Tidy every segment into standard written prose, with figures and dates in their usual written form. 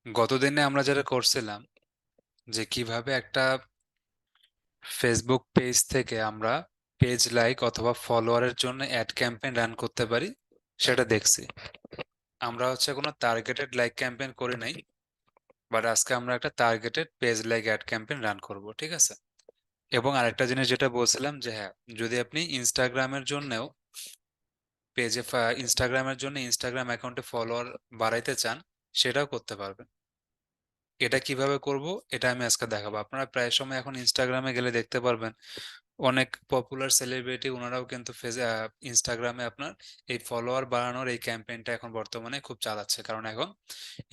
গতদিনে আমরা যেটা করছিলাম যে কিভাবে একটা ফেসবুক পেজ থেকে আমরা পেজ লাইক অথবা ফলোয়ারের জন্য অ্যাড ক্যাম্পেইন রান করতে পারি সেটা দেখছি। আমরা কোনো টার্গেটেড লাইক ক্যাম্পেইন করি নাই, বাট আজকে আমরা একটা targeted page like ad campaign run করব, ঠিক আছে? এবং আরেকটা জিনিস যেটা বলছিলাম যে হ্যাঁ, যদি আপনি ইনস্টাগ্রামের জন্যও ইনস্টাগ্রামের জন্য ইনস্টাগ্রাম অ্যাকাউন্টে ফলোয়ার বাড়াইতে চান, সেটাও করতে পারবেন। এটা কিভাবে করব এটা আমি আজকে দেখাবো। আপনারা প্রায় সময় এখন ইনস্টাগ্রামে গেলে দেখতে পারবেন অনেক পপুলার সেলিব্রিটি ওনারাও কিন্তু ইনস্টাগ্রামে আপনার এই ফলোয়ার বাড়ানোর এই ক্যাম্পেইনটা এখন বর্তমানে খুব চালাচ্ছে, কারণ এখন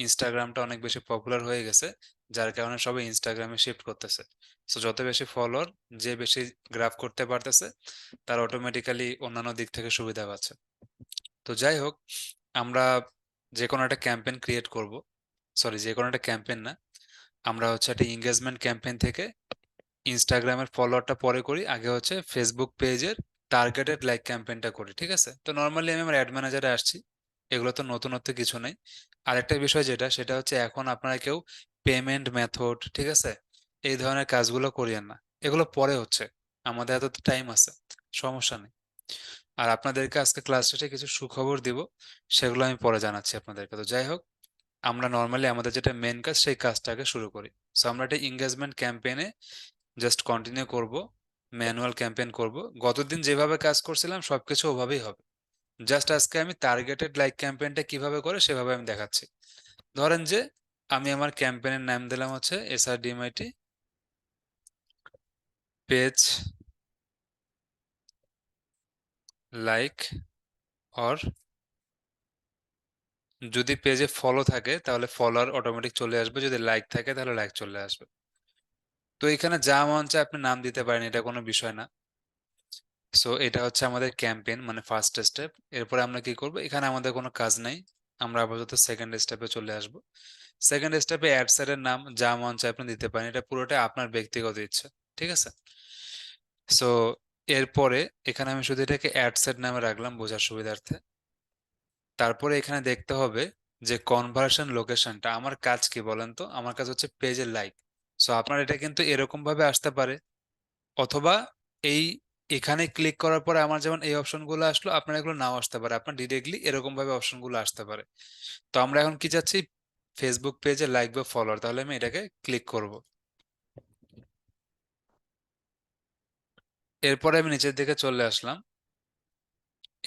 ইনস্টাগ্রামটা অনেক বেশি পপুলার হয়ে গেছে, যার কারণে সবাই ইনস্টাগ্রামে শিফট করতেছে। সো যত বেশি ফলোয়ার, যে বেশি গ্রাফ করতে পারতেছে, তার অটোমেটিক্যালি অন্যান্য দিক থেকে সুবিধা পাচ্ছে। তো যাই হোক, আমরা যে কোনো একটা ক্যাম্পেইন ক্রিয়েট করব, সরি যে কোনো একটা ক্যাম্পেইন না, আমরা একটা এঙ্গেজমেন্ট ক্যাম্পেইন থেকে ইনস্টাগ্রামের ফলোয়ারটা পরে করি, আগে ফেসবুক পেজের টার্গেটেড লাইক ক্যাম্পেইনটা করি, ঠিক আছে? তো নর্মালি আমি আমার অ্যাড ম্যানেজারে আসছি, এগুলো তো নতুনত্ব কিছু নেই। আরেকটা বিষয় যেটা, সেটা এখন আপনারা কেউ পেমেন্ট মেথড, ঠিক আছে, এই ধরনের কাজগুলো করিয়েন না, এগুলো পরে হচ্ছে, আমাদের এত টাইম আছে, সমস্যা নেই। আর আপনাদেরকে আজকে ক্লাস শেষে কিছু সুখবর দিব, সেগুলো আমি পরে জানাচ্ছি আপনাদেরকে। তো যাই হোক, আমরা নর্মালি আমাদের যেটা মেন কাজ সেই কাজটাকে শুরু করি। সো আমরা একটা এঙ্গেজমেন্ট ক্যাম্পেইনে জাস্ট কন্টিনিউ করব, ম্যানুয়াল ক্যাম্পেইন করব। গতদিন যেভাবে কাজ করছিলাম সবকিছু ওভাবেই হবে। জাস্ট আজকে আমি টার্গেটেড লাইক ক্যাম্পেইনটা কিভাবে করে সেভাবে আমি দেখাচ্ছি। ধরেন যে আমি আমার ক্যাম্পেইনের নাম দিলাম SRDMIT পেজ লাইক অর, যদি পেজে ফলো থাকে তাহলে ফলোয়ার অটোমেটিক চলে আসবে, যদি লাইক থাকে তাহলে লাইক চলে আসবে। তো এখানে যা মন চায় আপনি নাম দিতে পারেন, এটা কোনো বিষয় না। সো এটা আমাদের ক্যাম্পেইন, মানে ফার্স্ট স্টেপ। এরপরে আমরা কি করব, এখানে আমাদের কোনো কাজ নাই, আমরা আপাতত সেকেন্ড স্টেপে চলে আসব। সেকেন্ড স্টেপে অ্যাডসেট এর নাম যা মন চায় আপনি দিতে পারেন, এটা পুরোটাই আপনার ব্যক্তিগত ইচ্ছা, ঠিক আছে? সো এরপরে এখানে আমি শুধু এটাকে অ্যাডসেট নামে রাখলাম বোঝার সুবিধার্থে। তারপরে এখানে দেখতে হবে যে কনভার্সন লোকেশনটা, আমার কাজ কি বলেন তো? আমার কাজ পেজের লাইক। সো আপনার এটা কিন্তু এরকম ভাবে আসতে পারে, অথবা এই এখানে ক্লিক করার পরে আমার যেমন এই অপশনগুলো আসলো, আপনার এগুলো নাও আসতে পারে, আপনার ডিরেক্টলি এরকম ভাবে অপশনগুলো আসতে পারে। তো আমরা এখন কি চাচ্ছি, ফেসবুক পেজে লাইক বা ফলোয়ার, তাহলে আমি এটাকে ক্লিক করব। এরপরে আমি নিচের দিকে চলে আসলাম,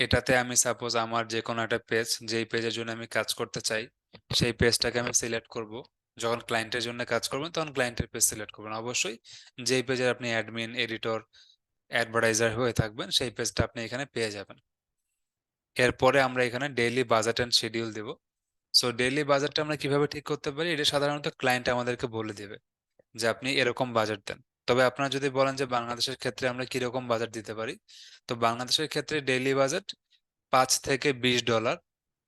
এটাতে আমি সাপোজ আমার যে কোনো একটা পেজ, যেই পেজের জন্য আমি কাজ করতে চাই সেই পেজটাকে আমি সিলেক্ট করব। যখন ক্লায়েন্টের জন্য কাজ করবেন তখন ক্লায়েন্টের পেজ সিলেক্ট করবেন অবশ্যই, যেই পেজের আপনি অ্যাডমিন, এডিটর, অ্যাডভার্টাইজার হয়ে থাকবেন সেই পেজটা আপনি এখানে পেয়ে যাবেন। এরপরে আমরা এখানে ডেইলি বাজেট এন্ড শিডিউল দিব। সো ডেইলি বাজেটটা আমরা কিভাবে ঠিক করতে পারি, এটা সাধারণত ক্লায়েন্ট আমাদেরকে বলে দিবে যে আপনি এরকম বাজেট দেন। তবে আপনারা যদি বলেন যে বাংলাদেশের ক্ষেত্রে আমরা কিরকম বাজেট দিতে পারি, তো বাংলাদেশের ক্ষেত্রে ডেইলি বাজেট $5 থেকে $20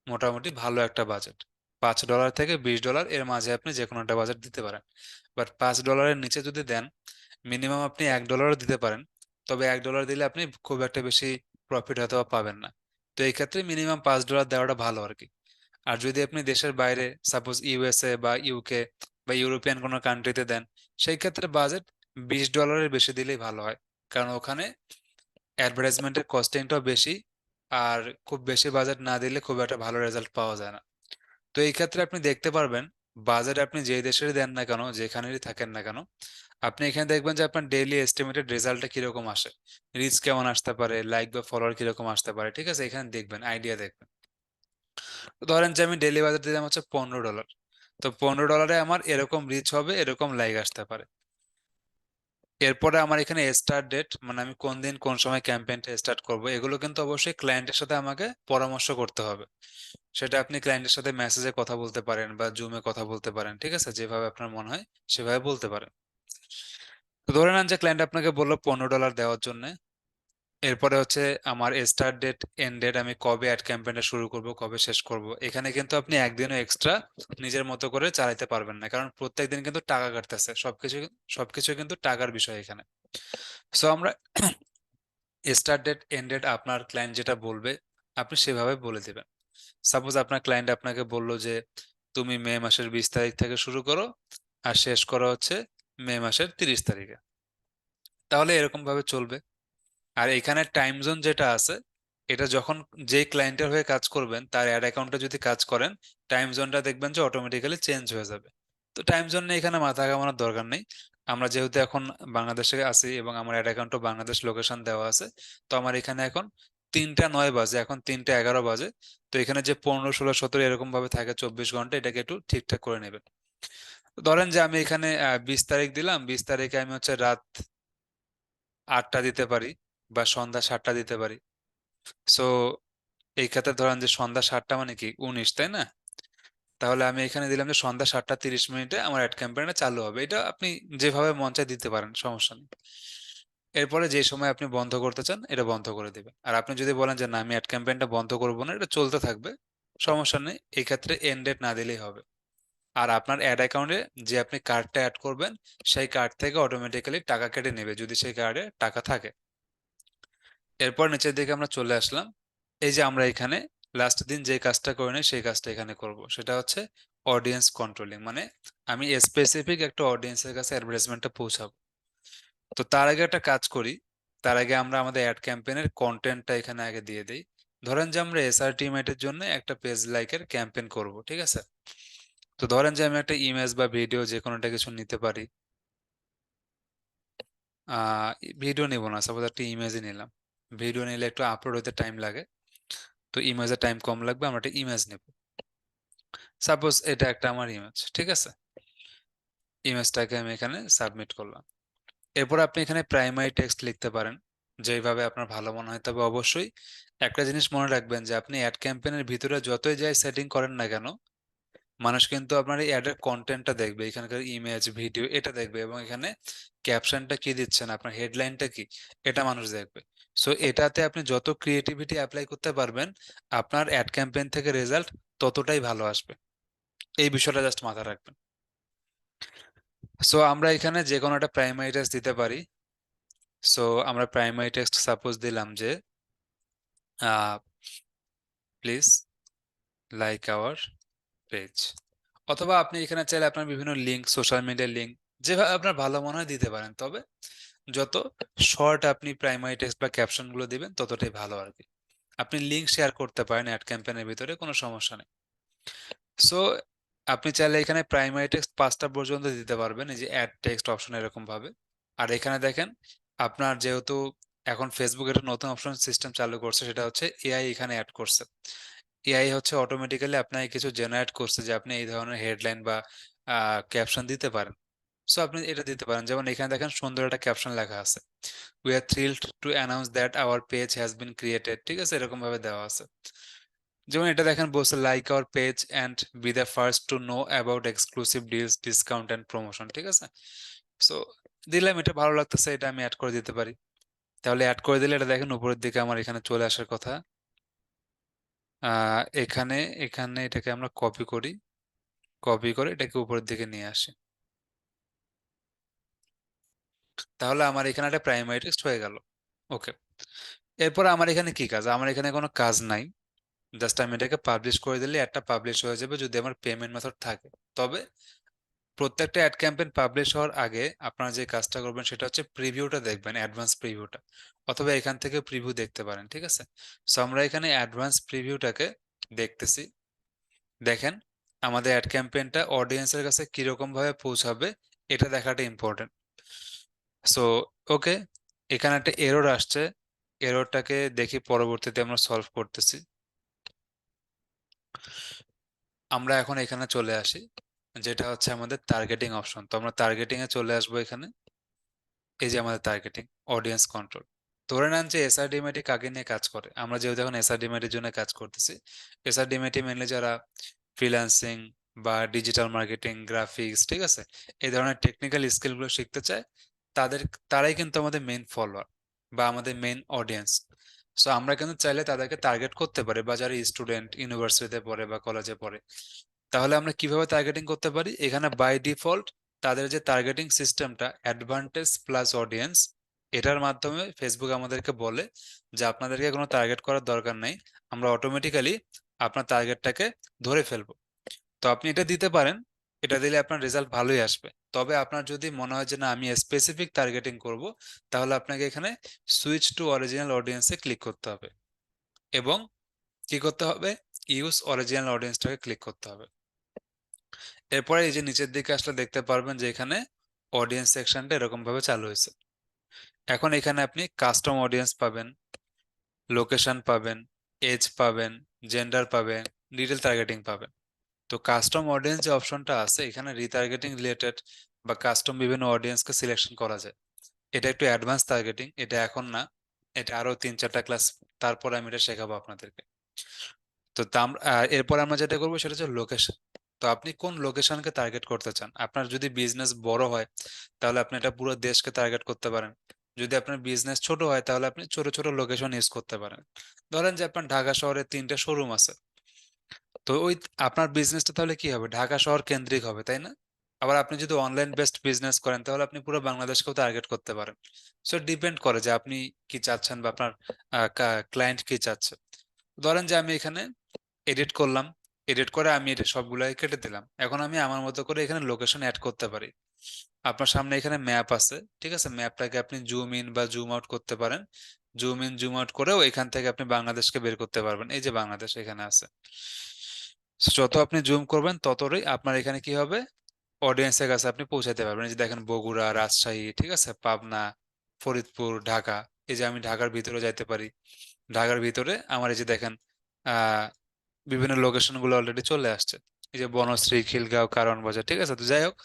মোটামুটি ভালো একটা বাজেট। $5 থেকে $20 এর মাঝে আপনি যে কোনো একটা বাজেট দিতে পারেন। বাট $5 নিচে যদি দেন, মিনিমাম আপনি $1 দিতে পারেন। তবে $1 দিলে আপনি খুব একটা বেশি প্রফিট হয়তো বা পাবেন না। তো এই ক্ষেত্রে মিনিমাম $5 দেওয়াটা ভালো আর কি। আর যদি আপনি দেশের বাইরে সাপোজ ইউএসএ বা ইউকে বা ইউরোপিয়ান কোনো কান্ট্রিতে দেন, সেই ক্ষেত্রে বাজেট $20 বেশি দিলেই ভালো হয়, কারণ ওখানে অ্যাডভার্টাইজমেন্টের কস্টিংটাও বেশি। আর খুব বেশি বাজেট না দিলে খুব একটা ভালো রেজাল্ট পাওয়া যায় না। তো এই ক্ষেত্রে আপনি দেখতে পারবেন, বাজেট আপনি যেই দেশেরই দেন না কেন, যেখানেরই থাকেন না কেন, আপনি এখানে দেখবেন যে আপনার ডেইলি এস্টিমেটেড রেজাল্টটা কিরকম আসে, রিচ কেমন আসতে পারে, লাইক বা ফলোয়ার কিরকম আসতে পারে, ঠিক আছে? এখানে দেখবেন, আইডিয়া দেখবেন। তো ধরেন যে আমি ডেইলি বাজেট দিলাম $15, তো $15 আমার এরকম রিচ হবে, এরকম লাইক আসতে পারে। এরপরে আমার এখানে স্টার্ট ডেট, মানে আমি কোন দিন কোন সময় ক্যাম্পেইনটা স্টার্ট করব, এগুলো কিন্তু অবশ্যই ক্লায়েন্টের সাথে আমাকে পরামর্শ করতে হবে। সেটা আপনি ক্লায়েন্টের সাথে মেসেজে কথা বলতে পারেন বা জুমে কথা বলতে পারেন, ঠিক আছে? যেভাবে আপনার মনে হয় সেভাবে বলতে পারেন। তো ধরে নেন যে ক্লায়েন্ট আপনাকে বললো $15 দেওয়ার জন্য। এরপরে আমার স্টার্ট ডেট, এন্ড ডেট, আমি কবে অ্যাড ক্যাম্পেইনটা শুরু করব, কবে শেষ করব, এখানে কিন্তু আপনি একদিনও এক্সট্রা নিজের মতো করে চালাতে পারবেন না, কারণ প্রত্যেকদিন কিন্তু টাকা কাটতেছে, সবকিছু সবকিছু কিন্তু টাকার বিষয় এখানে। সো আমরা স্টার্ট ডেট, এন্ড ডেট আপনার ক্লায়েন্ট যেটা বলবে আপনি সেভাবে বলে দিবেন। সাপোজ আপনার ক্লায়েন্ট আপনাকে বলল যে তুমি মে মাসের 20 তারিখ থেকে শুরু করো আর শেষ করো হচ্ছে মে মাসের 30 তারিখে। তাহলে এরকম ভাবে চলবে। আর এখানে টাইম জোন যেটা আছে, এটা যখন যে ক্লায়েন্টের হয়ে কাজ করবেন তার অ্যাড অ্যাকাউন্টে যদি কাজ করেন, টাইম জোনটা দেখবেন যে অটোমেটিক্যালি চেঞ্জ হয়ে যাবে। তো টাইম জোন নিয়ে এখানে মাথা ঘামানোর দরকার নেই। আমরা যেহেতু এখন বাংলাদেশে আছি এবং আমার অ্যাড অ্যাকাউন্টও বাংলাদেশ লোকেশন দেওয়া আছে, তো আমার এখানে এখন 3টা 9 বাজে, এখন 3টা 11 বাজে। তো এখানে যে 15, 16, 17 এরকম ভাবে থাকে 24 ঘন্টা, এটাকে একটু ঠিকঠাক করে নেবেন। ধরেন যে আমি এখানে 20 তারিখ দিলাম, 20 তারিখে আমি হচ্ছে রাত 8টা দিতে পারি বা সন্ধ্যা 7টা দিতে পারি। সো এই ক্ষেত্রে ধরেন যে সন্ধ্যা 7টা মানে কি 19, তাই না? তাহলে আমি এখানে দিলাম যে সন্ধ্যা 7টা 30 মিনিটে আমার অ্যাড ক্যাম্পেইনটা চালু হবে। এটা আপনি যেভাবে মন চায় দিতে পারেন, সমস্যা নেই। এরপরে যে সময় আপনি বন্ধ করতে চান এটা বন্ধ করে দিবেন। আর আপনি যদি বলেন যে না আমি অ্যাড ক্যাম্পেইনটা বন্ধ করব না, এটা চলতে থাকবে, সমস্যা নেই। এই ক্ষেত্রে এন্ড ডেট না দিলেই হবে। আর আপনার অ্যাড অ্যাকাউন্টে যে আপনি কার্ডটা অ্যাড করবেন, সেই কার্ড থেকে অটোমেটিক্যালি টাকা কেটে নেবে যদি সেই কার্ডে টাকা থাকে। এরপর নিচের দিকে আমরা চলে আসলাম। এই যে আমরা এখানে লাস্ট দিন যে কাজটা করে নাই সেই কাজটা এখানে করব। সেটা হচ্ছে অডিয়েন্স কন্ট্রোলিং, মানে আমি স্পেসিফিক একটা অডিয়েন্সের কাছে অ্যাডভার্টাইজমেন্টটা পৌঁছাবো। তো তার আগে একটা কাজ করি। তার আগে আমরা আমাদের অ্যাড ক্যাম্পেইনের কন্টেন্টটা এখানে আগে দিয়ে দেই। ধরেন যে আমরা এসআরটিমেটের জন্য একটা পেজ লাইকের ক্যাম্পেইন করব, ঠিক আছে? তো ধরেন যে আমি একটা ইমেজ বা ভিডিও যে কোনোটা কিছু নিতে পারি। ভিডিও নিব না, সাপোজ একটা ইমেজই নিলাম। ভিডিও নিলে একটু আপলোড হতে টাইম লাগে, তো ইমেজের টাইম কম লাগবে, আমরা একটা ইমেজ নেব। সাপোজ এটা একটা আমার ইমেজ, ঠিক আছে? ইমেজটাকে আমি এখানে সাবমিট করলাম। এরপর আপনি এখানে প্রাইমারি টেক্সট লিখতে পারেন যেইভাবে আপনার ভালো মনে হয়। তবে অবশ্যই একটা জিনিস মনে রাখবেন যে আপনি অ্যাড ক্যাম্পেইনের ভিতরে যতই যাই সেটিং করেন না কেন, মানুষ কিন্তু আপনার এই অ্যাডের কন্টেন্টটা দেখবে, এখানকার ইমেজ ভিডিও এটা দেখবে, এবং এখানে ক্যাপশনটা কি দিচ্ছেন, আপনার হেডলাইনটা কি, এটা মানুষ দেখবে। সো এটাতে আপনি যত ক্রিয়েটিভিটি অ্যাপ্লাই করতে পারবেন, আপনার অ্যাড ক্যাম্পেইন থেকে রেজাল্ট ততটাই ভালো আসবে। এই বিষয়টা জাস্ট মাথায় রাখবেন। সো আমরা এখানে যে কোনো একটা প্রাইমারি টেক্সট দিতে পারি। সো আমরা প্রাইমারি টেক্সট সাপোজ দিলাম যে প্লিজ লাইক আওয়ার পেজ। অথবা আপনি এখানে চাইলে আপনার বিভিন্ন লিঙ্ক, সোশ্যাল মিডিয়ার লিঙ্ক, যেভাবে আপনার ভালো মনে হয় দিতে পারেন। তবে যত শর্ট আপনি প্রাইমারি টেক্সট বা ক্যাপশন গুলো দিবেন ততটাই ভালো আর কি। আপনি লিঙ্ক শেয়ার করতে পারেন অ্যাড ক্যাম্পেইনের ভিতরে, কোনো সমস্যা নেই। সো আপনি চাইলে এখানে প্রাইমারি টেক্সট 5টা পর্যন্ত দিতে পারবেন, এই যে অ্যাড টেক্সট অপশন এরকম ভাবে। আর এখানে দেখেন, আপনার যেহেতু এখন ফেসবুক একটা নতুন অপশন সিস্টেম চালু করছে, সেটা হচ্ছে এআই এখানে অ্যাড করছে। এআই হচ্ছে অটোমেটিক্যালি আপনাকে কিছু জেনারেট করছে যে আপনি এই ধরনের হেডলাইন বা ক্যাপশন দিতে পারেন। সো আপনি এটা দিতে পারেন। যেমন এখানে দেখেন সুন্দর একটা ক্যাপশন লেখা আছে, we are thrilled to announce that our page has been created, ঠিক আছে? এরকম ভাবে দেওয়া আছে। যেমন এটা দেখেন বলছে like our page and B the first to know about exclusive deals, discount and promotion, ঠিক আছে? সো দিলাম, এটা ভালো লাগতেছে, এটা আমি অ্যাড করে দিতে পারি। তাহলে অ্যাড করে দিলে এটা দেখেন উপরের দিকে আমার এখানে চলে আসার কথা। এখানে এখানে এটাকে আমরা কপি করি, কপি করে এটাকে উপরের দিকে নিয়ে আসি। তাহলে আমার এখানে একটা প্রাইমারি টেক্সট হয়ে গেল। ওকে। এরপর আমার এখানে কি কাজ? আমার এখানে কোনো কাজ নাই। জাস্ট আমি এটাকে পাবলিশ করে দিলে একটা পাবলিশ হয়ে যাবে যদি আমার পেমেন্ট মেথড থাকে। তবে প্রত্যেকটা অ্যাড ক্যাম্পেইন পাবলিশ হওয়ার আগে আপনারা যে কাজটা করবেন সেটা হচ্ছে প্রিভিউটা দেখবেন, অ্যাডভান্স প্রিভিউটা। অথবা এখান থেকে প্রিভিউ দেখতে পারেন, ঠিক আছে? সো আমরা এখানে অ্যাডভান্স প্রিভিউটাকে দেখতেছি। দেখেন আমাদের অ্যাড ক্যাম্পেইনটা অডিয়েন্সের কাছে কিরকম ভাবে পৌঁছাবে, এটা দেখাটা ইম্পর্টেন্ট। সো ওকে, এখানে একটা এরর আসছে, এররটাকে দেখি পরবর্তীতে আমরা সলভ করতেছি। আমরা এখন এখানে চলে আসি, যেটা হচ্ছে আমাদের টার্গেটিং অপশন। তো আমরা টার্গেটিং এ চলে আসবো এখানে। এই যে আমাদের টার্গেটিং, অডিয়েন্স কন্ট্রোল। ধরে নেন যে এসআরডিএমআইটি কাকে নিয়ে কাজ করে। আমরা যেহেতু এখন এসআরডিএমআইটির জন্য কাজ করতেছি, এসআরডিএমআইটি মেনলি যারা ফ্রিল্যান্সিং বা ডিজিটাল মার্কেটিং, গ্রাফিক্স, ঠিক আছে, এই ধরনের টেকনিক্যাল স্কিলগুলো শিখতে চায়, তাদের তারাই কিন্তু আমাদের মেইন ফলোয়ার বা আমাদের মেইন অডিয়েন্স। সো আমরা কিন্তু চাইলে তাদেরকে টার্গেট করতে পারি, বা যারা স্টুডেন্ট, ইউনিভার্সিটিতে পড়ে বা কলেজে পড়ে। তাহলে আমরা কিভাবে টার্গেটিং করতে পারি? এখানে বাই ডিফল্ট তাদের যে টার্গেটিং সিস্টেমটা অ্যাডভান্টেজ প্লাস অডিয়েন্স, এটার মাধ্যমে ফেসবুক আমাদেরকে বলে যে আপনাদেরকে কোনো টার্গেট করার দরকার নেই, আমরা অটোমেটিক্যালি আপনার টার্গেটটাকে ধরে ফেলবো। তো তো আপনি এটা দিতে পারেন, এটা দিলে আপনার রেজাল্ট ভালোই আসবে। তবে আপনার যদি মনে হয় যে না আমি স্পেসিফিক টার্গেটিং করব, তাহলে আপনাকে এখানে সুইচ টু অরিজিনাল অডিয়েন্সে ক্লিক করতে হবে এবং কি করতে হবে, ইউজ অরিজিনাল অডিয়েন্সটাকে ক্লিক করতে হবে। এরপরে এই যে নিচের দিকে আসলে দেখতে পারবেন যে এখানে অডিয়েন্স সেকশনটা এরকম ভাবে চালু হয়েছে। এখন এখানে আপনি কাস্টম অডিয়েন্স পাবেন, লোকেশন পাবেন, এজ পাবেন, জেন্ডার পাবেন, ডিটেল টার্গেটিং পাবেন। তো কাস্টম অডিয়েন্স যে অপশনটা আছে এখানে রিটার্গেটিং রিলেটেড বা কাস্টম বিভিন্ন অডিয়েন্সকে সিলেকশন করা যায়। এটা একটু অ্যাডভান্স টার্গেটিং, এটা এখন না, এটা আরো 3-4টা ক্লাস তারপরে আমি এটা শেখাবো আপনাদেরকে। তো এরপর আমরা যেটা করবো সেটা হচ্ছে লোকেশন। তো আপনি কোন লোকেশনকে টার্গেট করতে চান? আপনার যদি বিজনেস বড় হয় তাহলে আপনি এটা পুরো দেশকে টার্গেট করতে পারেন। যদি আপনার বিজনেস ছোট হয় তাহলে আপনি ছোট ছোট লোকেশন ইউজ করতে পারেন। ধরেন যে আপনার ঢাকা শহরে 3টে শোরুম আছে, তো ওই আপনার বিজনেসটা তাহলে কি হবে, ঢাকা শহর কেন্দ্রিক হবে, তাই না? আবার আপনি যদি অনলাইন বেসড বিজনেস করেন তাহলে আপনি পুরো বাংলাদেশকেও টার্গেট করতে পারেন। সো ডিপেন্ড করে যে আপনি কি চাচ্ছেন বা আপনার ক্লায়েন্ট কি চাচ্ছে। ধরেন যে আমি এখানে এডিট করলাম, এডিট করে আমি এটা সবগুলাই কেটে দিলাম। এখন আমি আমার মতো করে এখানে লোকেশন অ্যাড করতে পারি। আপনার সামনে এখানে ম্যাপ আছে, ঠিক আছে, ম্যাপটাকে আপনি জুম ইন বা জুম আউট করতে পারেন। জুম ইন জুম আউট করেও এখান থেকে আপনি বাংলাদেশকে বের করতে পারবেন। এই যে বাংলাদেশ এখানে আছে। So, যত আপনি জুম করবেন ততই আপনার এখানে কি হবে, অডিয়েন্সের কাছে আপনি পৌঁছাতে পারবেন। এই যে দেখেন বগুড়া, রাজশাহী, ঠিক আছে, পাবনা, ফরিদপুর, ঢাকা। এই যে আমি ঢাকার ভিতরে যাইতে পারি। ঢাকার ভিতরে আমার এই যে দেখেন আহ বিভিন্ন লোকেশন গুলো অলরেডি চলে আসছে। এই যে বনশ্রী, খিলগাঁও, কারওয়ান বাজার, ঠিক আছে। তো যাই হোক,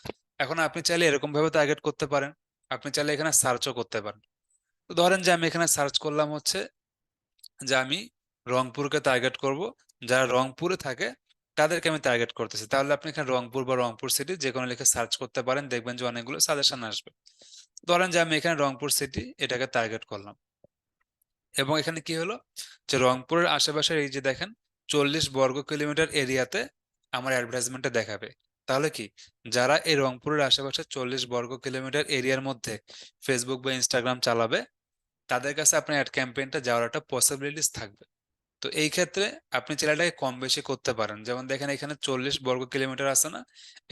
এখন আপনি চাইলে এরকম ভাবে টার্গেট করতে পারেন। আপনি চাইলে এখানে সার্চও করতে পারেন। তো ধরেন যে আমি এখানে সার্চ করলাম হচ্ছে যে আমি রংপুরকে টার্গেট করব, যারা রংপুরে থাকে তাদেরকে আমি টার্গেট করতেছি। তাহলে আপনি এখানে রংপুর বা রংপুর সিটি যে কোনো লিখে সার্চ করতে পারেন, দেখবেন যে অনেকগুলো সাজেশন আসবে। ধরেন যে আমি এখানে রংপুর সিটি এটাকে টার্গেট করলাম এবং এখানে কি হলো যে রংপুরের আশেপাশের এই যে দেখেন 40 বর্গ কিলোমিটার এরিয়াতে আমার অ্যাডভার্টাইজমেন্টটা দেখাবে। তাহলে কি, যারা এই রংপুরের আশেপাশে 40 বর্গ কিলোমিটার এরিয়ার মধ্যে ফেসবুক বা ইনস্টাগ্রাম চালাবে তাদের কাছে আপনার অ্যাড ক্যাম্পেইনটা যাওয়ার একটা পসিবিলিটিস থাকবে। তো এই ক্ষেত্রে আপনি ছেলেটাকে কম বেশি করতে পারেন। যেমন দেখেন এখানে 40 বর্গ কিলোমিটার আছে না,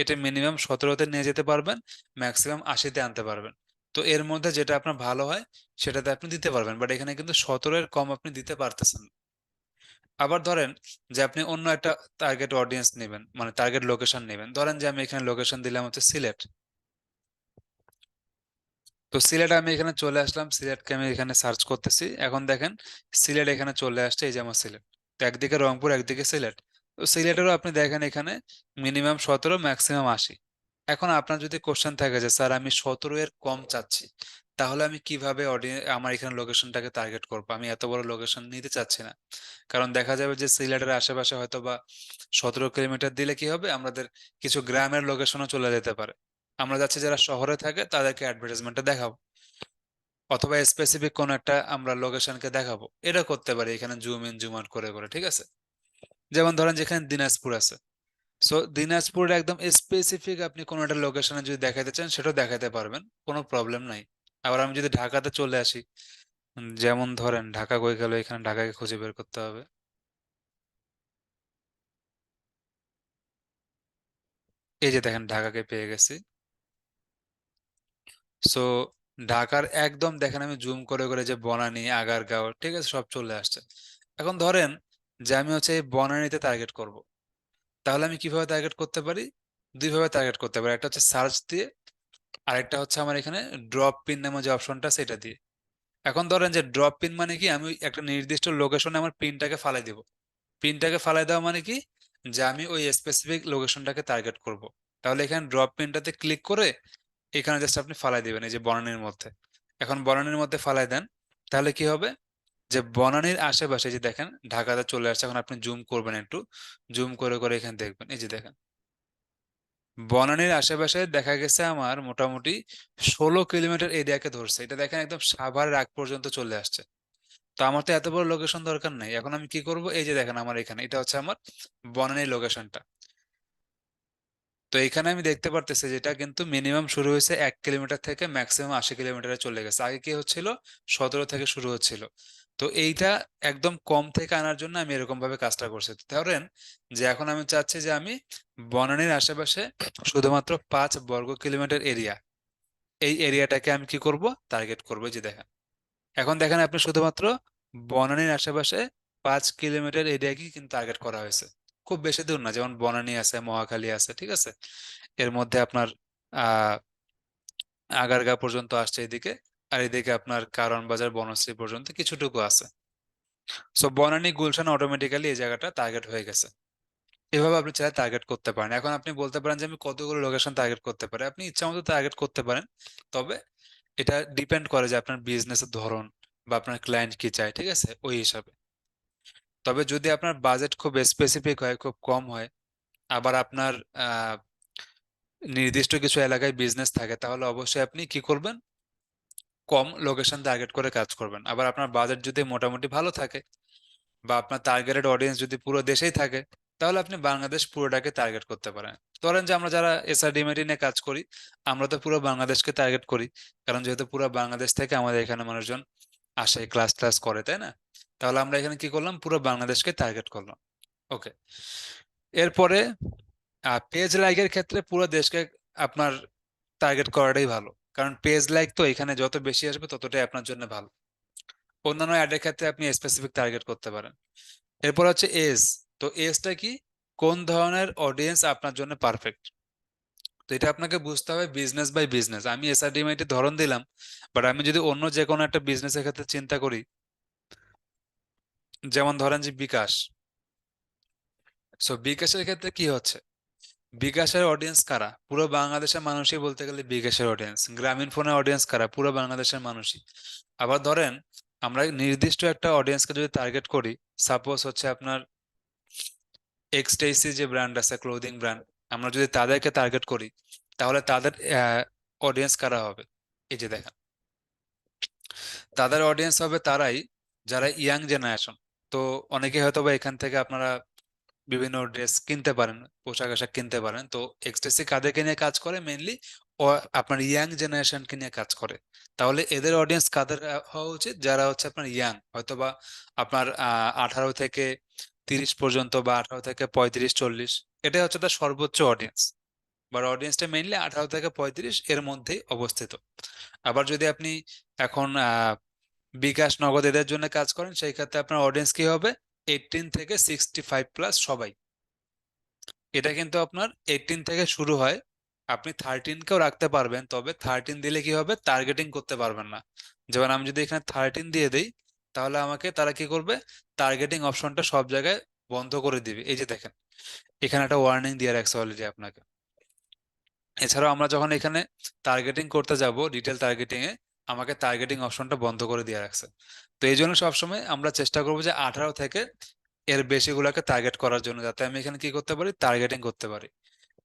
এটা মিনিমাম 17তে নিয়ে যেতে পারবেন, ম্যাক্সিমাম 80তে আনতে পারবেন। তো এর মধ্যে যেটা আপনার ভালো হয় সেটাতে আপনি দিতে পারবেন, বাট এখানে কিন্তু 17-এর কম আপনি দিতে পারতেছেন না। আবার ধরেন যে আপনি অন্য একটা টার্গেট অডিয়েন্স নেবেন, মানে টার্গেট লোকেশন নেবেন। ধরেন যে আমি এখানে লোকেশন দিলাম হচ্ছে সিলেট। তো সিলেট আমি এখানে চলে আসলাম, সিলেটকে আমি এখানে সার্চ করতেছি। এখন দেখেন সিলেট এখানে চলে আসছে, এই যে আমার সিলেট। তো একদিকে রংপুর একদিকে সিলেট। তো সিলেটেরও আপনি দেখেন এখানে মিনিমাম 17 ম্যাক্সিমাম 80। এখন আপনার যদি কোশ্চেন থাকে যে স্যার আমি 17-এর কম চাচ্ছি, তাহলে আমি কিভাবে আমার এখানে লোকেশনটাকে টার্গেট করবো? আমি এত বড় লোকেশন নিতে চাচ্ছি না। কারণ দেখা যাবে যে সিলেটের আশেপাশে হয়তো বা 17 কিলোমিটার দিলে কি হবে, আমাদের কিছু গ্রামের লোকেশনও চলে যেতে পারে। আমরা যাচ্ছি যারা শহরে থাকে তাদেরকে অ্যাডভার্টাইজমেন্টটা দেখাবো, অথবা স্পেসিফিক কোন একটা আমরা লোকেশনকে দেখাবো। এটা করতে পারি এখানে জুম ইন জুম আউট করে করে, ঠিক আছে। যেমন ধরেন যেখানে দিনাজপুর আছে, সো দিনাজপুরের একদম স্পেসিফিক আপনি কোনো একটা লোকেশনে যদি দেখাতে চান সেটাও দেখাতে পারবেন, কোনো প্রবলেম নাই। আবার আমি যদি ঢাকাতে চলে আসি, যেমন ধরেন ঢাকা কই গেল, এখানে ঢাকাকে খুঁজে বের করতে হবে। এই যে দেখেন ঢাকাকে পেয়ে গেছি। সো ঢাকার একদম দেখেন আমি জুম করে করে যে বনানী, আগারগাঁও, ঠিক আছে, সব চলে আসছে। এখন ধরেন যে আমি হচ্ছে এই বনানীতে টার্গেট করব, তাহলে আমি কিভাবে টার্গেট করতে পারি? দুই ভাবে টার্গেট করতে পারি, একটা হচ্ছে সার্চ দিয়ে, আরেকটা হচ্ছে আমার এখানে ড্রপ পিন নামে যে অপশনটা সেটা দিয়ে। এখন ধরেন যে ড্রপ পিন মানে কি, আমি একটা নির্দিষ্ট লোকেশনে আমার পিনটাকে ফালাই দিব। পিনটাকে ফালাই দেওয়া মানে কি, যে আমি ওই স্পেসিফিক লোকেশনটাকে টার্গেট করব। তাহলে এখানে ড্রপ পিনটাতে ক্লিক করে এখানে জাস্ট আপনি ফালাই দিবেন এই যে বনানীর মধ্যে। এখন বনানীর মধ্যে ফালাই দেন, তাহলে কি হবে, যে বনানীর আশেপাশে যে দেখেন ঢাকাতে চলে আসছে। এখন আপনি জুম করবেন, একটু জুম করে করে এখানে দেখবেন, এই যে দেখেন বনানীর আশেপাশে দেখা গেছে আমার মোটামুটি 16 কিলোমিটার এরিয়াকে ধরছে। এটা দেখেন একদম সাভারের আগ পর্যন্ত চলে আসছে। তো আমার তো এত বড় লোকেশন দরকার নাই। এখন আমি কি করব, এই যে দেখেন আমার এখানে এটা হচ্ছে আমার বনানীর লোকেশনটা। তো এখানে আমি দেখতে পারতেছি যেটা কিন্তু মিনিমাম শুরু হয়েছে 1 কিলোমিটার থেকে ম্যাক্সিমাম 80 কিলোমিটারে চলে গেছে। আগে কি হচ্ছিল 17 থেকে শুরু হচ্ছিল। তো এইটা একদম কম থেকে আনার জন্য আমি এরকম ভাবে কাজটা করছি। ধরেন যে এখন আমি চাচ্ছি যে আমি বনানীর আশেপাশে শুধুমাত্র 5 বর্গ কিলোমিটার এরিয়া, এই এরিয়াটাকে আমি কি করব, টার্গেট করবো। এই যে দেখেন, এখন দেখেন আপনি শুধুমাত্র বনানীর আশেপাশে 5 কিলোমিটার এরিয়াকে কিন্তু টার্গেট করা হয়েছে। খুব বেশি দূর না, যেমন বনানী আছে, মহাখালী আছে, ঠিক আছে, এর মধ্যে আপনার আহ আগারগাঁ পর্যন্ত আসছে এদিকে, আর এদিকে আপনার কারওয়ান বাজার বনশ্রী পর্যন্ত কিছুটুকু আছে। সো বনানী গুলশান অটোমেটিক্যালি এই জায়গাটা টার্গেট হয়ে গেছে। এভাবে আপনি চাইলে টার্গেট করতে পারেন। এখন আপনি বলতে পারেন যে আমি কতগুলো লোকেশন টার্গেট করতে পারি, আপনি ইচ্ছা মতো টার্গেট করতে পারেন। তবে এটা ডিপেন্ড করে যে আপনার বিজনেসের ধরন বা আপনার ক্লায়েন্ট কি চায়, ঠিক আছে, ওই হিসাবে। তবে যদি আপনার বাজেট খুব স্পেসিফিক হয়, খুব কম হয়, আবার আপনার আহ নির্দিষ্ট কিছু এলাকায় বিজনেস থাকে, তাহলে অবশ্যই আপনি কি করবেন, কম লোকেশন টার্গেট করে কাজ করবেন। আবার আপনার বাজেট যদি মোটামুটি ভালো থাকে বা আপনার টার্গেটেড অডিয়েন্স যদি পুরো দেশেই থাকে, তাহলে আপনি বাংলাদেশ পুরোটাকে টার্গেট করতে পারেন। ধরেন যে আমরা যারা এসআরডিএমএটি নিয়ে কাজ করি, আমরা তো পুরো বাংলাদেশকে টার্গেট করি, কারণ যেহেতু পুরো বাংলাদেশ থেকে আমাদের এখানে মানুষজন আসে, ক্লাস ক্লাস করে, তাই না? তাহলে আমরা এখানে কি করলাম, পুরো বাংলাদেশকে টার্গেট করলাম। ওকে, এরপরে পেজ লাইকের ক্ষেত্রে পুরো দেশকে আপনার টার্গেট করাটাই ভালো, কারণ পেজ লাইক তো এখানে যত বেশি আসবে ততটাই আপনার জন্য ভালো। অন্যান্য অ্যাডের ক্ষেত্রে আপনি স্পেসিফিক টার্গেট করতে পারেন। এরপর হচ্ছে এজ। তো এজটা কি, কোন ধরনের অডিয়েন্স আপনার জন্য পারফেক্ট। তো এটা আপনাকে বুঝতে হবে বিজনেস বাই বিজনেস। আমি এসআরডিএমআইটি ধরন দিলাম, বাট আমি যদি অন্য যে কোনো একটা বিজনেসের ক্ষেত্রে চিন্তা করি, যেমন ধরেন যে বিকাশ। সো বিকাশের ক্ষেত্রে কি হচ্ছে, বিকাশের অডিয়েন্স কারা, পুরো বাংলাদেশের মানুষই বলতে গেলে বিকাশের অডিয়েন্স। গ্রামীণ ফোনের অডিয়েন্স কারা, পুরো বাংলাদেশের মানুষই। আবার ধরেন আমরা নির্দিষ্ট একটা অডিয়েন্সকে যদি টার্গেট করি, সাপোজ হচ্ছে আপনার এক্সটেসি যে ব্র্যান্ড আছে, ক্লোদিং ব্র্যান্ড, আমরা যদি তাদেরকে টার্গেট করি, তাহলে তাদের অডিয়েন্স কারা হবে, এই যে দেখেন, তাদের অডিয়েন্স হবে তারাই যারা ইয়াং জেনারেশন। তো অনেকে হয়তো বা এখান থেকে আপনারা বিভিন্ন ড্রেস কিনতে পারেন, পোশাক আশাক কিনতে পারেন। তো এক্সটেসি কাদেরকে নিয়ে কাজ করে, মেইনলি ও আপনার ইয়াং জেনারেশনকে নিয়ে কাজ করে। তাহলে এদের অডিয়েন্স কাদের হওয়া উচিত, যারা হচ্ছে আপনার ইয়াং, হয়তোবা আপনার 18 থেকে 30 পর্যন্ত, বা 18 থেকে 35 40, এটাই হচ্ছে তার সর্বোচ্চ অডিয়েন্স। বা অডিয়েন্সটা মেইনলি 18 থেকে 35 এর মধ্যেই অবস্থিত। আবার যদি আপনি এখন বিকাশ নগদ এদের জন্য কাজ করেন, সেই ক্ষেত্রে আপনার অডিয়েন্স কি হবে, 18 থেকে 65 প্লাস সবাই। এটা কিন্তু আপনার 18 থেকে শুরু হয়, আপনি 13কেও রাখতে পারবেন, তবে 13 দিলে কি হবে, টার্গেটিং করতে পারবেন না। যেমন আমি যদি এখানে 13 দিয়ে দেই, তাহলে আমাকে তারা কি করবে, টার্গেটিং অপশনটা সব জায়গায় বন্ধ করে দিবে। এই যে দেখেন, এখানে একটা ওয়ার্নিং দিয়ে রাখছে অলরেডি আপনাকে। এছাড়াও আমরা যখন এখানে টার্গেটিং করতে যাব, ডিটেল টার্গেটিং এ আমাকে টার্গেটিং অপশনটা বন্ধ করে দিয়ে রাখছে। তো এই জন্য সবসময় আমরা চেষ্টা করবো যে 18 থেকে এর বেশিগুলোকে টার্গেট করার জন্য, যাতে আমি এখানে কি করতে পারি, টার্গেটিং করতে পারি।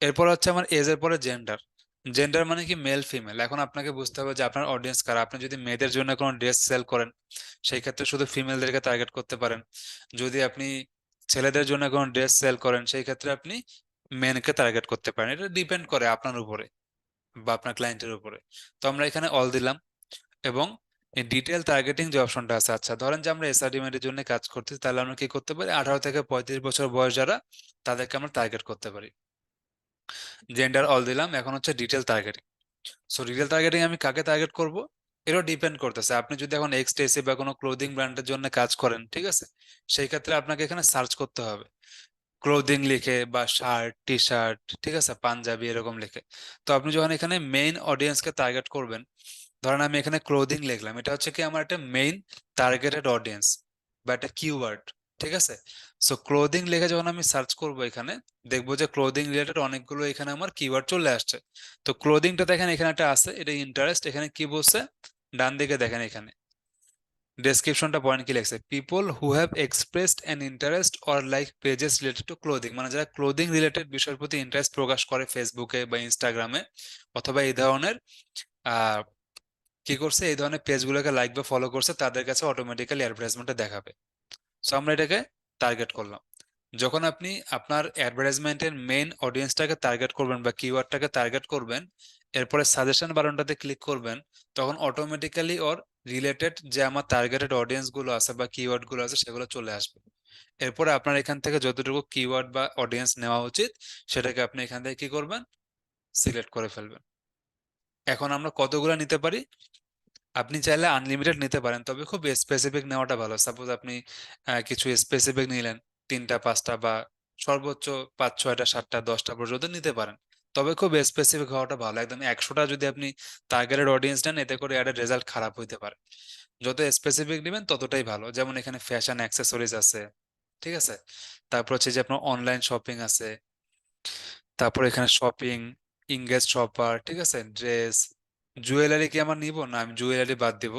এরপর হচ্ছে আমার এজ এর পরে জেন্ডার। জেন্ডার মানে কি, মেল ফিমেল। এখন আপনাকে বুঝতে হবে যে আপনার অডিয়েন্স কারা। আপনি যদি মেয়েদের জন্য কোনো ড্রেস সেল করেন, সেই ক্ষেত্রে শুধু ফিমেলদেরকে টার্গেট করতে পারেন। যদি আপনি ছেলেদের জন্য কোনো ড্রেস সেল করেন, সেই ক্ষেত্রে আপনি মেনকে টার্গেট করতে পারেন। এটা ডিপেন্ড করে আপনার উপরে বা আপনার ক্লায়েন্টের উপরে। তো আমরা এখানে অল দিলাম, এবং এই ডিটেল টার্গেটিং যে অপশনটা আছে, আচ্ছা ধরেন যে আমরা এসআরডিএম এর জন্য কাজ করতেছি, তাহলে আমরা কি করতে পারি, 18 থেকে 35 বছর বয়স যারা, তাদেরকে আমরা টার্গেট করতে পারি। জেন্ডার অল দিলাম, এখন হচ্ছে detail targeting. So detail targeting আমি কাকে টার্গেট করব, এটাও ডিপেন্ড করতেছে। আপনি যদি এখন এক্সটেসি বা কোনো ক্লোদিং ব্র্যান্ডের জন্য কাজ করেন, ঠিক আছে, সেই ক্ষেত্রে আপনাকে এখানে সার্চ করতে হবে ক্লোদিং লিখে, বা শার্ট, টি শার্ট, ঠিক আছে, পাঞ্জাবি এরকম লিখে। তো আপনি যখন এখানে মেইন অডিয়েন্সকে টার্গেট করবেন, ধরেন আমি এখানে ক্লোদিং লিখলাম, এটা হচ্ছে কি আমার একটা মেইন টার্গেটেড অডিয়েন্স বা একটা কিওয়ার্ড, ঠিক আছে। সো ক্লোদিং লিখে যখন আমি সার্চ করব এখানে, দেখবো যে ক্লোদিং রিলেটেড অনেকগুলো এখানে আমার কিওয়ার্ড চলে আসছে। তো ক্লোদিংটা দেখেন এখানে একটা আছে, এটা ইন্টারেস্ট। এখানে কি বলছে, ডান দিকে দেখেন এখানে ডেসক্রিপশনটা পয়েন্ট কি লেখছে, people who have expressed an interest or like pages related to clothing. মানে যারা ক্লোদিং রিলেটেড বিষয়ের প্রতি ইন্টারেস্ট প্রকাশ করে ফেসবুকে বা ইনস্টাগ্রামে, অথবা এই ধরনের আহ কি করছে, এই ধরনের পেজগুলোকে লাইক বা ফলো করছে, তাদের কাছে অটোমেটিক্যালি অ্যাডভার্টাইজমেন্টটা দেখাবে। সো আমরা এটাকে টার্গেট করলাম। যখন আপনি আপনার অ্যাডভার্টাইজমেন্টের মেইন অডিয়েন্সটাকে টার্গেট করবেন বা কিওয়ার্ডটাকে টার্গেট করবেন, এরপরে সাজেশন বাটনটাতে ক্লিক করবেন, তখন অটোমেটিক্যালি ওর রিলেটেড যে আমার টার্গেটেড অডিয়েন্স গুলো আছে বা কিওয়ার্ড গুলো আছে সেগুলো চলে আসবে। এরপরে আপনার এখান থেকে যতটুকু কিওয়ার্ড বা অডিয়েন্স নেওয়া উচিত সেটাকে আপনি এখান থেকে কি করবেন, সিলেক্ট করে ফেলবেন। এখন আমরা কতগুলো নিতে পারি? আপনি চাইলে আনলিমিটেড নিতে পারেন, তবে খুব স্পেসিফিক নেওয়াটা ভালো। সাপোজ আপনি কিছু স্পেসিফিক নিলেন, 3টা 5টা বা সর্বোচ্চ 5 6টা 7টা 10টা পর্যন্ত নিতে পারেন। তবে খুব স্পেসিফিক হওয়াটা ভালো। একদম 100টা যদি আপনি টার্গেটেড অডিয়েন্স নেন, এতে করে অ্যাডের রেজাল্ট খারাপ হইতে পারে। যত স্পেসিফিক নেবেন ততটাই ভালো। যেমন এখানে ফ্যাশন অ্যাক্সেসরিজ আছে, ঠিক আছে? তারপর হচ্ছে যে আপনার অনলাইন শপিং আছে, তারপর এখানে শপিং, ইংগেজ শপার, ঠিক আছে, ড্রেস, জুয়েলারি কি আমার নিব না, আমি জুয়েলারি বাদ দিব,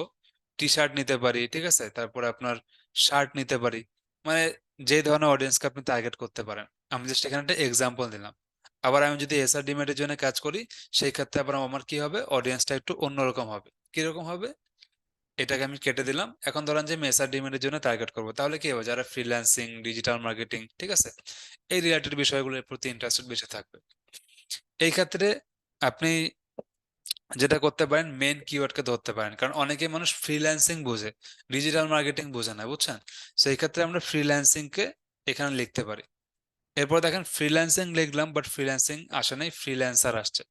টি শার্ট নিতে পারি, ঠিক আছে, তারপরে আপনার শার্ট নিতে পারি। মানে যে ধরনের অডিয়েন্সকে আপনি টার্গেট করতে পারেন। আমি জাস্ট এখানে একটা এক্সাম্পল দিলাম। আবার আমি যদি এসআর ডিমেটের জন্য কাজ করি, সেই ক্ষেত্রে আবার আমার কি হবে, অডিয়েন্সটা একটু অন্যরকম হবে। কিরকম হবে, এটাকে আমি কেটে দিলাম। এখন ধরেন যে আমি এসআর ডিমেটের জন্য টার্গেট করবো, তাহলে কি হবে, যারা ফ্রিল্যান্সিং, ডিজিটাল মার্কেটিং, ঠিক আছে, এই রিলেটেড বিষয়গুলোর প্রতি ইন্টারেস্টেড বেশি থাকবে। এই ক্ষেত্রে আপনি যেটা করতে পারেন, মেন কিওয়ার্ডকে ধরতে পারেন, কারণ অনেকে মানুষ ফ্রিল্যান্সিং বোঝে, ডিজিটাল মার্কেটিং বোঝে না, বুঝছেন? সেই ক্ষেত্রে আমরা ফ্রিল্যান্সিং কে এখানে লিখতে পারি। এরপর দেখেন ফ্রিল্যান্সিং লিখলাম, বাট ফ্রিল্যান্সিং আসে নাই, ফ্রিল্যান্সার আসছে।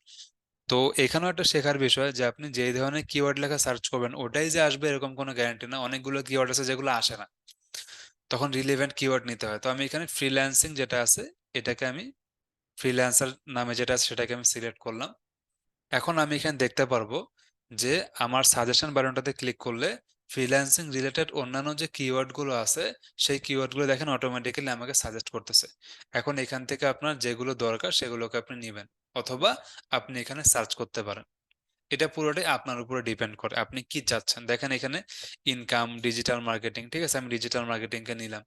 তো এখানেও একটা শেখার বিষয় যে আপনি যেই ধরনের কিওয়ার্ড লেখা সার্চ করবেন ওটাই যে আসবে এরকম কোনো গ্যারান্টি না। অনেকগুলো কিওয়ার্ড আছে যেগুলো আসে না, তখন রিলেভেন্ট কিওয়ার্ড নিতে হয়। তো আমি এখানে ফ্রিল্যান্সিং যেটা আছে, এটাকে আমি ফ্রিল্যান্সার নামে যেটা আছে সেটাকে আমি সিলেক্ট করলাম। এখন আমি এখানে দেখতে পারবো যে আমার সাজেশন বাটনটাতে ক্লিক করলে ফ্রিল্যান্সিং রিলেটেড অন্যান্য যে কিওয়ার্ড গুলো আছে সেই কিওয়ার্ড গুলো দেখেন অটোমেটিক্যালি আমাকে সাজেস্ট করতেছে। এখন এখান থেকে আপনার যেগুলো দরকার সেগুলোকে আপনি নিবেন, অথবা আপনি এখানে সার্চ করতে পারেন। এটা পুরোটাই আপনার উপরে ডিপেন্ড করে আপনি কি চাচ্ছেন। দেখেন এখানে ইনকাম, ডিজিটাল মার্কেটিং, ঠিক আছে, আমি ডিজিটাল মার্কেটিং কে নিলাম।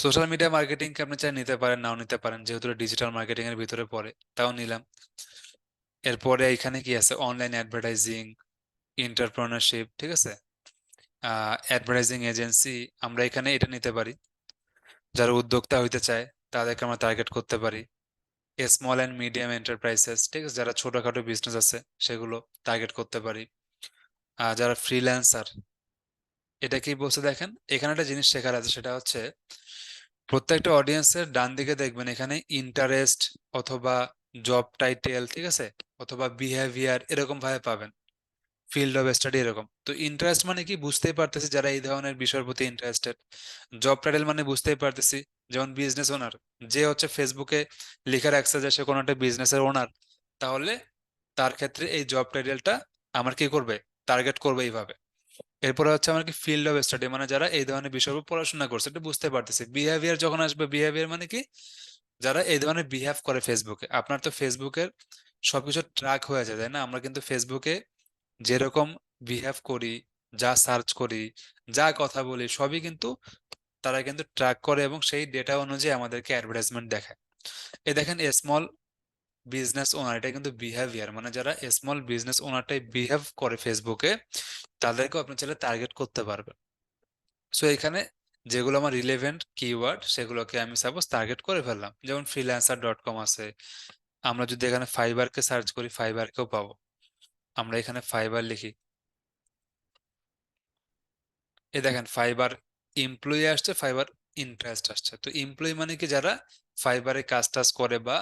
সোশ্যাল মিডিয়া মার্কেটিং কে আপনি চাই নিতে পারেন, নাও নিতে পারেন, যেহেতু ডিজিটাল মার্কেটিং এর ভিতরে পড়ে, তাও নিলাম। এরপরে এখানে কি আছে, অনলাইন অ্যাডভার্টাইজিং, এন্টারপ্রেনারশিপ, ঠিক আছে, অ্যাডভার্টাইজিং এজেন্সি, আমরা এখানে এটা নিতে পারি। যারা উদ্যোক্তা হইতে চায় তাদেরকে আমরা টার্গেট করতে পারি। স্মল অ্যান্ড মিডিয়াম এন্টারপ্রাইজেস, ঠিক আছে, যারা ছোটখাটো বিজনেস আছে সেগুলো টার্গেট করতে পারি। যারা ফ্রিল্যান্সার, এটা কি বলছে দেখেন, এখানে একটা জিনিস শেখার আছে, সেটা হচ্ছে প্রত্যেকটা অডিয়েন্সের ডান দিকে দেখবেন এখানে ইন্টারেস্ট অথবা জব টাইটেল, ঠিক আছে, অথবা বিহেভিয়ার, এরকম ভাবে পাবেন, ফিল্ড অফ স্টাডি এরকম। তো ইন্টারেস্ট মানে কি বুঝতেই পারতেছি, যারা এই ধরনের বিষয়ের প্রতি ইন্টারেস্টেড। জব টাইটেল মানে বুঝতেই পারতেছি, যেমন বিজনেস ওনার, যে হচ্ছে ফেসবুকে লিখে রাখছে যে সে কোনো একটা বিজনেসের ওনার, তাহলে তার ক্ষেত্রে এই জব টাইটেলটা আমার কি করবে, টার্গেট করবে এইভাবে। এরপরে হচ্ছে আমার কি ফিল্ড অফ স্টাডি, মানে যারা এই ধরনের বিষয়ের উপর পড়াশোনা করছে, এটা বুঝতে পারতেছি। বিহেভিয়ার যখন আসবে, বিহেভিয়ার মানে কি, যারা এই ধরনের বিহেভ করে ফেসবুকে। আপনার তো ফেসবুকের সবকিছু ট্র্যাক হয়ে যায়, তাই না? আমরা কিন্তু ফেসবুকে যেরকম বিহেভ করি, যা সার্চ করি, যা কথা বলি, সবই কিন্তু তারা কিন্তু ট্র্যাক করে এবং সেই ডেটা অনুযায়ী আমাদেরকে অ্যাডভার্টাইজমেন্ট দেখায়। এই দেখেন স্মল বিজনেস ওনার, এটা কিন্তু বিহেভিয়ার, মানে যারা স্মল বিজনেস ওনারটাই বিহেভ করে ফেসবুকে, তাদেরকেও আপনি চাইলে টার্গেট করতে পারবেন। সো এখানে যেগুলো আমার রিলেভেন্ট কিওয়ার্ড সেগুলোকে আমি সাপোজ টার্গেট করে ফেললাম, যেমন freelancer.com আছে। আমরা যদি এখানে ফাইবারকে সার্চ করি, ফাইবারকেও পাবো। আমরা এখানে ফাইবার লিখি, এই দেখেন ফাইবার এমপ্লয়ি আসছে, ফাইবার ইন্টারেস্ট আসছে। তো এমপ্লয়ি মানে কি, যারা ফাইবারে কাজ টাজ করে বা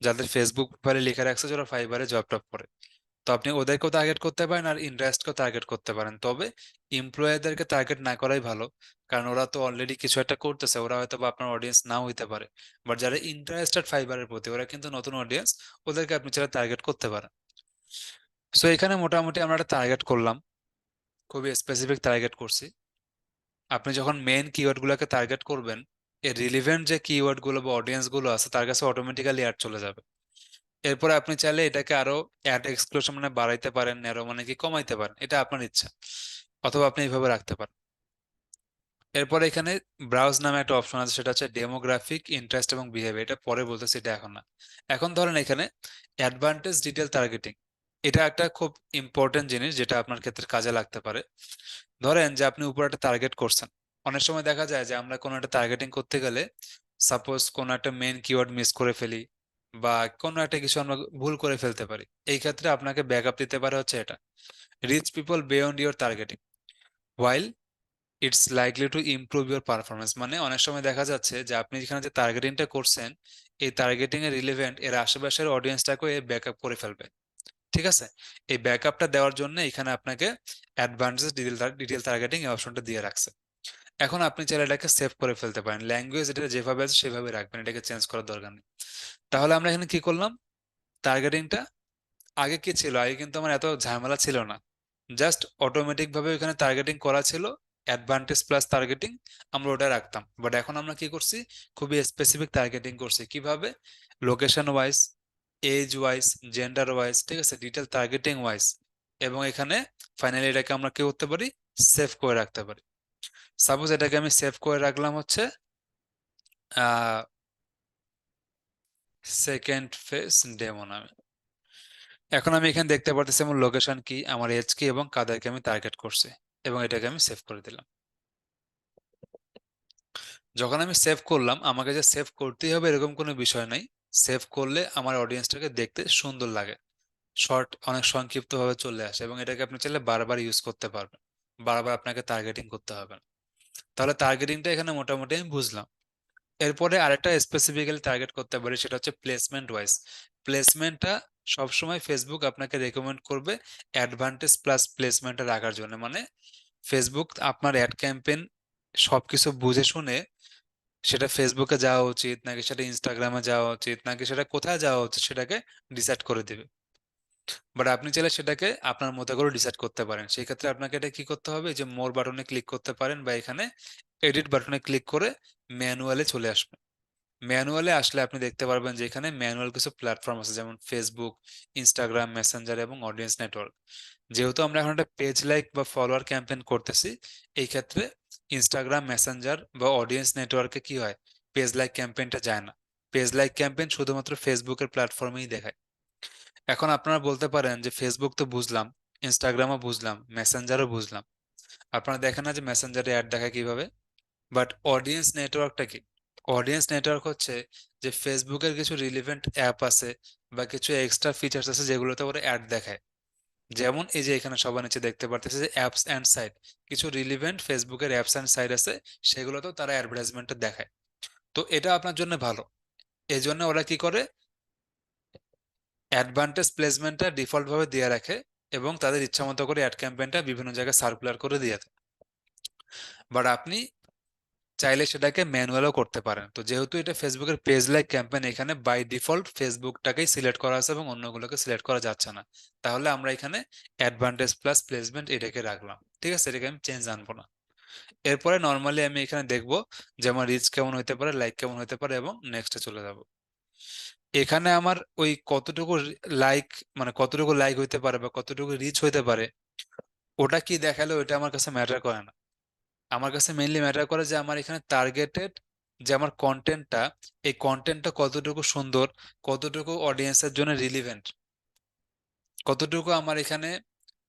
যাদের ফেসবুক প্রোফাইলে লিখে রাখছে যারা ফাইবারে জব টপ করে। তো আপনি ওদেরকেও টার্গেট করতে পারেন আর ইন্টারেস্টকেও টার্গেট করতে পারেন, তবে এমপ্লয়ীদেরকে টার্গেট না করাই ভালো, কারণ ওরা তো অলরেডি কিছু একটা করতেছে, ওরা হয়তো বা আপনার অডিয়েন্স নাও হইতে পারে। বাট যারা ইন্টারেস্টেড ফাইবারের প্রতি, ওরা কিন্তু নতুন অডিয়েন্স, ওদেরকে আপনি চাইলে টার্গেট করতে পারেন। সো এখানে মোটামুটি আমরা একটা টার্গেট করলাম, খুবই স্পেসিফিক টার্গেট করছি। আপনি যখন মেইন কিওয়ার্ড গুলোকে টার্গেট করবেন, এর রিলিভেন্ট যে কিওয়ার্ড গুলো বা অডিয়েন্স গুলো আছে তার কাছে অটোমেটিক্যালি অ্যাড চলে যাবে। এরপরে আপনি চাইলে এটাকে আরো অ্যাড এক্সক্লুশন মানে বাড়াইতে পারেন, ন্যারো মানে কি কমাইতে পারেন, এটা আপনার ইচ্ছা, অথবা আপনি এইভাবে রাখতে পারেন। এরপরে এখানে ব্রাউজ নামে একটা অপশন আছে, সেটা হচ্ছে ডেমোগ্রাফিক, ইন্টারেস্ট এবং বিহেভিয়ার, এটা পরে বলতেছি, এটা এখন না। এখন ধরেন এখানে অ্যাডভান্টেজ ডিটেল টার্গেটিং, এটা একটা খুব ইম্পর্টেন্ট জিনিস যেটা আপনার ক্ষেত্রে কাজে লাগতে পারে। ধরেন যে আপনি উপরে একটা টার্গেট করছেন, অনেক সময় দেখা যায় যে আমরা কোনো একটা টার্গেটিং করতে গেলে সাপোজ কোনো একটা মেইন কিওয়ার্ড মিস করে ফেলি বা কোনো একটা কিছু আমরা ভুল করে ফেলতে পারি। এই ক্ষেত্রে আপনাকে ব্যাকআপ দিতে পারে হচ্ছে এটা, reach people beyond your targeting while it's likely to improve your performance. মানে অনেক সময় দেখা যাচ্ছে যে আপনি যেখানে যে টার্গেটিংটা করছেন এই টার্গেটিং এর রিলেভেন্ট এর আশেপাশের অডিয়েন্সটাকেও ব্যাকআপ করে ফেলবে। ঠিক আছে, এই ব্যাকআপটা দেওয়ার জন্য এখানে আপনাকে অ্যাডভান্সড ডিটেল টার্গেটিং এই অপশনটা দিয়ে রাখছে। এখন আপনি চাইলে এটাকে সেভ করে ফেলতে পারেন, ল্যাঙ্গুয়েজ এটা যেভাবে আছে সেভাবে রাখবেন, এটাকে চেঞ্জ করার দরকার নেই। তাহলে আমরা এখানে কি করলাম, টার্গেটিংটা আগে কি ছিল, আগে কিন্তু আমার এত ঝামেলা ছিল না, জাস্ট অটোমেটিক ভাবে ওখানে টার্গেটিং করা ছিল, অ্যাডভান্টেজ প্লাস টার্গেটিং আমরা ওটা রাখতাম। বাট এখন আমরা কি করছি, খুবই স্পেসিফিক টার্গেটিং করছি, কিভাবে, location wise, age wise, gender wise, ঠিক আছে, ডিটেল টার্গেটিং ওয়াইজ। এবং এখানে ফাইনালি এটাকে আমরা কি করতে পারি, সেভ করে রাখতে পারি। সাপোজ এটাকে আমি সেভ করে রাখলাম হচ্ছে সেকেন্ড ফেজ ডেমো নামে। এখন আমি এখানে দেখতে পারতেছি আমার লোকেশন কি, আমার এজ কি এবং কাদেরকে আমি টার্গেট করছি, এবং এটাকে আমি সেভ করে দিলাম। যখন আমি সেভ করলাম, আমাকে যে সেভ করতেই হবে এরকম কোনো বিষয় নাই, সেভ করলে আমার অডিয়েন্সটাকে দেখতে সুন্দর লাগে, শর্ট অনেক সংক্ষিপ্ত ভাবে চলে আসে, এবং এটাকে আপনি চাইলে বারবার ইউজ করতে পারবেন, বারবার আপনাকে টার্গেটিং করতে হবে না। তাহলে টার্গেটিংটা এখানে মোটামুটি আমি বুঝলাম। এরপরে আরেকটা স্পেসিফিক্যালি টার্গেট করতে পারি, সেটা হচ্ছে প্লেসমেন্ট ওয়াইজ। প্লেসমেন্টটা সবসময় ফেসবুক আপনাকে রেকমেন্ড করবে অ্যাডভান্টেজ প্লাস প্লেসমেন্টে রাখার জন্য। মানে ফেসবুক আপনার অ্যাড ক্যাম্পেইন সবকিছু বুঝে শুনে সেটা ফেসবুকে যাওয়া উচিত নাকি সেটা ইনস্টাগ্রামে যাওয়া উচিত নাকি সেটা কোথায় যাওয়া উচিত সেটাকে ডিসাইড করে দিবে। বাট আপনি চাইলে সেটাকে আপনার মতো করে ডিসাইড করতে পারেন। সেই ক্ষেত্রে আপনাকে এটা কি করতে হবে, যে মোর বাটনে ক্লিক করতে পারেন বা এখানে এডিট বাটনে ক্লিক করে ম্যানুয়ালে চলে আসবেন। ম্যানুয়ালে আসলে আপনি দেখতে পারবেন যে এখানে ম্যানুয়াল কিছু প্ল্যাটফর্ম আছে, যেমন ফেসবুক, ইনস্টাগ্রাম, মেসেঞ্জার এবং অডিয়েন্স নেটওয়ার্ক। যেহেতু আমরা এখন একটা পেজ লাইক বা ফলোয়ার ক্যাম্পেইন করতেছি, এই ক্ষেত্রে ইনস্টাগ্রাম, মেসেঞ্জার বা অডিয়েন্স নেটওয়ার্কে কি হয়, পেজ লাইক ক্যাম্পেইনটা যায় না। পেজ লাইক ক্যাম্পেইন শুধুমাত্র ফেসবুকের প্ল্যাটফর্মেই দেখায়। এখন আপনারা বলতে পারেন যে ফেসবুক তো বুঝলাম, ইনস্টাগ্রামও বুঝলাম, মেসেঞ্জারও বুঝলাম, আপনারা দেখেন না যে মেসেঞ্জারে অ্যাড দেখায় কিভাবে। বাট অডিয়েন্স নেটওয়ার্কটা কি, অডিয়েন্স নেটওয়ার্ক হচ্ছে যে ফেসবুকের কিছু রিলিভেন্ট অ্যাপ আছে বা কিছু এক্সট্রা ফিচার্স আছে যেগুলোতে ওরা অ্যাড দেখায়। যেমন এই যে এখানে সবার নিচে দেখতে পারতেছে যে অ্যাপস অ্যান্ড সাইট, কিছু রিলিভেন্ট ফেসবুকের অ্যাপস অ্যান্ড সাইট আছে, সেগুলোতেও তারা অ্যাডভার্টাইজমেন্টটা দেখায়। তো এটা আপনার জন্য ভালো। এই জন্য ওরা কি করে, অ্যাডভান্টেজ প্লেসমেন্টটা ডিফল্ট ভাবে দিয়ে রাখে এবং তাদের ইচ্ছা মতো করে অ্যাড ক্যাম্পেইনটা বিভিন্ন জায়গায় সার্কুলার করে দিয়ে দেয়। বাট আপনি চাইলে সেটাকে ম্যানুয়ালও করতে পারেন। তো যেহেতু এটা ফেসবুকের পেজ লাইক ক্যাম্পেইন, এখানে বাই ডিফল্ট ফেসবুকটাকেই সিলেক্ট করা আছে এবং অন্যগুলোকে সিলেক্ট করা যাচ্ছে না। তাহলে আমরা এখানে অ্যাডভান্টেজ প্লাস প্লেসমেন্ট এটাকে রাখলাম, ঠিক আছে, এটাকে আমি চেঞ্জ আনবো না। এরপরে নর্মালি আমি এখানে দেখবো যে আমার রিচ কেমন হতে পারে, লাইক কেমন হতে পারে, এবং নেক্সটে চলে যাব। এখানে আমার ওই কতটুকু লাইক, মানে কতটুকু লাইক হইতে পারে বা কতটুকু রিচ হইতে পারে, ওটা কি দেখালো ওটা আমার কাছে ম্যাটার করে না। আমার কাছে মেইনলি ম্যাটার করে যে আমার এখানে টার্গেটেড যে আমার কন্টেন্টটা, এই কন্টেন্টটা কতটুকু সুন্দর, কতটুকু অডিয়েন্সের জন্য রিলিভেন্ট, কতটুকু আমার এখানে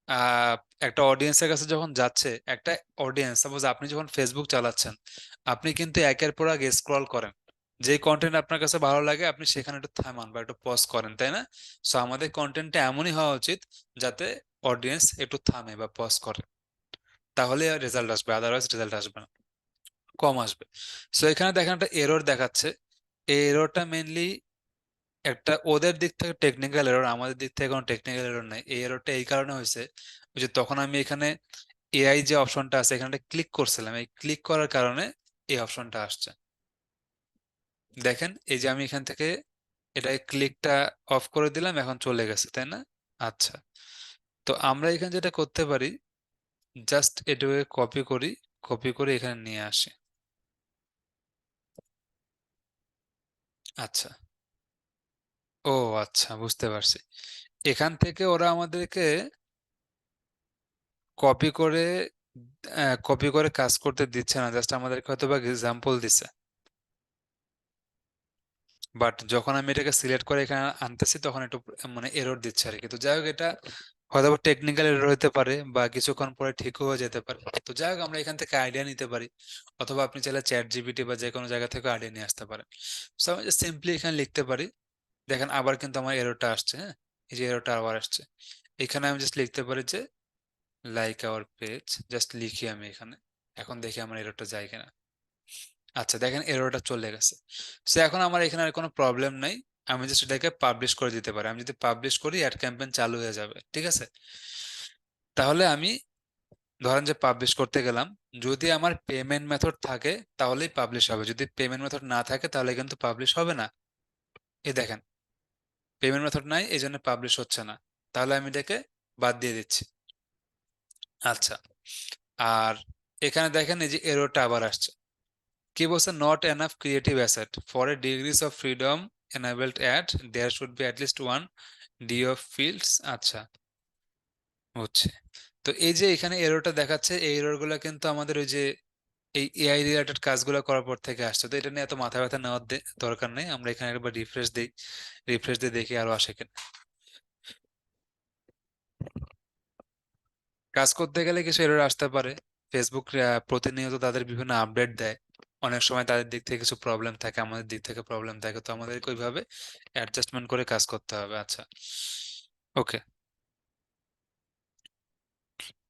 আহ একটা অডিয়েন্সের কাছে যখন যাচ্ছে, একটা অডিয়েন্স সাপোজ আপনি যখন ফেসবুক চালাচ্ছেন, আপনি কিন্তু একের পর এক স্ক্রল করেন, যে কন্টেন্ট আপনার কাছে ভালো লাগে আপনি সেখানে একটু থামান বা একটু পজ করেন, তাই না? সো আমাদের কন্টেন্টটা এমনই হওয়া উচিত যাতে অডিয়েন্স একটু থামে বা পজ করে, তাহলে রেজাল্ট আসবে, আদারওয়াইজ রেজাল্ট আসবে না, কম আসবে। সো এখানে দেখেন একটা এরর দেখাচ্ছে, এই এররটা মেইনলি একটা ওদের দিক থেকে টেকনিক্যাল এরর, আমাদের দিক থেকে কোনো টেকনিক্যাল এরর নাই। এই এররটা এই কারণে হয়েছে, ওই যে তখন আমি এখানে এআই যে অপশনটা আছে এখানে ক্লিক করছিলাম, এই ক্লিক করার কারণে এই অপশনটা আসছে। দেখেন এই যে আমি এখান থেকে এটা ক্লিকটা অফ করে দিলাম, এখন চলে গেছে, তাই না? আচ্ছা, তো আমরা এখানে যেটা করতে পারি, জাস্ট এটাকে কপি করি, কপি করে এখানে নিয়ে আসি। আচ্ছা, ও আচ্ছা, বুঝতে পারছি। এখান থেকে ওরা আমাদেরকে কপি করে কপি করে কাজ করতে দিচ্ছে না, জাস্ট আমাদেরকে হয়তো বা এক্সাম্পল দিচ্ছে। বাট যখন আমি এটাকে সিলেক্ট করে এখানে আনতেছি তখন একটু মানে এরর দিচ্ছে আর কি। তো যাই হোক, এটা হয়তো টেকনিক্যাল এরর হতে পারে বা কিছুক্ষণ পরে ঠিকও হয়ে যেতে পারে। তো যাই হোক আমরা এখান থেকে আইডিয়া নিতে পারি, অথবা আপনি চাইলে চ্যাট জিপিটি বা যে কোনো জায়গা থেকে আইডিয়া নিয়ে আসতে পারেন। সো আমি সিম্পলি এখানে লিখতে পারি, দেখেন আবার কিন্তু আমার এররটা আসছে, হ্যাঁ, এই যে এররটা আবার আসছে। এখানে আমি জাস্ট লিখতে পারি যে লাইক আওয়ার পেজ, জাস্ট লিখি আমি এখানে। এখন দেখি আমার এররটা যায় কিনা। আচ্ছা দেখেন এররটা চলে গেছে। সো এখন আমার এখানে আর কোনো প্রবলেম নাই। আমি জাস্ট এটাকে পাবলিশ করে দিতে পারি। আমি যদি পাবলিশ করি অ্যাড ক্যাম্পেইন চালু হয়ে যাবে, ঠিক আছে? তাহলে আমি ধরেন যে পাবলিশ করতে গেলাম, যদি আমার পেমেন্ট মেথড থাকে তাহলেই পাবলিশ হবে, যদি পেমেন্ট মেথড না থাকে তাহলে কিন্তু পাবলিশ হবে না। এই দেখেন পেমেন্ট মেথড নাই, এই জন্য পাবলিশ হচ্ছে না। তাহলে আমি এটাকে বাদ দিয়ে দিচ্ছি। আচ্ছা, আর এখানে দেখেন এই যে এররটা আবার আসছে। কি বলছে, not enough creative asset for a degrees of freedom enabled at there should be at least one D of fields. আচ্ছা, হচ্ছে। তো এই যে এখানে এররটা দেখাচ্ছে, এই এরর গুলা কিন্তু আমাদের ওই যে এই এআই রিলেটেড কাজগুলো করার পর থেকে আসছে। তো এটা নিয়ে এত মাথা ব্যথা নেওয়ার দরকার নেই। আমরা এখানে একবার রিফ্রেশ দিই, রিফ্রেশ দিয়ে দেখি আরো আসে কিনা। কাজ করতে গেলে কিছু এরর আসতে পারে। ফেসবুক প্রতিনিয়ত তাদের বিভিন্ন আপডেট দেয়। অনেক সময় তাদের দিক থেকে কিছু প্রবলেম থাকে, আমাদের দিক থেকে প্রবলেম থাকে, তো আমাদেরকে ওইভাবে অ্যাডজাস্টমেন্ট করে কাজ করতে হবে। আচ্ছা, ওকে।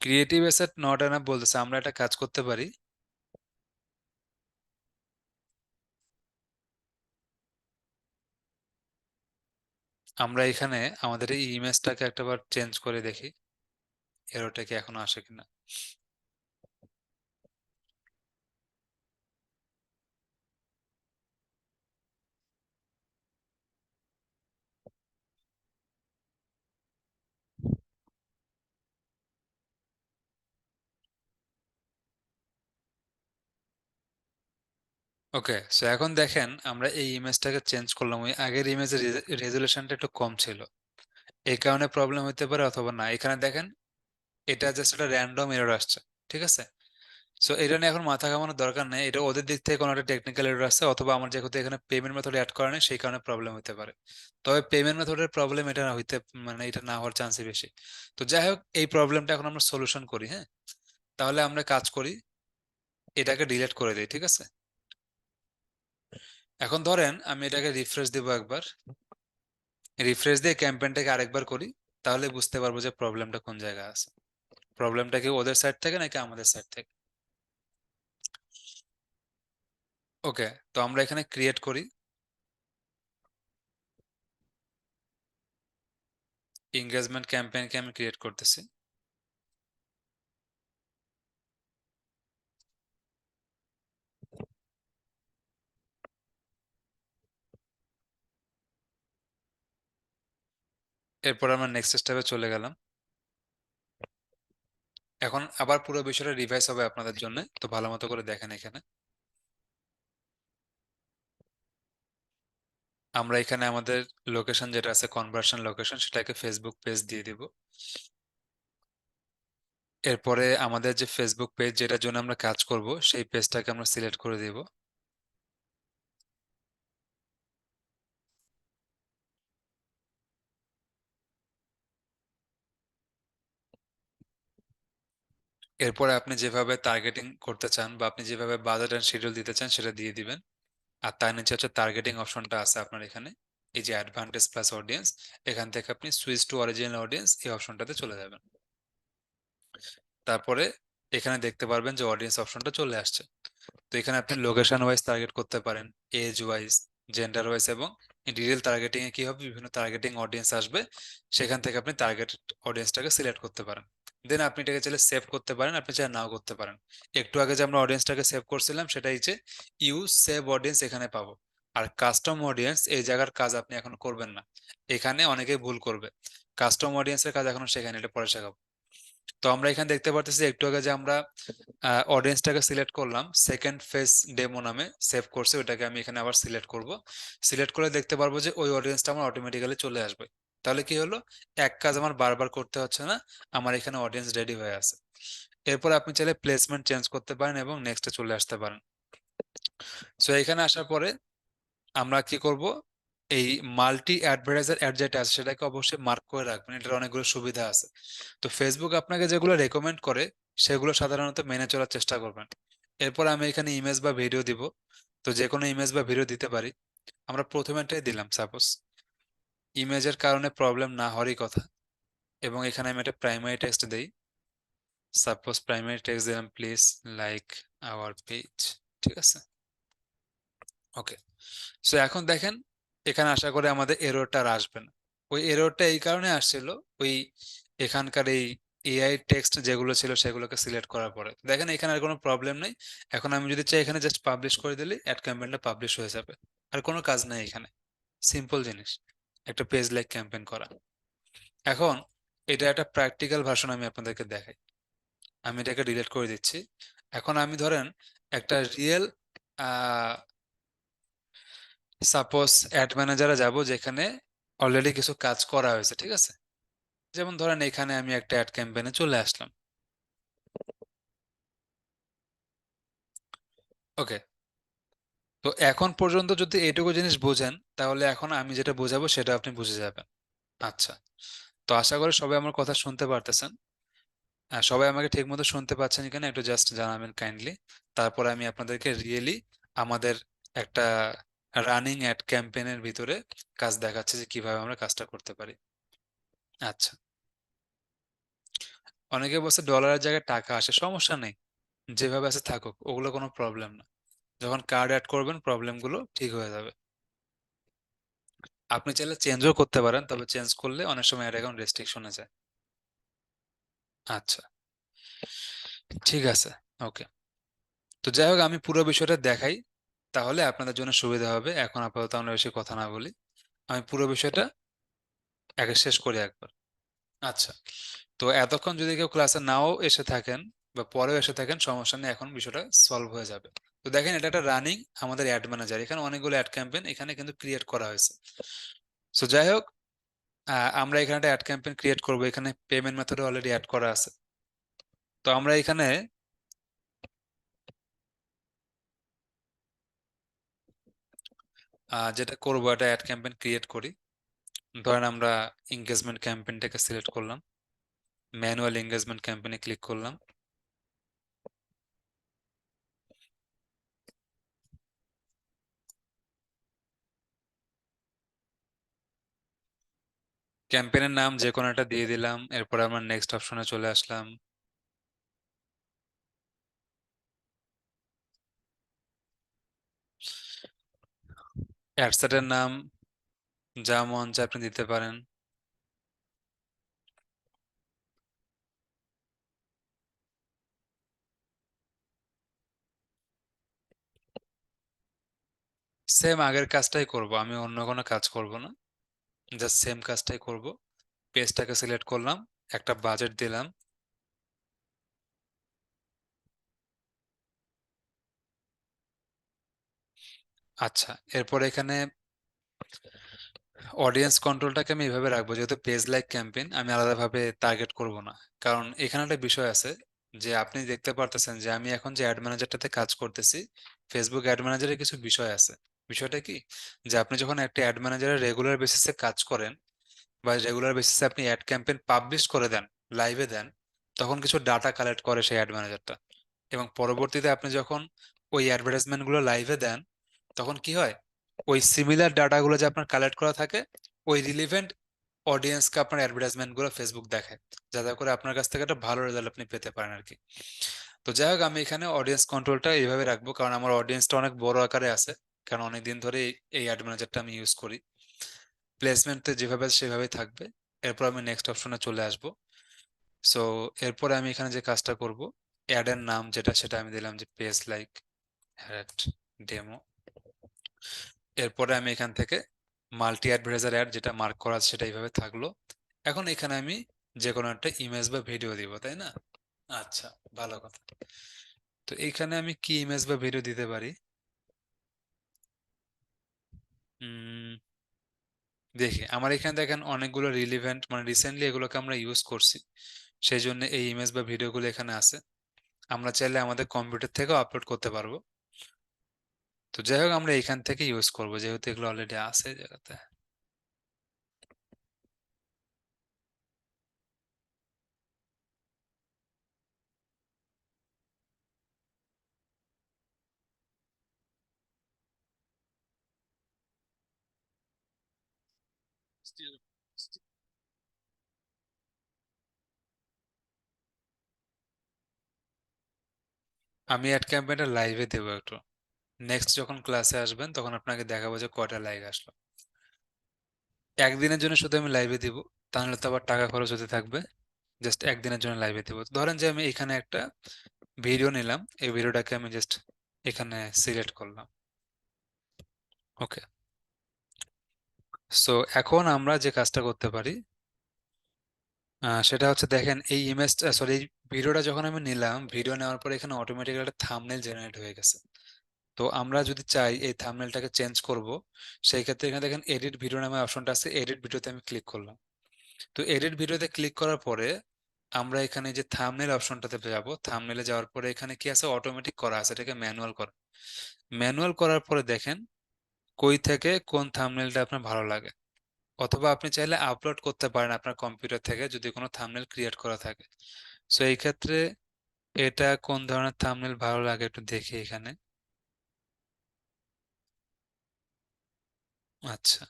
ক্রিয়েটিভ অ্যাসেট নট এনাফ বলতেছে, আমরা একটা কাজ করতে পারি। আমরা এখানে আমাদের এই ইমেজটাকে একটাবার চেঞ্জ করে দেখি এররটা কি এখনো আসে কিনা। ওকে, সো এখন দেখেন আমরা এই ইমেজটাকে চেঞ্জ করলাম, ওই আগের ইমেজের রেজুলেশনটা একটু কম ছিল, এই কারণে প্রবলেম হতে পারে অথবা না। এখানে দেখেন এটা জাস্ট একটা র্যান্ডম এরর আসছে, ঠিক আছে? সো এটা নিয়ে এখন মাথা ঘামানোর দরকার নেই, এটা ওদের দিক থেকে কোনো একটা টেকনিক্যাল এরর আসছে, অথবা আমার যেহেতু এখানে পেমেন্ট মেথড অ্যাড করা নেই সেই কারণে প্রবলেম হতে পারে। তবে পেমেন্ট মেথডের প্রবলেম এটা না হইতে, মানে এটা না হওয়ার চান্সই বেশি। তো যাই হোক এই প্রবলেমটা এখন আমরা সলিউশন করি, হ্যাঁ। তাহলে আমরা কাজ করি, এটাকে ডিলিট করে দিই, ঠিক আছে? এখন ধরেন আমি এটাকে রিফ্রেশ দিব একবার, রিফ্রেশ দিয়ে ক্যাম্পেইনটাকে আরেকবার করি, তাহলে বুঝতে পারবো যে প্রবলেমটা কোন জায়গায় আছে। প্রবলেমটা কি ওদের সাইড থেকে নাকি আমাদের সাইড থেকে? ওকে, তো আমরা এখানে ক্রিয়েট করি, এনগেজমেন্ট ক্যাম্পেইনকে আমি ক্রিয়েট করতেছি। এরপর আমরা নেক্সট স্টেপে চলে গেলাম। এখন আবার পুরো বিষয়টা রিভাইস হবে আপনাদের জন্য, তো ভালো মতো করে দেখেন এখানে। আমরা এখানে আমাদের লোকেশন যেটা আছে কনভার্সন লোকেশন, সেটাকে ফেসবুক পেজ দিয়ে দিব। এরপরে আমাদের যে ফেসবুক পেজ যেটার জন্য আমরা কাজ করব সেই পেজটাকে আমরা সিলেক্ট করে দিব। এরপরে আপনি যেভাবে টার্গেটিং করতে চান বা আপনি যেভাবে বাজেট এন্ড শিডিউল দিতে চান সেটা দিয়ে দিবেন। আর তার নিচে হচ্ছে টার্গেটিং অপশনটা আছে আপনার এখানে, এই যে অ্যাডভান্টেজ প্লাস অডিয়েন্স, এখান থেকে আপনি সুইচ টু অরিজিনাল অডিয়েন্স এই অপশনটাতে চলে যাবেন। তারপরে এখানে দেখতে পারবেন যে অডিয়েন্স অপশনটা চলে আসছে। তো এখানে আপনি লোকেশন ওয়াইজ টার্গেট করতে পারেন, এজ ওয়াইজ, জেন্ডার ওয়াইজ, এবং ডিটেল টার্গেটিং এ কি হবে, বিভিন্ন টার্গেটিং অডিয়েন্স আসবে, সেখান থেকে আপনি টার্গেট অডিয়েন্সটাকে সিলেক্ট করতে পারেন। দেন আপনি এটাকে চাইলে সেভ করতে পারেন, আপনি চাইলে নাও করতে পারেন। একটু আগে যে আমরা অডিয়েন্সটাকে সেভ করছিলাম সেটাই যে ইউজ সেভ অডিয়েন্স এখানে পাবো। আর কাস্টম অডিয়েন্স এই জায়গার কাজ আপনি এখন করবেন না, এখানে অনেকেই ভুল করবে। কাস্টম অডিয়েন্সের কাজ এখনো শেখায়নি, এটা পরে শেখাবো। তো আমরা এখানে দেখতে পারতেছি একটু আগে যে আমরা অডিয়েন্সটাকে সিলেক্ট করলাম, সেকেন্ড ফেজ ডেমো নামে সেভ করছে, ওটাকে আমি এখানে আবার সিলেক্ট করব। সিলেক্ট করে দেখতে পারবো যে ওই অডিয়েন্সটা আমার অটোমেটিক্যালি চলে আসবে। তাহলে কি হলো, এক কাজ আমার বারবার করতে হচ্ছে না, আমার এখানে অডিয়েন্স রেডি হয়ে আছে। এরপর আপনি চাইলে প্লেসমেন্ট চেঞ্জ করতে পারেন এবং নেক্সটে চলে আসতে পারেন। সো এখানে আসার পরে আমরা কি করব, এই মাল্টি অ্যাডভার্টাইজার অ্যাড যেটা আছে সেটাকে অবশ্যই মার্ক করে রাখবেন, এটার অনেকগুলো সুবিধা আছে। তো ফেসবুক আপনাকে যেগুলো রেকমেন্ড করে সেগুলো সাধারণত মেনে চলার চেষ্টা করবেন। এরপর আমি এখানে ইমেজ বা ভিডিও দিব। তো যে কোনো ইমেজ বা ভিডিও দিতে পারি। আমরা প্রথমেটাই দিলাম সাপোজ, ইমেজের কারণে প্রবলেম না হওয়ারই কথা। এবং এখানে আমি একটা প্রাইমারি টেক্সট দেই। সাপোজ প্রাইমারি টেক্সট দিলাম, প্লিজ লাইক আওয়ার পেজ। ঠিক আছে, ওকে। সো এখন দেখেন, এখানে আশা করি আমাদের এররটা আর আসবে না। ওই এররটা এই কারণে আসছিল, ওই এখানকার এই এআই টেক্সট যেগুলো ছিল সেগুলোকে সিলেক্ট করার পরে দেখেন এখানে আর কোনো প্রবলেম নেই। এখন আমি যদি চাই এখানে জাস্ট পাবলিশ করে দিলে অ্যাড ক্যাম্পেইনটা পাবলিশ হয়ে যাবে। আর কোনো কাজ নাই এখানে, সিম্পল জিনিস, একটা পেজ লাইক ক্যাম্পেইন করা। এখন এটা একটা প্র্যাকটিক্যাল ভার্সন আমি আপনাদেরকে দেখাই। আমি এটাকে ডিলিট করে দিচ্ছি। এখন আমি ধরেন একটা রিয়েল সাপোজ অ্যাড ম্যানেজারে যাব যেখানে অলরেডি কিছু কাজ করা হয়েছে, ঠিক আছে। যেমন ধরেন এখানে আমি একটা অ্যাড ক্যাম্পেইনে চলে আসলাম। ওকে, তো এখন পর্যন্ত যদি এইটুকু জিনিস বোঝেন তাহলে এখন আমি যেটা বোঝাবো সেটা আপনি বুঝে যাবেন। আচ্ছা, তো আশা করি সবাই আমার কথা শুনতে পারতেছেন। সবাই আমাকে ঠিক মতো শুনতে পাচ্ছেন কিনা একটু জাস্ট জানাবেন কাইন্ডলি। তারপরে আমি আপনাদেরকে রিয়েলি আমাদের একটা রানিং অ্যাড ক্যাম্পেইনের ভিতরে কাজ দেখাচ্ছি যে কিভাবে আমরা কাজটা করতে পারি। আচ্ছা, অনেকে বলছে ডলারের জায়গায় টাকা আসে, সমস্যা নেই, যেভাবে আছে থাকুক, ওগুলো কোনো প্রবলেম না। যখন কার্ড অ্যাড করবেন প্রবলেমগুলো ঠিক হয়ে যাবে। আপনি চাইলে চেঞ্জও করতে পারেন, তবে চেঞ্জ করলে অনেক সময় অ্যাড অ্যাকাউন্ট রেস্ট্রিকশনে যায়। আচ্ছা, ঠিক আছে, ওকে। তো যাই হোক আমি পুরো বিষয়টা দেখাই, তাহলে আপনাদের জন্য সুবিধা হবে। এখন আপাতত আমরা বেশি কথা না বলি, আমি পুরো বিষয়টা আগে শেষ করি একবার। আচ্ছা, তো এতক্ষণ যদি কেউ ক্লাসে নাও এসে থাকেন বা পরেও এসে থাকেন, সমস্যা নেই, এখন বিষয়টা সলভ হয়ে যাবে। তো দেখেন এটা একটা রানিং আমাদের অ্যাড ম্যানেজার, এখানে অনেকগুলো অ্যাড ক্যাম্পেইন এখানে কিন্তু ক্রিয়েট করা হয়েছে। সো যাই হোক, আমরা এখানে একটা অ্যাড ক্যাম্পেইন ক্রিয়েট করব, এখানে পেমেন্ট মেথড অলরেডি অ্যাড করা আছে। তো আমরা এখানে যেটা করব, একটা অ্যাড ক্যাম্পেইন ক্রিয়েট করি। ধরেন আমরা এঙ্গেজমেন্ট ক্যাম্পেইনটাকে সিলেক্ট করলাম, ম্যানুয়াল এঙ্গেজমেন্ট ক্যাম্পেইনে ক্লিক করলাম। ক্যাম্পেইনের নাম যে কোনো একটা দিয়ে দিলাম, এরপর আমরা নেক্সট অপশনে চলে আসলাম। অ্যাডসেটের নাম যা মন চায় আপনি দিতে পারেন। সেম আগের কাজটাই করব, আমি অন্য কোনো কাজ করব না, জাস্ট সেম কাজটাই করব। পেজটাকে সিলেক্ট করলাম, একটা বাজেট দিলাম। আচ্ছা, এরপর এখানে অডিয়েন্স কন্ট্রোলটাকে আমি এভাবে রাখবো, যেহেতু পেজ লাইক ক্যাম্পেইন আমি আলাদাভাবে টার্গেট করব না। কারণ এখানে একটা বিষয় আছে যে আপনি দেখতে পারতেছেন যে আমি এখন যে অ্যাড ম্যানেজারটাতে কাজ করতেছি, ফেসবুক অ্যাড ম্যানেজারে কিছু বিষয় আছে। বিষয়টা কি, যে আপনি যখন একটা অ্যাড ম্যানেজারের রেগুলার বেসিসে কাজ করেন বা রেগুলার বেসিসে আপনি অ্যাড ক্যাম্পেইন পাবলিশ করে দেন, লাইভে দেন, তখন কিছু ডাটা কালেক্ট করে সেই অ্যাড ম্যানেজারটা। এবং পরবর্তীতে আপনি যখন ওই অ্যাডভার্টাইজমেন্ট গুলো লাইভে দেন, তখন কি হয়, ওই সিমিলার ডাটাগুলো যে আপনার কালেক্ট করা থাকে, ওই রিলিভেন্ট অডিয়েন্সকে আপনার অ্যাডভার্টাইজমেন্ট গুলো ফেসবুক দেখায়, যাতে করে আপনার কাছ থেকে একটা ভালো রেজাল্ট আপনি পেতে পারেন আর কি। তো যাই হোক আমি এখানে অডিয়েন্স কন্ট্রোলটা এইভাবে রাখবো, কারণ আমার অডিয়েন্সটা অনেক বড় আকারে আছে, কারণ অনেকদিন ধরে এই অ্যাড ম্যানেজারটা আমি ইউজ করি। প্লেসমেন্টে যেভাবে আছে সেভাবেই থাকবে। এরপর আমি নেক্সট অপশনে চলে আসব। সো এরপরে আমি এখানে যে কাজটা করব, অ্যাড এর নাম যেটা সেটা আমি দিলাম যে পেজ লাইক অ্যাড ডেমো। এরপরে আমি এখান থেকে মাল্টি অ্যাডভার্টাইজার অ্যাড যেটা মার্ক করা আছে সেটা এইভাবে থাকলো। এখন এখানে আমি যে কোনো একটা ইমেজ বা ভিডিও দিব, তাই না? আচ্ছা, ভালো কথা। তো এইখানে আমি কি ইমেজ বা ভিডিও দিতে পারি? উম দেখি আমার এখানে দেখেন অনেকগুলো রিলিভেন্ট, মানে রিসেন্টলি এগুলোকে আমরা ইউজ করছি, সেই জন্য এই ইমেজ বা ভিডিওগুলো এখানে আছে। আমরা চাইলে আমাদের কম্পিউটার থেকেও আপলোড করতে পারবো। তো যাই হোক আমরা এখান থেকে ইউজ করব যেহেতু এগুলো অলরেডি আছে এই জায়গাতে। আমি অ্যাড ক্যাম্পেইনটা লাইভে দেবো একটু, নেক্সট যখন ক্লাসে আসবেন তখন আপনাকে দেখাবো যে কয়টা লাইক আসলো। একদিনের জন্য শুধু আমি লাইভে দিব, তাহলে তো আবার টাকা খরচ হতে থাকবে। জাস্ট একদিনের জন্য লাইভে দিব। ধরেন যে আমি এখানে একটা ভিডিও নিলাম, এই ভিডিওটাকে আমি জাস্ট এখানে সিলেক্ট করলাম। ওকে, সো এখন আমরা যে কাজটা করতে পারি সেটা হচ্ছে দেখেন এই ইমেজ, সরি এই ভিডিওটা যখন আমি নিলাম, ভিডিও নেওয়ার পর এখানে অটোমেটিক্যালি একটা থাম্বনেল জেনারেট হয়ে গেছে। তো আমরা যদি চাই এই থাম্বনেলটাকে চেঞ্জ করব, সেই ক্ষেত্রে এখানে দেখেন এডিট ভিডিও নামে অপশনটা আছে, এডিট ভিডিওতে আমি ক্লিক করলাম। তো এডিট ভিডিওতে ক্লিক করার পরে আমরা এখানে যে থাম্বনেল অপশনটাতে যাব, থাম্বনেলে যাওয়ার পরে এখানে কি আছে, অটোমেটিক করা আছে, এটাকে ম্যানুয়াল করা। ম্যানুয়াল করার পরে দেখেন কই থেকে কোন থাম্বনেলটা আপনার ভালো লাগে, অথবা আপনি চাইলে আপলোড করতে পারেন আপনার কম্পিউটার থেকে যদি কোনো থাম্বনেল ক্রিয়েট করা থাকে। সো এই ক্ষেত্রে এটা কোন ধরনের থাম্বনেল ভালো লাগে একটু দেখি এখানে। আচ্ছা,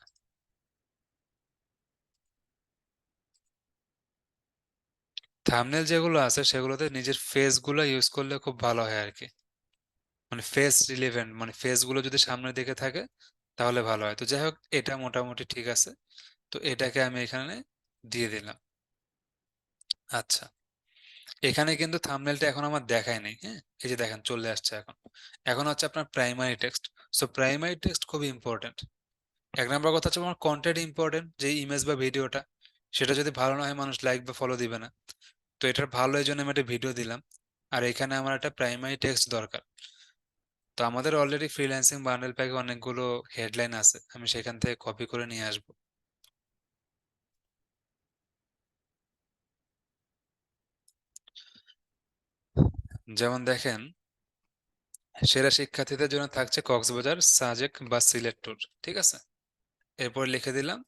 থাম্বনেল যেগুলো আছে সেগুলোতে নিজের ফেস গুলো ইউজ করলে খুব ভালো হয় আর কি, মানে ফেস রিলেভেন্ট, মানে ফেস গুলো যদি সামনের দিকে থাকে তাহলে ভালো হয়। তো যাই হোক এটা মোটামুটি ঠিক আছে। তো এটাকে আমি এখানে দিয়ে দিলাম। আচ্ছা, এখানে কিন্তু থাম্বনেলটা এখন আমার দেখায় নাই, হ্যাঁ, এই যে দেখেন চলে আসছে এখন। এখন হচ্ছে আপনার primary text. So primary text খুবই ইম্পর্টেন্ট। এক নম্বর কথা হচ্ছে আমার কন্টেন্ট ইম্পর্টেন্ট, যে ইমেজ বা ভিডিওটা, সেটা যদি ভালো না হয় মানুষ লাইক বা ফলো দিবে না। তো এটার ভালো এই জন্য আমি একটা ভিডিও দিলাম। আর এখানে আমার একটা প্রাইমারি টেক্সট দরকার। তো আমাদের অলরেডি ফ্রিল্যান্সিং বান্ডেল প্যাকে অনেকগুলো হেডলাইন আছে, আমি সেখান থেকে কপি করে নিয়ে আসবো। যেমন দেখেন, সেরা শিক্ষার্থীদের জন্য থাকছে কক্সবাজার, সাজেক বা সিলেট ট্যুর, ঠিক আছে। এরপর লিখে দিলাম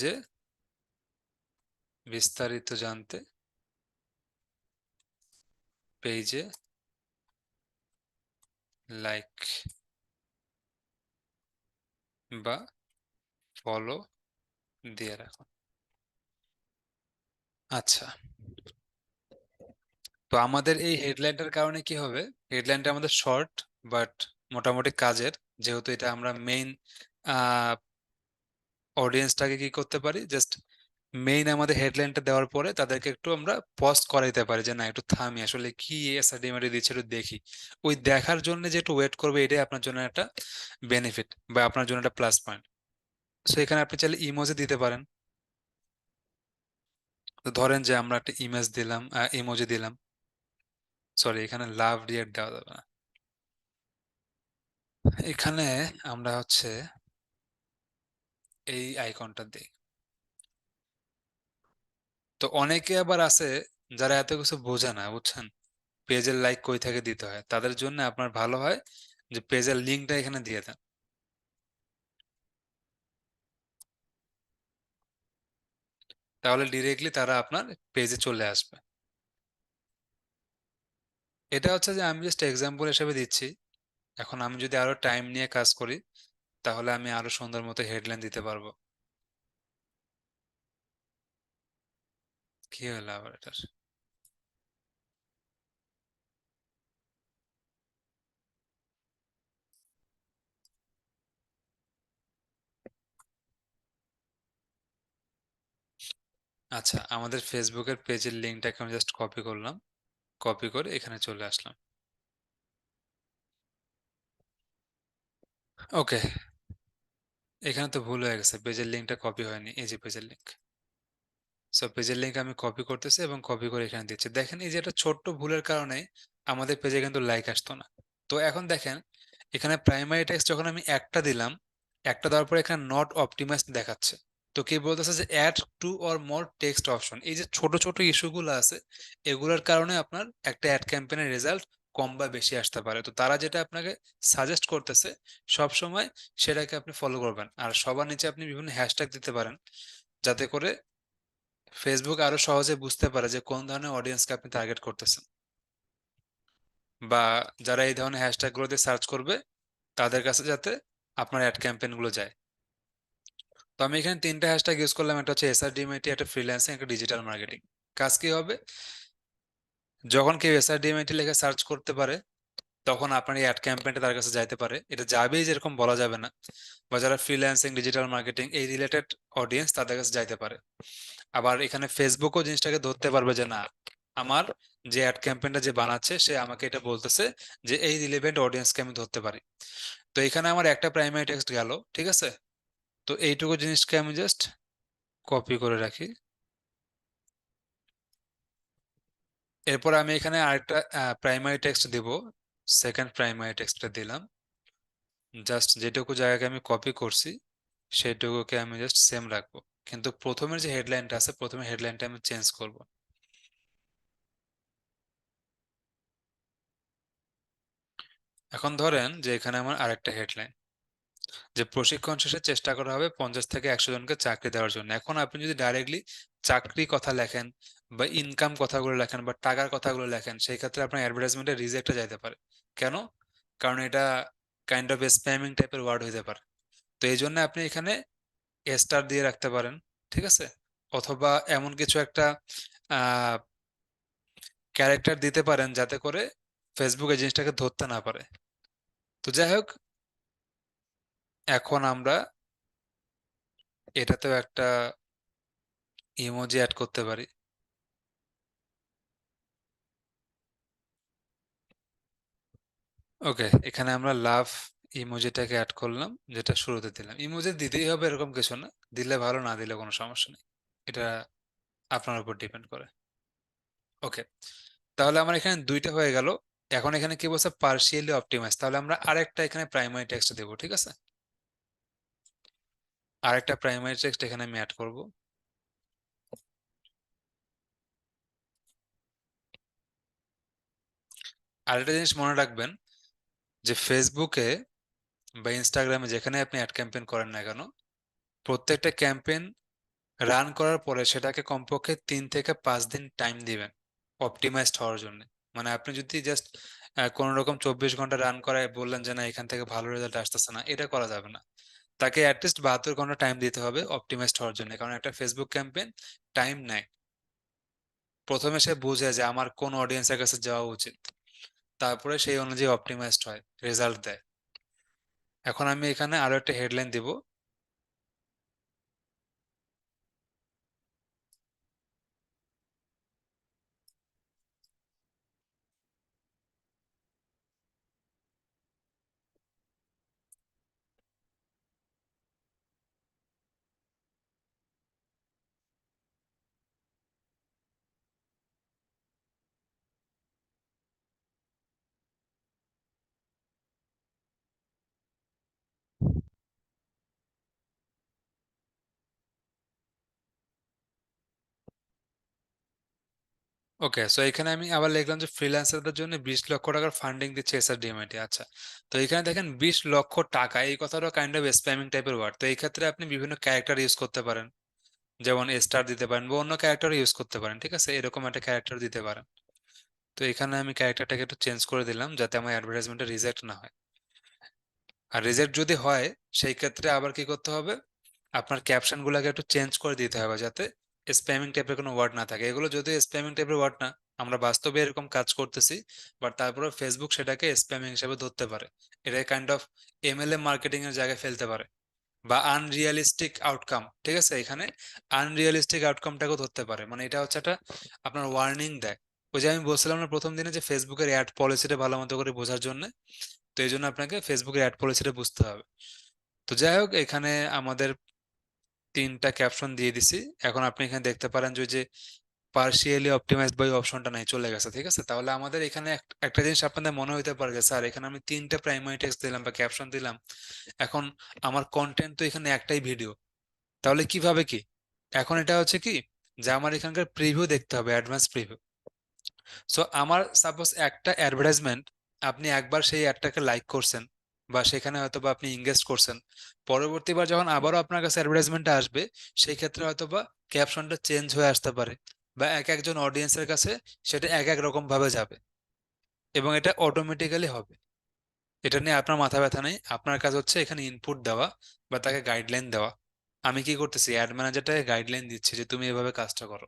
যে বিস্তারিত জানতে পেজে লাইক বা ফলো দিয়ে রাখুন। আচ্ছা, তো আমাদের এই হেডলাইনটার কারণে কি হবে, হেডলাইনটা আমাদের শর্ট বাট মোটামুটি কাজের, যেহেতু এটা আমরা মেইন অডিয়েন্সটাকে কি করতে পারি, জাস্ট মেইন আমাদের হেডলাইনটা দেওয়ার পরে তাদেরকে একটু আমরা পজ করাইতে পারি যে না একটু থামি, আসলে কি এসআরটিএমএটি দিচ্ছে একটু দেখি। ওই দেখার জন্য যে একটু ওয়েট করবে, এটাই আপনার জন্য একটা বেনিফিট বা আপনার জন্য একটা প্লাস পয়েন্ট। সো এখানে আপনি চাইলে ইমোজি দিতে পারেন। তো ধরেন যে আমরা একটা ইমেজ দিলাম, ইমোজি দিলাম, সরি এখানে লাভ রিয়াক্ট দেওয়া যাবে না, এখানে আমরা হচ্ছে এই আইকনটা দিই। তো অনেকে আবার আছে যারা এত কিছু বোঝে না, বুঝছেন, পেজের লাইক কই থেকে দিতে হয়, তাদের জন্য আপনার ভালো হয় যে পেজের লিঙ্কটা এখানে দিয়ে দেন, তাহলে ডিরেক্টলি তারা আপনার পেজে চলে আসবে। এটা হচ্ছে যে আমি জাস্ট এক্সাম্পল হিসেবে দিচ্ছি। এখন আমি যদি আরো টাইম নিয়ে কাজ করি তাহলে আমি আরো সুন্দর মতো হেডলাইন দিতে পারবো। কি হলো আবার এটার? আচ্ছা, আমাদের ফেসবুকের পেজের লিঙ্কটাকে আমি জাস্ট কপি করলাম, কপি করে এখানে চলে আসলাম। ওকে, এখানে তো ভুল হয়ে গেছে, পেজের লিঙ্কটা কপি হয়নি, এই যে পেজের লিঙ্ক। সো পেজের লিঙ্ক আমি কপি করতেছি এবং কপি করে এখানে দিচ্ছি। দেখেন এই যে একটা ছোট্ট ভুলের কারণে আমাদের পেজে কিন্তু লাইক আসতো না। তো এখন দেখেন এখানে প্রাইমারি টেক্সট যখন আমি একটা দিলাম, একটা দেওয়ার পরে এখানে নট অপটিমাইজড দেখাচ্ছে। তো কি বলতেছে যে add two or more text option, এই যে ছোট ছোট ইস্যুগুলো আছে এগুলোর কারণে আপনার একটা অ্যাড ক্যাম্পেইনের রেজাল্ট কম বা বেশি আসতে পারে। তো তারা যেটা আপনাকে সাজেস্ট করতেছে সব সময় সেটাকে আপনি ফলো করবেন। আর সবার নিচে আপনি বিভিন্ন হ্যাশট্যাগ দিতে পারেন, যাতে করে ফেসবুক আরো সহজে বুঝতে পারে যে কোন ধরনের অডিয়েন্সকে আপনি টার্গেট করতেছেন, বা যারা এই ধরনের হ্যাশট্যাগ গুলো দিয়ে সার্চ করবে তাদের কাছে যাতে আপনার অ্যাড ক্যাম্পেইন গুলো যায়। তো আমি এখানে ৩ টা হ্যাশট্যাগ ইউজ করলাম। একটা হচ্ছে এসআরডিএমআইটি, একটা ফ্রিল্যান্সিং, একটা ডিজিটাল মার্কেটিং। কাজ কি হবে? যখন কেউ এসআরডিএমআইটি লিখে সার্চ করতে পারে, তখন আপনার এই অ্যাড ক্যাম্পেইনটা তার কাছে যাইতে পারে। এটা যাবেই যেরকম বলা যাবে না। বা যারা ফ্রিল্যান্সিং, ডিজিটাল মার্কেটিং এই রিলেটেড অডিয়েন্স তাদের কাছে যাইতে পারে। আবার এখানে ফেসবুকও জিনিসটাকে ধরতে পারবে যে না, আমার যে অ্যাড ক্যাম্পেইনটা যে বানাচ্ছে সে আমাকে এটা বলতেছে যে এই রিলেভেন্ট অডিয়েন্সকে আমি ধরতে পারি। তো এখানে আমার একটা প্রাইমারি টেক্সট গেল, ঠিক আছে? তো এইটুকু জিনিসকে আমি জাস্ট কপি করে রাখি। এরপর আমি এখানে আরেকটা প্রাইমারি টেক্সট দিব। সেকেন্ড প্রাইমারি টেক্সটটা দিলাম। জাস্ট যেটুকু জায়গাকে আমি কপি করছি সেটুকুকে আমি জাস্ট সেম রাখবো। কিন্তু প্রথমের যে হেডলাইনটা আছে, প্রথমে হেডলাইনটা আমি চেঞ্জ করব। এখন ধরেন যে এখানে আমার আরেকটা হেডলাইন, যে প্রশিক্ষণ শেষে চেষ্টা করা হবে 50 থেকে 100 জনকে চাকরি দেওয়ার জন্য। এখন আপনি যদি ডাইরেক্টলি চাকরি কথা লেখেন বা ইনকাম কথাগুলো লেখেন বা টাকার কথাগুলো লেখেন, সেই ক্ষেত্রে আপনার অ্যাডভার্টাইজমেন্টে রিজেক্টে যাইতে পারে। কেন? কারণ এটা কাইন্ড অফ স্প্যামিং টাইপের ওয়ার্ড হইতে পারে। তো এই জন্য আপনি এখানে স্টার দিয়ে রাখতে পারেন, ঠিক আছে? অথবা এমন কিছু একটা আহ ক্যারেক্টার দিতে পারেন যাতে করে ফেসবুক এই জিনিসটাকে ধরতে না পারে। তো যাই হোক, এখন আমরা এটাতেও একটা ইমোজি অ্যাড করতে পারি। ওকে, এখানে আমরা লাভ ইমোজিটাকে অ্যাড করলাম, যেটা শুরুতে দিলাম। ইমোজি দিতেই হবে এরকম কিছু না, দিলে ভালো, না দিলে কোনো সমস্যা নেই। এটা আপনার উপর ডিপেন্ড করে। ওকে, তাহলে আমার এখানে 2টা হয়ে গেল। এখন এখানে কি বলছে? Partially optimise. তাহলে আমরা আরেকটা এখানে প্রাইমারি টেক্সট দেবো, ঠিক আছে? আরেকটা প্রাইমারি টেক্সট এখানে আমি অ্যাড করব। আরেকটা জিনিস মনে রাখবেন, যে ফেসবুকে বা ইনস্টাগ্রামে যেখানে আপনি অ্যাড ক্যাম্পেইন করেন না কেন, প্রত্যেকটা ক্যাম্পেইন রান করার পরে সেটাকে কমপক্ষে 3 থেকে 5 দিন টাইম দিবেন অপটিমাইজড হওয়ার জন্য। মানে আপনি যদি জাস্ট কোনো রকম 24 ঘন্টা রান করায় বললেন যে না এখান থেকে ভালো রেজাল্ট আসতেছে না, এটা করা যাবে না। তাকে অ্যাটলিস্ট 72 ঘন্টা টাইম দিতে হবে অপটিমাইজড হওয়ার জন্য, কারণ একটা ফেসবুক ক্যাম্পেইন টাইম নেয়। প্রথমে সে বুঝে যে আমার কোন অডিয়েন্সের কাছে যাওয়া উচিত, তারপরে সেই অনুযায়ী অপটিমাইজড হয়, রেজাল্ট দেয়। এখন আমি এখানে আরো একটা হেডলাইন দিব। ওকে, সো এখানে আমি আবার লিখলাম যে ফ্রিল্যান্সারদের জন্য 20 লক্ষ টাকার ফান্ডিং দিচ্ছে এসআরডিএমআইটি। আচ্ছা, তো এখানে দেখেন 20 লক্ষ টাকা, এই কথাটা কাইন্ড অফ স্প্যামিং টাইপের ওয়ার্ড। তো এই ক্ষেত্রে আপনি বিভিন্ন ক্যারেক্টার ইউজ করতে পারেন, যেমন স্টার দিতে পারেন বা অন্য ক্যারেক্টার ইউজ করতে পারেন, ঠিক আছে? এরকম একটা ক্যারেক্টার দিতে পারেন। তো এখানে আমি ক্যারেক্টারটাকে একটু চেঞ্জ করে দিলাম যাতে আমার অ্যাডভার্টাইজমেন্টে রিজেক্ট না হয়। আর রিজেক্ট যদি হয় সেই ক্ষেত্রে আবার কি করতে হবে? আপনার ক্যাপশন গুলাকে একটু চেঞ্জ করে দিতে হবে যাতে স্প্যামিং টাইপের কোনো ওয়ার্ড না থাকে। এগুলো যদি স্প্যামিং টাইপের ওয়ার্ড না, আমরা বাস্তবে এরকম কাজ করতেছি, বাট তারপরে ফেসবুক সেটাকে স্প্যামিং হিসেবে ধরতে পারে। এটা কাইন্ড অফ এমএলএম মার্কেটিং এর জায়গায় ফেলতে পারে, বা আনরিয়ালিস্টিক আউটকাম, ঠিক আছে? এখানে আনরিয়ালিস্টিক আউটকামটাকেও ধরতে পারে। মানে এটা হচ্ছে একটা আপনার ওয়ার্নিং দেয়। ওই যে আমি বলছিলাম না প্রথম দিনে, যে ফেসবুকের অ্যাড পলিসিটা ভালো মতো করে বোঝার জন্য। তো এই জন্য আপনাকে ফেসবুকের অ্যাড পলিসিটা বুঝতে হবে। তো যাই হোক, এখানে আমাদের 3টা ক্যাপশন দিয়ে দিছি। এখন আপনি এখানে দেখতে পারেন যে ওই যে পার্শিয়ালি অপটিমাইজড বাই অপশনটা নাই, চলে গেছে, ঠিক আছে? তাহলে আমাদের এখানে একটা জিনিস আপনাদের মনে হইতে পারে যে স্যার এখানে আমি 3টা প্রাইমারি টেক্সট দিলাম বা ক্যাপশন দিলাম, এখন আমার কন্টেন্ট তো এখানে একটাই ভিডিও, তাহলে কিভাবে কি? এখন এটা হচ্ছে কি, যে আমার এখানকার প্রিভিউ দেখতে হবে, অ্যাডভান্স প্রিভিউ। সো আমার সাপোজ একটা অ্যাডভার্টাইজমেন্ট, আপনি একবার সেই অ্যাডটাকে লাইক করছেন বা সেখানে হয়তো বা আপনি ইনভেস্ট করছেন, পরবর্তীবার যখন আবারও আপনার কাছে অ্যাডভার্টাইজমেন্টটা আসবে, সেই ক্ষেত্রে হয়তো বা ক্যাপশনটা চেঞ্জ হয়ে আসতে পারে, বা এক একজন অডিয়েন্সের কাছে সেটা এক এক রকম ভাবে যাবে, এবং এটা অটোমেটিক্যালি হবে। এটা নিয়ে আপনার মাথা ব্যথা নেই, আপনার কাজ হচ্ছে এখানে ইনপুট দেওয়া বা তাকে গাইডলাইন দেওয়া। আমি কি করতেছি, অ্যাড ম্যানেজারটাকে গাইডলাইন দিচ্ছি যে তুমি এভাবে কাজটা করো,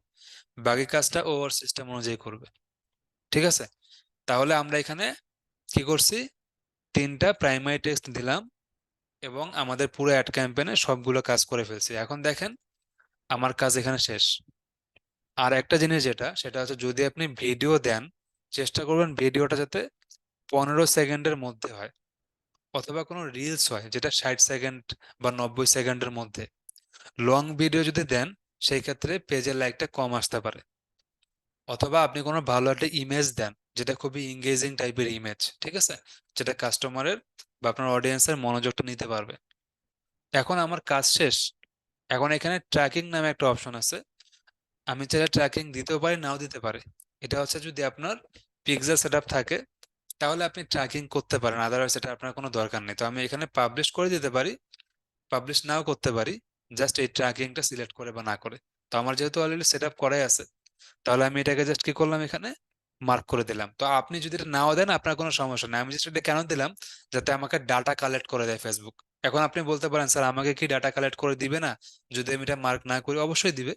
বাকি কাজটা ও ওর সিস্টেম অনুযায়ী করবে। ঠিক আছে? তাহলে আমরা এখানে কি করছি, তিনটা প্রাইমারি টেক্সট দিলাম এবং আমাদের পুরো অ্যাড ক্যাম্পেইনে সবগুলো কাজ করে ফেলছি। এখন দেখেন আমার কাজ এখানে শেষ। আর একটা জিনিস যেটা, সেটা হচ্ছে যদি আপনি ভিডিও দেন, চেষ্টা করবেন ভিডিওটা যাতে 15 সেকেন্ডের মধ্যে হয়, অথবা কোনো রিলস হয় যেটা 60 সেকেন্ড বা 90 সেকেন্ডের মধ্যে। লং ভিডিও যদি দেন, সেই ক্ষেত্রে পেজের লাইকটা কম আসতে পারে। অথবা আপনি কোনো ভালো একটা ইমেজ দেন যেটা খুবই ইংগেজিং টাইপের ইমেজ, ঠিক আছে, যেটা কাস্টমারের বা আপনার অডিয়েন্সের মনোযোগটা নিতে পারবে। এখন আমার কাজ শেষ। এখন এখানে ট্র্যাকিং নামে একটা অপশন আছে, আমি চাইলে ট্র্যাকিং দিতেও পারি, নাও দিতে পারি। এটা হচ্ছে যদি আপনার পিক্সেল সেটআপ থাকে তাহলে আপনি ট্র্যাকিং করতে পারেন, আদারওয়াইজ এটা আপনার কোনো দরকার নেই। তো আমি এখানে পাবলিশ করে দিতে পারি, পাবলিশ নাও করতে পারি, জাস্ট এই ট্র্যাকিংটা সিলেক্ট করে বা না করে। তো আমার যেহেতু অলরেডি সেট আপ করাই আছে, তাহলে আমি এটাকে জাস্ট কি করলাম, এখানে মার্ক করে দিলাম। তো আপনি যদি এটা নাও দেন আপনার কোনো সমস্যা নেই, আমি জাস্ট এটা কেন দিলাম, যাতে আমাকে ডাটা কালেক্ট করে দেয় ফেসবুক। এখন আপনি বলতে পারেন স্যার আমাকে কি ডাটা কালেক্ট করে দিবে না যদি আমি এটা মার্ক না করি? অবশ্যই দিবে,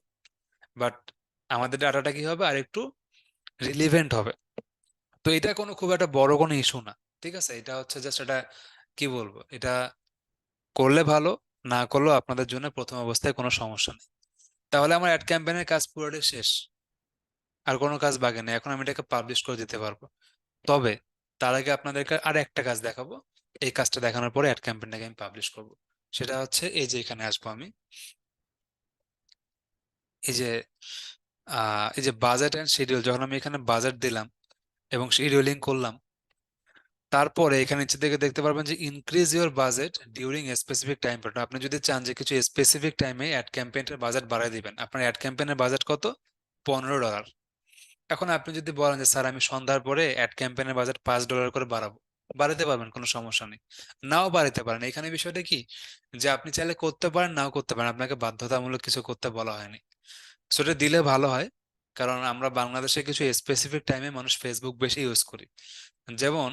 বাট আমাদের ডাটাটা কি হবে, আর একটু রিলিভেন্ট হবে। তো এটা কোনো খুব একটা বড় কোনো ইস্যু না। ঠিক আছে, এটা হচ্ছে জাস্ট এটা কি বলবো, এটা করলে ভালো, না করলেও আপনাদের জন্য প্রথম অবস্থায় কোনো সমস্যা নেই। তাহলে আমার অ্যাড ক্যাম্পেইনের কাজ পুরোটাই শেষ, আর কোনো কাজ বাকি নেই। এখন আমি এটাকে পাবলিশ করে দিতে পারবো। তবে তার আগে আপনাদেরকে আর একটা কাজ দেখাবো। এই কাজটা দেখানোর পরে অ্যাড ক্যাম্পেইনটাকে আমি পাবলিশ করব। সেটা হচ্ছে এই যে এখানে আসবো আমি, এই যে এই যে বাজেট এন্ড শিডিউল, যখন আমি এখানে বাজেট দিলাম এবং শিডিউলিং করলাম, তারপরে এখানে নিচে থেকে দেখতে পারবেন যে increase your budget during specific time period. আপনি যদি চান যে কিছু স্পেসিফিক টাইমে অ্যাড ক্যাম্পেইনের বাজেট বাড়ায় দিবেন, আপনার অ্যাড ক্যাম্পেইনের বাজেট কত, $15। এখন আপনি যদি বলেন যে স্যার আমি সন্ধ্যার পরে অ্যাড ক্যাম্পেইনের বাজেট $5 করে বাড়াবো, বাড়াতে পারবেন, কোনো সমস্যা নেই। নাও বাড়াতে পারেন, এখানে বিষয়টা কি, যে আপনি চাইলে করতে পারেন, নাও করতে পারেন, আপনাকে বাধ্যতামূলক কিছু করতে বলা হয়নি। সেটা দিলে ভালো হয়, কারণ আমরা বাংলাদেশে কিছু স্পেসিফিক টাইমে মানুষ ফেসবুক বেশি ইউজ করি। যেমন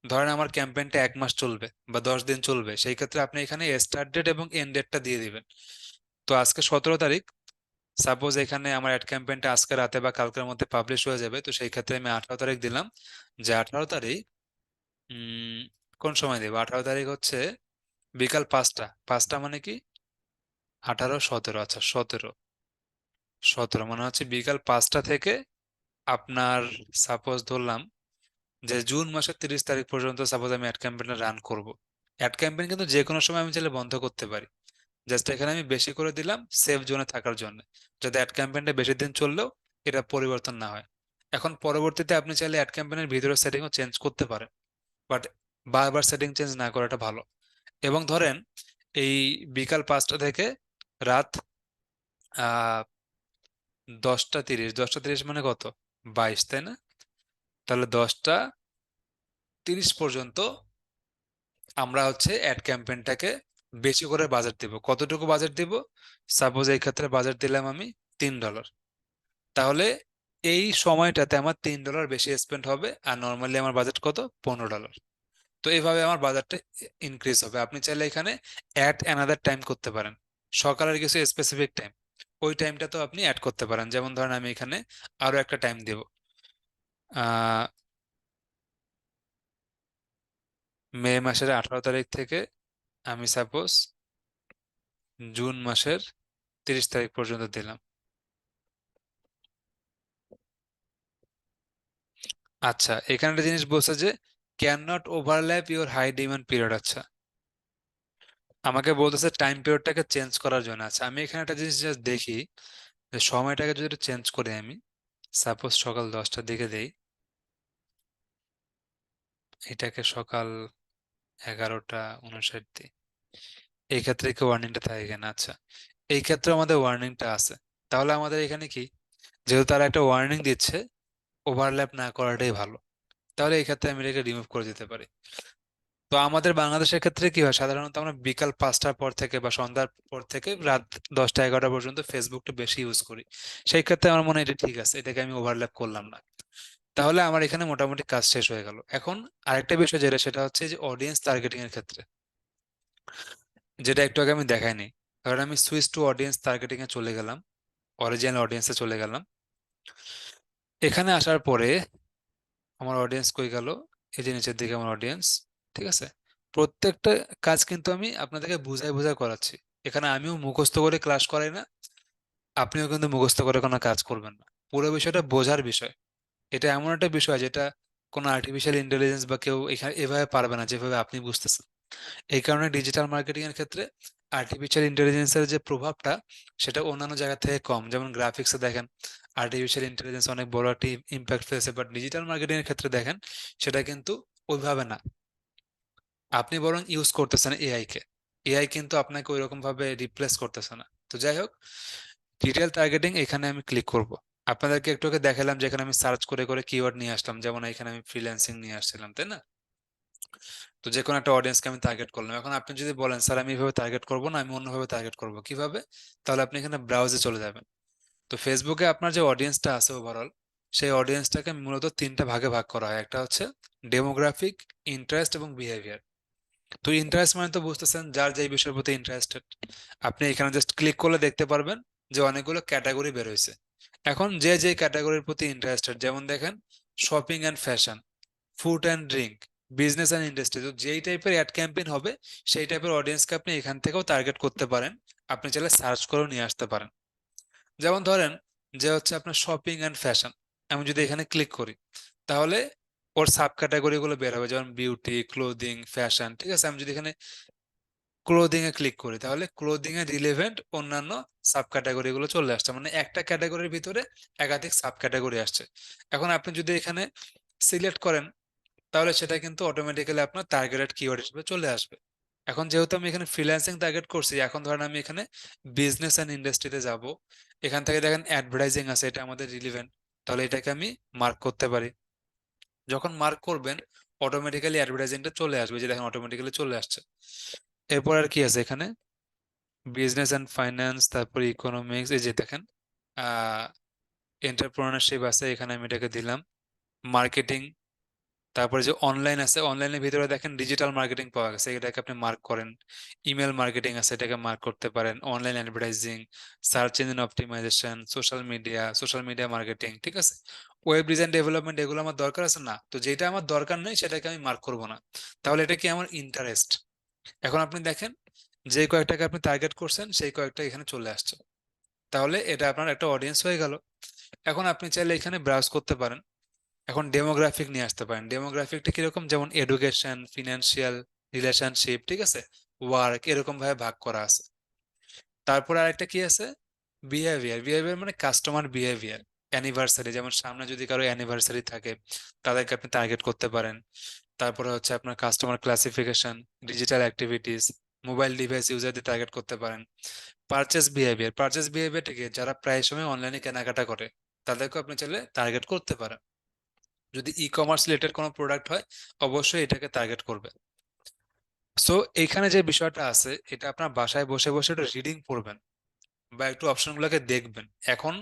ধরেন আমার ক্যাম্পেইনটা 1 মাস চলবে বা 10 দিন চলবে, সেই ক্ষেত্রে আপনি এখানে স্টার্ট ডেট এবং এন্ড ডেটটা দিয়ে দিবেন। তো আজকে 17 তারিখ, সাপোজ এখানে আমার অ্যাড ক্যাম্পেইনটা আজকে রাতে বা কালকের মধ্যে পাবলিশ হয়ে যাবে, তো সেই ক্ষেত্রে আমি 18 তারিখ দিলাম, যে 18 তারিখ উম কোন সময় দেবো, 18 তারিখ হচ্ছে বিকাল 5টা। 5টা মানে কি, 18 17, আচ্ছা 17 মানে হচ্ছে বিকাল 5টা থেকে আপনার সাপোজ ধরলাম যে জুন মাসের 30 তারিখ পর্যন্ত সাপোজ আমি অ্যাড ক্যাম্পেইনটা রান করব। অ্যাড ক্যাম্পেইন কিন্তু যে কোনো সময় আমি চাইলে বন্ধ করতে পারি, জাস্ট এখানে আমি বেশি করে দিলাম সেফ জোনে থাকার জন্য, যাতে অ্যাড ক্যাম্পেইনটা বেশি দিন চললেও এটা পরিবর্তন না হয়। এখন পরবর্তীতে আপনি চাইলে অ্যাড ক্যাম্পেইনের ভিতরে সেটিংও চেঞ্জ করতে পারেন, বাট বারবার সেটিং চেঞ্জ না করাটা ভালো। এবং ধরেন এই বিকাল 5টা থেকে রাত 10টা 30, 10টা 30 মানে কত, 22, তাই না? তাহলে 10টা 30 পর্যন্ত আমরা হচ্ছে অ্যাড ক্যাম্পেইনটাকে বেশি করে বাজেট দিব। কতটুকু বাজেট দিব, সাপোজ এই ক্ষেত্রে বাজেট দিলাম আমি $3। তাহলে এই সময়টাতে আমার $3 বেশি স্পেন্ড হবে, আর নর্মালি আমার বাজেট কত, $15। তো এইভাবে আমার বাজেটটা ইনক্রিজ হবে। আপনি চাইলে এখানে অ্যাড অ্যানাদার টাইম করতে পারেন, সকালের কিছু স্পেসিফিক টাইম, ওই টাইমটা তো আপনি অ্যাড করতে পারেন। যেমন ধরেন আমি এখানে আরো একটা টাইম দেব, আহ মে মাসের 18 তারিখ থেকে আমি সাপোজ জুন মাসের 30 তারিখ পর্যন্ত দিলাম। আচ্ছা, এখানে একটা জিনিস বলছে যে can not overlap your high demand period. আচ্ছা, আমাকে বলতেছে টাইম পিরিয়ডটাকে চেঞ্জ করার জন্য। আচ্ছা, আমি এখানে একটা জিনিস জাস্ট দেখি যে সময়টাকে যদি চেঞ্জ করি, আমি সাপোজ সকাল 10টার দিকে দেই, এটাকে সকাল 11টা 59 দিই, এই ক্ষেত্রে কি ওয়ার্নিংটা থাকে কিনা? আচ্ছা, এই ক্ষেত্রে আমাদের ওয়ার্নিংটা আছে। তাহলে আমাদের এখানে কি, যেহেতু তারা একটা ওয়ার্নিং দিচ্ছে, ওভারল্যাপ না করাটাই ভালো। তাহলে এই ক্ষেত্রে আমি এটাকে রিমুভ করে দিতে পারি। তো আমাদের বাংলাদেশের ক্ষেত্রে কি হয়, সাধারণত আমরা বিকাল 5টার পর থেকে বা সন্ধ্যার পর থেকে রাত 10টা 11টা পর্যন্ত ফেসবুকটা বেশি ইউজ করি। সেই ক্ষেত্রে আমার মনে হয় এটা ঠিক আছে, এটাকে আমি ওভারল্যাপ করলাম না। তাহলে আমার এখানে মোটামুটি কাজ শেষ হয়ে গেল। এখন আরেকটা বিষয় যেটা, সেটা হচ্ছে যে অডিয়েন্স টার্গেটিং এর ক্ষেত্রে, যেটা একটু আগে আমি দেখাইনি। কারণ আমি সুইচ টু অডিয়েন্স টার্গেটিং এ চলে গেলাম, অরিজিনাল অডিয়েন্সে চলে গেলাম। এখানে আসার পরে আমার অডিয়েন্স কই গেল, এই যে নিচের দিকে আমার অডিয়েন্স, ঠিক আছে। প্রত্যেকটা কাজ কিন্তু আমি আপনাদেরকে বুঝাই বুঝাই করাচ্ছি। এখানে আমিও মুখস্থ করে ক্লাস করাই না, আপনিও কিন্তু মুখস্থ করে কোনো কাজ করবেন না। পুরো বিষয়টা বোঝার বিষয়। এটা এমন একটা বিষয় যেটা কোনো আর্টিফিশিয়াল ইন্টেলিজেন্স বা কেউ এখানে এভাবে পারবে না যেভাবে আপনি বুঝতেছেন। এই কারণে ডিজিটাল মার্কেটিং এর ক্ষেত্রে আর্টিফিশিয়াল ইন্টেলিজেন্সের যে প্রভাবটা, সেটা অন্যান্য জায়গা থেকে কম। যেমন গ্রাফিক্সে দেখেন আর্টিফিশিয়াল ইন্টেলিজেন্স অনেক বড় একটা ইম্প্যাক্ট ফেলেছে, বাট ডিজিটাল মার্কেটিং এর ক্ষেত্রে দেখেন সেটা কিন্তু ওইভাবে না। আপনি বরং ইউজ করতেছেন এআই কে, এআই কিন্তু আপনাকে ওই রকম ভাবে রিপ্লেস করতেছে না। তো যাই হোক, ডিটেল টার্গেটিং এখানে আমি ক্লিক করব। আপনাদেরকে একটু আগে দেখালাম যেখানে আমি সার্চ করে করে কিওয়ার্ড নিয়ে আসলাম, যেমন এখানে আমি ফ্রিল্যান্সিং নিয়ে আসছিলাম, তাই না? তো যে কোনো একটা অডিয়েন্সকে আমি টার্গেট করলাম। এখন আপনি যদি বলেন স্যার আমি এইভাবে টার্গেট করব না, আমি অন্যভাবে টার্গেট করব, কিভাবে? তাহলে আপনি এখানে ব্রাউজে চলে যাবেন। তো ফেসবুকে আপনার যে অডিয়েন্সটা আছে ওভারঅল, সেই অডিয়েন্সটাকে মূলত 3টা ভাগে ভাগ করা হয়। একটা হচ্ছে ডেমোগ্রাফিক, ইন্টারেস্ট এবং বিহেভিয়ার। তো ইন্টারেস্ট মানে তো বুঝতেছেন, যার যেই বিষয়ের প্রতি ইন্টারেস্টেড। আপনি এখানে জাস্ট ক্লিক করলে দেখতে পারবেন যে অনেকগুলো ক্যাটাগরি বের হয়েছে। এখন যে যে ক্যাটাগরির প্রতি ইন্টারেস্টেড, যেমন দেখেন shopping and fashion, food and drink, business and industry, তো যেই টাইপের অ্যাড ক্যাম্পেইন হবে সেই টাইপের অডিয়েন্সকে আপনি এখান থেকেও টার্গেট করতে পারেন। আপনি চাইলে সার্চ করেও নিয়ে আসতে পারেন। যেমন ধরেন যে হচ্ছে আপনার শপিং অ্যান্ড ফ্যাশন, আমি যদি এখানে ক্লিক করি তাহলে ওর সাব ক্যাটাগরি গুলো বের হবে, যেমন বিউটি, ক্লোদিং, ফ্যাশন, ঠিক আছে। আমি যদি এখানে ক্লোদিং এ ক্লিক করি তাহলে ক্লোদিং এর রিলেভেন্ট অন্যান্য সাব ক্যাটাগরি গুলো চলে আসছে, মানে একটা ক্যাটাগরির ভিতরে একাধিক সাব ক্যাটাগরি আসছে। এখন আপনি যদি এখানে সিলেক্ট করেন তাহলে সেটা কিন্তু অটোমেটিক্যালি আপনার টার্গেটেড কিওয়ার্ড হিসেবে চলে আসবে। এখন যেহেতু আমি এখানে ফ্রিল্যান্সিং টার্গেট করছি, এখন ধরেন আমি এখানে বিজনেস এন্ড ইন্ডাস্ট্রিতে যাব। এখান থেকে দেখেন অ্যাডভার্টাইজিং আছে, এটা আমাদের রিলিভেন্ট, তাহলে এটাকে আমি মার্ক করতে পারি। যখন মার্ক করবেন অটোমেটিক্যালি অ্যাডভার্টাইজিংটা চলে আসবে, যে দেখেন অটোমেটিক্যালি চলে আসছে। এরপর আর কি আছে এখানে, বিজনেস এন্ড ফাইন্যান্স, তারপর ইকোনমিক্স, এই যে দেখেন আহ এন্টারপ্রেনারশিপ আছে, এখানে আমি এটাকে দিলাম। মার্কেটিং, তারপরে যে অনলাইন আছে, অনলাইনের ভিতরে দেখেন ডিজিটাল মার্কেটিং পাওয়া গেছে, এটাকে আপনি মার্ক করেন। ইমেল মার্কেটিং আছে, এটাকে মার্ক করতে পারেন। Online advertising, search engine optimisation, social media marketing, ঠিক আছে। ওয়েব ডিজাইন ডেভেলপমেন্ট, এগুলো আমার দরকার আছে না, তো যেটা আমার দরকার নেই সেটাকে আমি মার্ক করব না। তাহলে এটা কি আমার ইন্টারেস্ট। এখন আপনি দেখেন যে কয়েকটাকে আপনি টার্গেট করছেন সেই কয়েকটা এখানে চলে আসছে। তাহলে এটা আপনার একটা অডিয়েন্স হয়ে গেল। এখন আপনি চাইলে এখানে ব্রাউজ করতে পারেন। এখন ডেমোগ্রাফিক নিয়ে আসতে পারেন। ডেমোগ্রাফিকটা কিরকম, যেমন এডুকেশন, ফিনান্সিয়াল, রিলেশনশিপ, ঠিক আছে, ওয়ার্ক, এরকম ভাবে ভাগ করা আছে। তারপরে আরেকটা কি আছে, বিহেভিয়ার মানে কাস্টমার বিহেভিয়ার। অ্যানিভার্সারি, যেমন সামনে যদি কারো অ্যানিভার্সারি থাকে তাদেরকে আপনি টার্গেট করতে পারেন। তারপরে হচ্ছে আপনার customer classification, digital activities, mobile device ইউজারদের টার্গেট করতে পারেন। পারচেস বিহেভিয়ার থেকে যারা প্রায় সময় অনলাইনে কেনাকাটা করে তাদেরকে আপনি চাইলে টার্গেট করতে পারেন। যদি ই কমার্স রিলেটেড কোনো প্রোডাক্ট হয় অবশ্যই এটাকে টার্গেট করবে। সো এইখানে যে বিষয়টা আছে এটা আপনার বাসায় বসে বসে একটু রিডিং পড়বেন বা একটু অপশনগুলোকে দেখবেন। এখন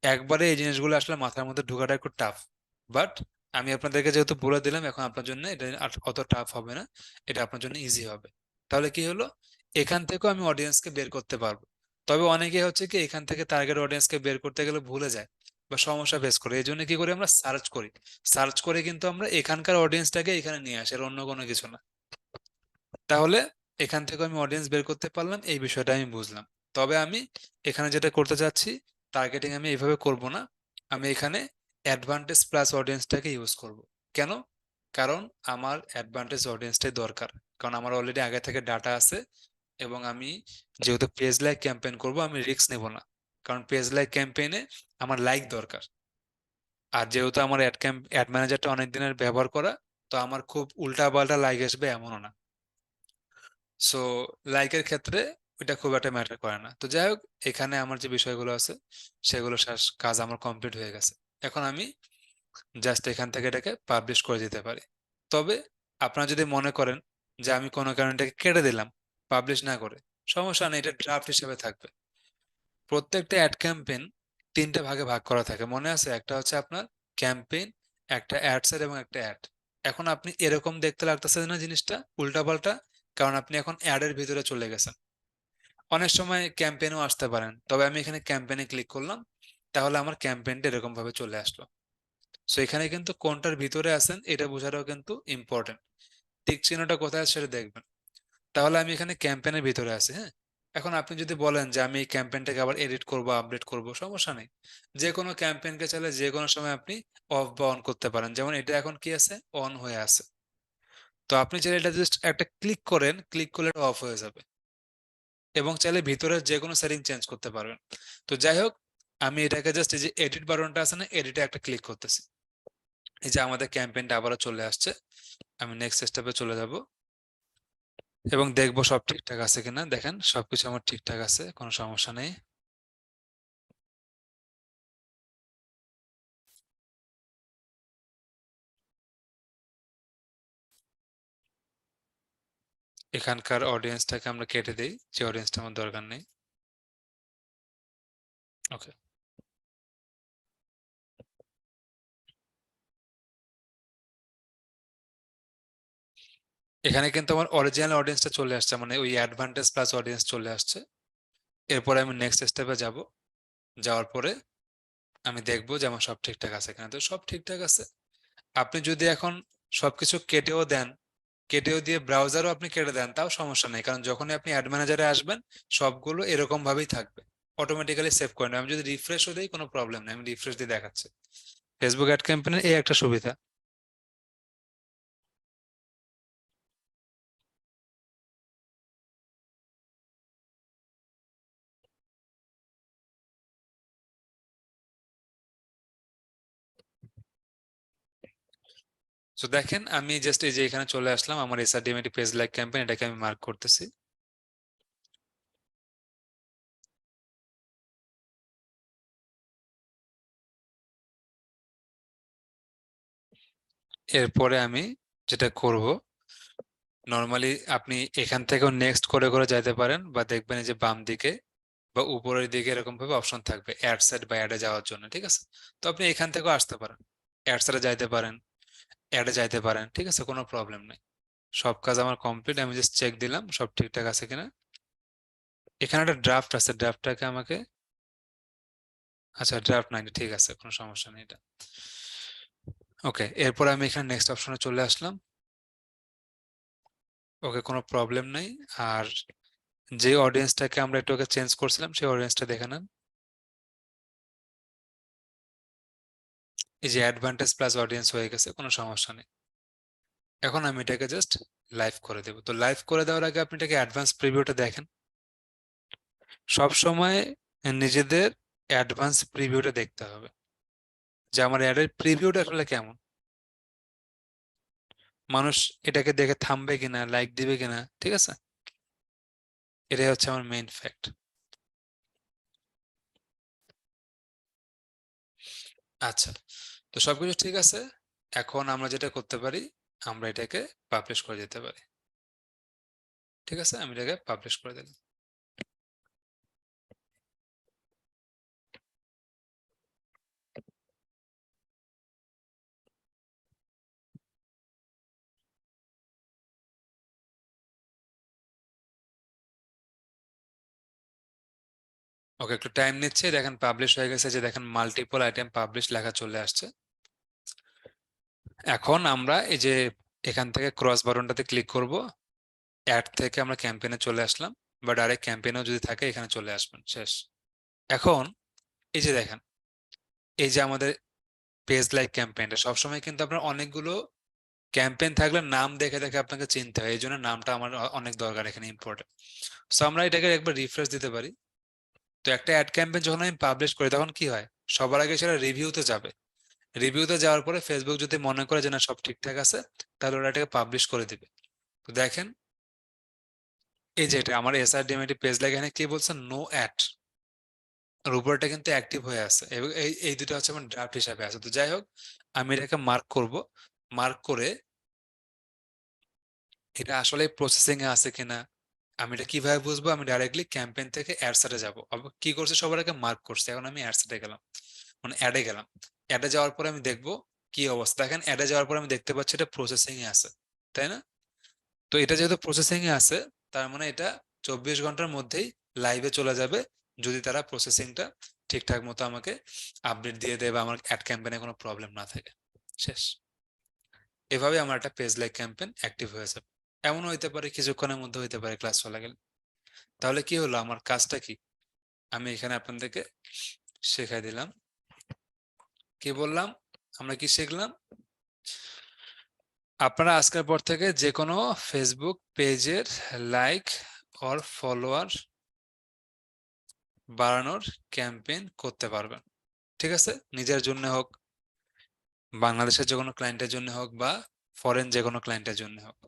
একবারে এই জিনিসগুলো আসলে মাথার মধ্যে ঢোকাটা একটু টাফ, বাট আমি আপনাদেরকে যেহেতু বলে দিলাম এখন আপনার জন্য এটা আর অত টাফ হবে না, এটা আপনার জন্য ইজি হবে। তাহলে কি হলো, এখান থেকেও আমি অডিয়েন্সকে বের করতে পারবো। তবে অনেকে হচ্ছে কি এখান থেকে টার্গেট অডিয়েন্সকে বের করতে গেলে ভুলে যায় বা সমস্যা ফেস করে, এই জন্য কি করি আমরা সার্চ করি। সার্চ করে কিন্তু আমরা এখানকার অডিয়েন্সটাকে এখানে নিয়ে আসি, আর অন্য কোনো কিছু না। তাহলে এখান থেকে আমি অডিয়েন্স বের করতে পারলাম, এই বিষয়টা আমি বুঝলাম। তবে আমি এখানে যেটা করতে চাচ্ছি, টার্গেটিং আমি এইভাবে করব না, আমি এখানে অ্যাডভান্টেজ প্লাস অডিয়েন্সটাকে ইউজ করব। কেন? কারণ আমার অ্যাডভান্টেজ অডিয়েন্সটাই দরকার। কারণ আমার অলরেডি আগে থেকে ডাটা আছে, এবং আমি যেহেতু পেজ লাইক ক্যাম্পেইন করব আমি রিস্ক নেব না। কারণ পেজ লাইক ক্যাম্পেইনে আমার লাইক দরকার। আর যেহেতু আমার অ্যাড ম্যানেজারটা অনেক দিনের ব্যবহার করা, তো আমার খুব উল্টা পাল্টা লাইক আসবে এমনও না। সো লাইকের ক্ষেত্রে ওইটা খুব একটা ম্যাটার করে না। তো যাই হোক, এখানে আমার যে বিষয়গুলো আছে সেগুলো কাজ আমার কমপ্লিট হয়ে গেছে। এখন আমি জাস্ট এখান থেকে এটাকে পাবলিশ করে দিতে পারি। তবে আপনারা যদি মনে করেন যে আমি কোনো কারণে এটাকে কেটে দিলাম পাবলিশ না করে, সমস্যা নেই, এটা ড্রাফট হিসেবে থাকবে। প্রত্যেকটা অ্যাড ক্যাম্পেইন তিনটে ভাগে ভাগ করা থাকে, মনে আছে? একটা হচ্ছে আপনার ক্যাম্পেইন, একটা অ্যাডসেট এবং একটা অ্যাড। এখন আপনি এরকম দেখতে লাগতেছে না জিনিসটা উল্টাপাল্টা, কারণ আপনি এখন অ্যাডের ভিতরে চলে গেছেন। অনেক সময় ক্যাম্পেইনও আসতে পারেন, তবে আমি এখানে ক্যাম্পেইনে ক্লিক করলাম, তাহলে আমার ক্যাম্পেইনটা এরকম ভাবে চলে আসলো। সো এখানে কিন্তু কোনটার ভিতরে আছেন এটা বোঝাটাও কিন্তু ইম্পর্টেন্ট। টিক চিহ্নটা কোথায় আছে সেটা দেখবেন। তাহলে আমি এখানে ক্যাম্পেইনের ভিতরে আছি, হ্যাঁ। এখন আপনি যদি বলেন যে আমি এই ক্যাম্পেইনটাকে আবার এডিট করব, আপডেট করব, সমস্যা নেই। যে কোনো ক্যাম্পেইনকে চাইলে যে কোনো সময় আপনি অফ বা অন করতে পারেন। যেমন এটা এখন কি আছে? অন হয়ে আছে। তো আপনি চাইলে এটা জাস্ট একটা ক্লিক করেন, ক্লিক করলে এটা অফ হয়ে যাবে। এবং চাইলে ভিতরের যে কোনো সেটিং চেঞ্জ করতে পারবেন। তো যাই হোক, আমি এটাকে জাস্ট এই যে এডিট বাটনটা আছে না, এডিটে একটা ক্লিক করতেছি। এই যে আমাদের ক্যাম্পেইনটা আবারও চলে আসছে। আমি নেক্সট স্টেপে চলে যাব এবং দেখবো সব ঠিকঠাক আছে কিনা। দেখেন সবকিছু আমার ঠিকঠাক আছে, কোনো সমস্যা নেই। এখানকার অডিয়েন্সটাকে আমরা কেটে দেই, যে অডিয়েন্সটা আমার দরকার নেই। ওকে, এখানে কিন্তু আমার অরিজিনাল অডিয়েন্সটা চলে আসছে, মানে ওই অ্যাডভান্টেজ প্লাস অডিয়েন্স চলে আসছে। এরপরে আমি নেক্সট স্টেপে যাব। যাওয়ার পরে আমি দেখবো যে আমার সব ঠিকঠাক আছে কিনা। তো সব ঠিকঠাক আছে। আপনি যদি এখন সবকিছু কেটেও দেন, কেটেও দিয়ে ব্রাউজারও আপনি কেটে দেন, তাও সমস্যা নেই, কারণ যখনই আপনি অ্যাড ম্যানেজারে আসবেন সবগুলো এরকম ভাবেই থাকবে, অটোমেটিক্যালি সেভ করে নেবে। আমি যদি রিফ্রেশও দিই কোনো প্রবলেম নেই, আমি রিফ্রেশ দিয়ে দেখাচ্ছি। ফেসবুক অ্যাড ক্যাম্পেইনের এই একটা সুবিধা। তো দেখেন আমি জাস্ট এই যে এখানে চলে আসলাম, আমার এসআরডিএমএটি পেজ লাইক ক্যাম্পেইন, এটাকে আমি মার্ক করতেছি। এরপরে আমি যেটা করব, নর্মালি আপনি এখান থেকেও নেক্সট করে করে যাইতে পারেন, বা দেখবেন এই যে বাম দিকে বা উপরের দিকে এরকম ভাবে অপশন থাকবে অ্যাড সেট বা অ্যাডে যাওয়ার জন্য, ঠিক আছে? তো আপনি এখান থেকেও আসতে পারেন, অ্যাড সেটে যাইতে পারেন, অ্যাডে যাইতে পারেন, ঠিক আছে, কোনো প্রবলেম নেই। সব কাজ আমার কমপ্লিট, আমি জাস্ট চেক দিলাম সব ঠিকঠাক আছে কিনা। এখানে একটা ড্রাফট আছে, ড্রাফটটাকে আমাকে, আচ্ছা ড্রাফট নাই, ঠিক আছে, কোনো সমস্যা নেই এটা। ওকে, এরপর আমি এখানে নেক্সট অপশনে চলে আসলাম। ওকে, কোনো প্রবলেম নেই। আর যে অডিয়েন্সটাকে আমরা একটু আগে চেঞ্জ করছিলাম সেই অডিয়েন্সটা দেখে নেন। এই যে অ্যাডভান্টেজ প্লাস অডিয়েন্স হয়ে গেছে, কোনো সমস্যা নেই। এখন আমি এটাকে জাস্ট লাইভ করে দেব। তো লাইভ করে দেওয়ার আগে আপনি এটাকে অ্যাডভান্স প্রিভিউটা দেখেন। সব সময় নিজেদের অ্যাডভান্স প্রিভিউটা দেখতে হবে, যে আমার অ্যাডের প্রিভিউটা আসলে কেমন, মানুষ এটাকে দেখে থামবে কিনা, লাইক দিবে কিনা, ঠিক আছে? এটাই হচ্ছে আমার মেইন ফ্যাক্ট। আচ্ছা, তো সবকিছু ঠিক আছে। এখন আমরা যেটা করতে পারি, আমরা এটাকে পাবলিশ করে দিতে পারি। ঠিক আছে, আমি এটাকে পাবলিশ করে দিলাম। ওকে, একটু টাইম নিচ্ছে, দেখেন পাবলিশ হয়ে গেছে, যে দেখেন মাল্টিপল আইটেম পাবলিশ লেখা চলে আসছে। এখন আমরা এই যে এখান থেকে ক্রস বাটনটাতে ক্লিক করব, অ্যাড থেকে আমরা ক্যাম্পেইনে চলে আসলাম, বা ডাইরেক্ট ক্যাম্পেইনেও যদি থাকে এখানে চলে আসবেন, শেষ। এখন এই যে দেখেন, এই যে আমাদের পেজ লাইক ক্যাম্পেইনটা, সবসময় কিন্তু আপনার অনেকগুলো ক্যাম্পেইন থাকলে নাম দেখে দেখে আপনাকে চিনতে হয়, এই জন্য নামটা আমার অনেক দরকার, এখানে ইম্পর্টেন্ট। সো আমরা এটাকে একবার রিফ্রেশ দিতে পারি। তো একটা অ্যাড ক্যাম্পেইন যখন আমি পাবলিশ করি তখন কি হয়, সবার আগে সেটা রিভিউতে যাবে। রিভিউতে যাওয়ার পরে ফেসবুক যদি মনে করে যে না সব ঠিকঠাক আছে, তাহলে ওরা এটাকে পাবলিশ করে দিবে। তো দেখেন এই যে এটা আমার এসআরডিএমএটি পেজ লাইক, এখানে কি বলছে, নো অ্যাড। আর উপরটা কিন্তু অ্যাক্টিভ হয়ে আছে এবং এই দুটো হচ্ছে আমার ড্রাফট হিসাবে আছে। তো যাই হোক, আমি এটাকে মার্ক করব। মার্ক করে এটা আসলে প্রসেসিং এ আছে কিনা আমি এটা কিভাবে বুঝবো? আমি ডাইরেক্টলি ক্যাম্পেইন থেকে অ্যাডসেটে যাব। কি করছে, সবার আগে মার্ক করছে, এখন আমি অ্যাডসেটে গেলাম, মানে অ্যাডে গেলাম। অ্যাডে যাওয়ার পরে আমি দেখবো কি অবস্থা। দেখেন অ্যাডে যাওয়ার পরে আমি দেখতে পাচ্ছি এটা প্রসেসিং এ আছে, তাই না? তো এটা যেহেতু প্রসেসিং এ আছে, তার মানে এটা 24 ঘন্টার মধ্যেই লাইভে চলে যাবে, যদি তারা প্রসেসিংটা ঠিকঠাক মতো আমাকে আপডেট দিয়ে দেয় বা আমার অ্যাড ক্যাম্পেইনে কোনো প্রবলেম না থাকে। শেষ। এভাবে আমার একটা পেজ লাইক ক্যাম্পেইন অ্যাক্টিভ হয়ে যাবে। এমন হইতে পারে কিছুক্ষণের মধ্যে হইতে পারে ক্লাস চলে গেলে। তাহলে কি হলো, আমার কাজটা কি? আমি এখানে আপনাদেরকে শেখাই দিলাম। কি বললাম? আমরা কি শিখলাম? আপনারা আজকের পর থেকে যে কোনো ফেসবুক পেজের লাইক অর ফলোয়ার বাড়ানোর ক্যাম্পেইন করতে পারবেন। ঠিক আছে? নিজের জন্য হোক, বাংলাদেশের যে কোনো ক্লায়েন্টের জন্য হোক, বা ফরেন যে কোনো ক্লায়েন্টের জন্য হোক।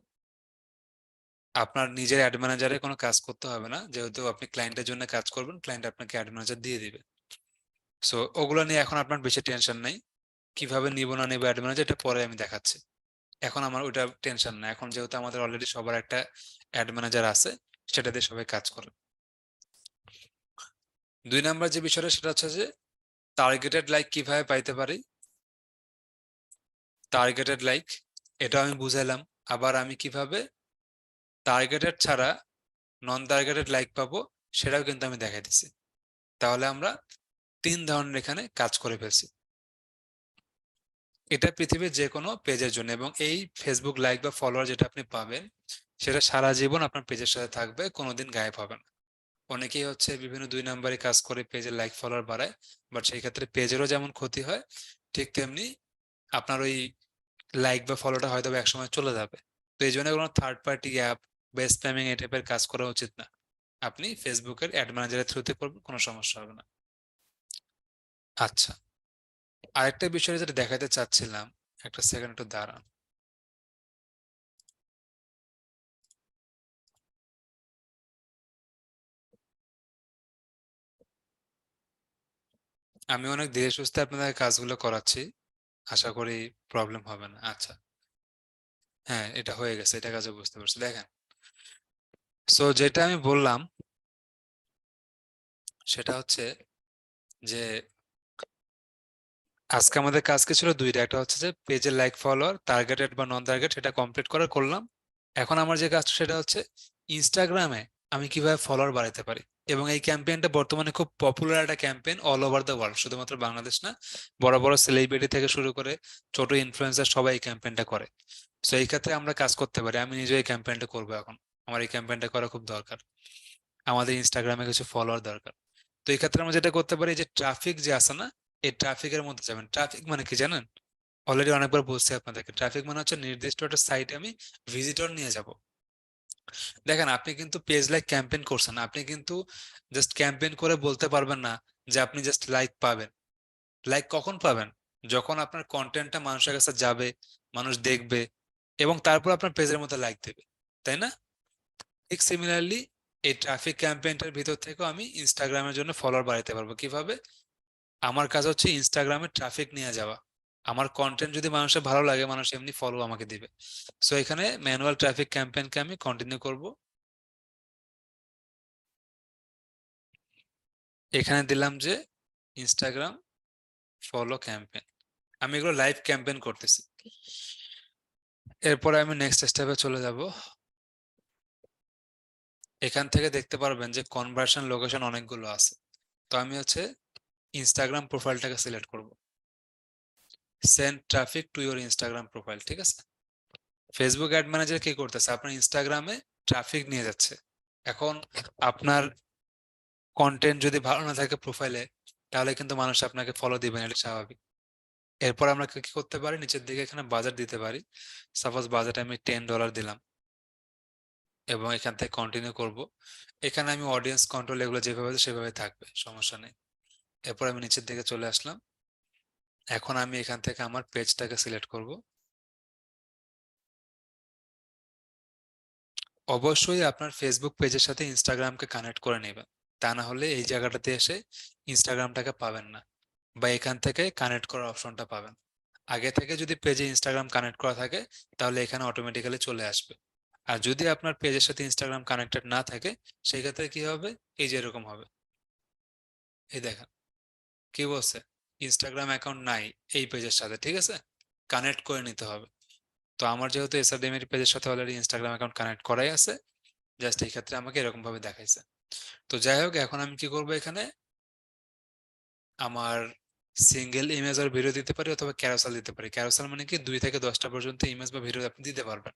আপনার নিজের অ্যাড ম্যানেজারে কোনো কাজ করতে হবে না, যেহেতু আপনি ক্লায়েন্টের জন্য কাজ করবেন, ক্লায়েন্ট আপনাকে অ্যাড ম্যানেজার দিয়ে দিবে। সো ওগুলো নিয়ে এখন আপনার বেশি টেনশন নাই। কিভাবে নিব না নিব অ্যাড ম্যানেজার, এটা পরে আমি দেখাচ্ছি। এখন আমার ওইটা টেনশন না। এখন যেহেতু আমাদের অলরেডি সবার একটা অ্যাড ম্যানেজার আছে, সেটা দিয়ে সবাই কাজ করে। 2 নাম্বার যে বিষয়টা, সেটা হচ্ছে যে টার্গেটেড লাইক কিভাবে পাইতে পারি। টার্গেটেড লাইক এটা আমি বুঝাইলাম। আবার আমি কিভাবে টার্গেটেড ছাড়া নন টার্গেটেড লাইক পাবো, সেটাও কিন্তু আমি দেখাই দিছি। তাহলে আমরা 3 ধরনের এখানে কাজ করে ফেলছি। এটা পৃথিবীর যে কোনো পেজের জন্য, এবং এই ফেসবুক লাইক বা ফলোয়ার যেটা আপনি পাবেন, সেটা সারা জীবন আপনার পেজের সাথে থাকবে, কোনোদিন গায়েব হবে না। অনেকেই হচ্ছে বিভিন্ন 2 নাম্বারে কাজ করে পেজের লাইক ফলোয়ার বাড়ায়, বাট সেই ক্ষেত্রে পেজেরও যেমন ক্ষতি হয়, ঠিক তেমনি আপনার ওই লাইক বা ফলোটা হয়তো একসময় চলে যাবে। তো এই জন্য কোনো থার্ড পার্টি অ্যাপ বা স্প্যামিং এই টাইপের কাজ করা উচিত না। আপনি ফেসবুকের অ্যাড ম্যানেজারের থ্রুতে করবেন, কোনো সমস্যা হবে না। আচ্ছা, আরেকটা বিষয় যেটা দেখাতে চাচ্ছিলাম, একটা সেকেন্ড একটু দাঁড়ান। আমি অনেক ধীরে সুস্থে আপনাদের কাজগুলো করাচ্ছি, আশা করি প্রবলেম হবে না। আচ্ছা, হ্যাঁ এটা হয়ে গেছে, এটা কাজে বুঝতে পারছি। দেখেন, সো যেটা আমি বললাম সেটা হচ্ছে যে আজকে আমাদের কাজ কি ছিল, দুইটা। একটা হচ্ছে যে পেজের লাইক ফলোয়ার টার্গেটেড বা নন টার্গেট, সেটা কমপ্লিট করার করলাম। এখন আমার যে কাজটা সেটা হচ্ছে ইনস্টাগ্রামে আমি কিভাবে ফলোয়ার বাড়াতে পারি। এবং এই ক্যাম্পেইনটা বর্তমানে খুব পপুলার একটা campaign all over the world, শুধুমাত্র বাংলাদেশ না, বড় বড় সেলিব্রিটি থেকে শুরু করে ছোট ইনফ্লুয়েন্সার সবাই এই ক্যাম্পেইনটা করে। সো এই ক্ষেত্রে আমরা কাজ করতে পারি। আমি নিজে এই ক্যাম্পেইনটা করবো এখন। আমার এই ক্যাম্পেইনটা করা খুব দরকার। আমাদের ইনস্টাগ্রামে কিছু ফলোয়ার দরকার। তো এই ক্ষেত্রে আমরা যেটা করতে পারি, যে ট্রাফিক যে আছে না, এই ট্রাফিকের মধ্যে যাবেন। ট্রাফিক মানে কি জানেন? অলরেডি অনেকবার বলছি আপনাদেরকে, ট্রাফিক মানে হচ্ছে নির্দিষ্ট একটা সাইটে আমি ভিজিটর নিয়ে যাব। দেখেন, আপনি কিন্তু পেজ লাইক ক্যাম্পেইন করছেন, আপনি কিন্তু জাস্ট ক্যাম্পেইন করে বলতে পারবেন না যে আপনি জাস্ট লাইক পাবেন। লাইক কখন পাবেন? যখন আপনার কন্টেন্টটা মানুষের কাছে যাবে, মানুষ দেখবে, এবং তারপর আপনার পেজের মধ্যে লাইক দেবে, তাই না? ঠিক সিমিলারলি এই ট্রাফিক ক্যাম্পেইনটার ভিতর থেকেও আমি ইনস্টাগ্রামের জন্য ফলোয়ার বাড়াতে পারবো। কিভাবে? আমার কাজ হচ্ছে ইনস্টাগ্রামে ট্রাফিক নিয়ে যাওয়া। আমার কন্টেন্ট যদি মানুষের ভালো লাগে, মানুষ এমনি ফলো আমাকে দিবে। সো এখানে ম্যানুয়াল ট্রাফিক ক্যাম্পেইনকে আমি কন্টিনিউ করব। এখানে দিলাম যে ইনস্টাগ্রাম ফলো ক্যাম্পেইন। আমি এগুলো লাইভ ক্যাম্পেইন করতেছি। এরপরে আমি নেক্সট স্টেপে চলে যাব। এখান থেকে দেখতে পারবেন যে কনভার্সন লোকেশন অনেকগুলো আছে। তো আমি হচ্ছে ইনস্টাগ্রাম প্রোফাইলটাকে সিলেক্ট করব। Send traffic to your Instagram profile, ঠিক আছে? ফেসবুক অ্যাড ম্যানেজার কি করতেছে, আপনার ইনস্টাগ্রামে ট্রাফিক নিয়ে যাচ্ছে। এখন আপনার কন্টেন্ট যদি ভালো না থাকে প্রোফাইলে, তাহলে কিন্তু মানুষ আপনাকে ফলো দিবে না, এটা স্বাভাবিক। এরপর আমরা কি করতে পারি, নিচের দিকে এখানে বাজেট দিতে পারি। সাপোজ বাজেট আমি $10 দিলাম, এবং এখান থেকে কন্টিনিউ করব। এখানে আমি অডিয়েন্স কন্ট্রোল এগুলো যেভাবে আছে সেভাবে থাকবে, সমস্যা নেই। এরপর আমি নিচের দিকে চলে আসলাম। এখন আমি এখান থেকে আমার পেজটাকে সিলেক্ট করব। অবশ্যই আপনার ফেসবুক পেজের সাথে ইনস্টাগ্রামকে কানেক্ট করে নেবেন। তা না হলে এই জায়গাটাতে এসে ইনস্টাগ্রামটাকে পাবেন না, বা এখান থেকে কানেক্ট করার অপশনটা পাবেন। আগে থেকে যদি পেজে ইনস্টাগ্রাম কানেক্ট করা থাকে তাহলে এখানে অটোমেটিক্যালি চলে আসবে। আর যদি আপনার পেজের সাথে ইনস্টাগ্রাম কানেক্টেড না থাকে সেই ক্ষেত্রে কি হবে, এই যে এরকম হবে, এই দেখেন কি বলছে, ইনস্টাগ্রাম অ্যাকাউন্ট নাই এই পেজের সাথে, ঠিক আছে, কানেক্ট করে নিতে হবে। তো আমার যেহেতু এসআরডিএম এর পেজের সাথে অলরেডি ইনস্টাগ্রাম অ্যাকাউন্ট কানেক্ট করাই আছে, জাস্ট এই ক্ষেত্রে আমাকে এরকম ভাবে দেখাইছে। তো যাই হোক, এখন আমি কি করব, এখানে আমার সিঙ্গেল ইমেজ আর ভিডিও দিতে পারি অথবা ক্যারোসেল দিতে পারি। ক্যারোসেল মানে কি 2 থেকে 10টা পর্যন্ত ইমেজ বা ভিডিও আপনি দিতে পারবেন।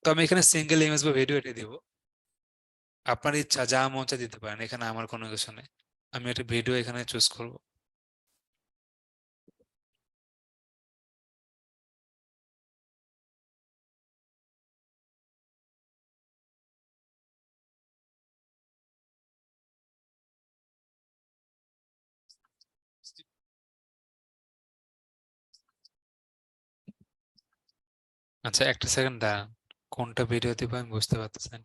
তো আমি এখানে সিঙ্গেল ইমেজ বা ভিডিও এটা দিব। আপনার ইচ্ছা যা মন চায় দিতে পারেন, এখানে আমার কোনো কিছু নেই। আমি একটা ভিডিও এখানে চুজ করব। আচ্ছা, একটা সেকেন্ড দাঁড়ান, কোনটা ভিডিও দিব আমি বুঝতে পারতেছি না।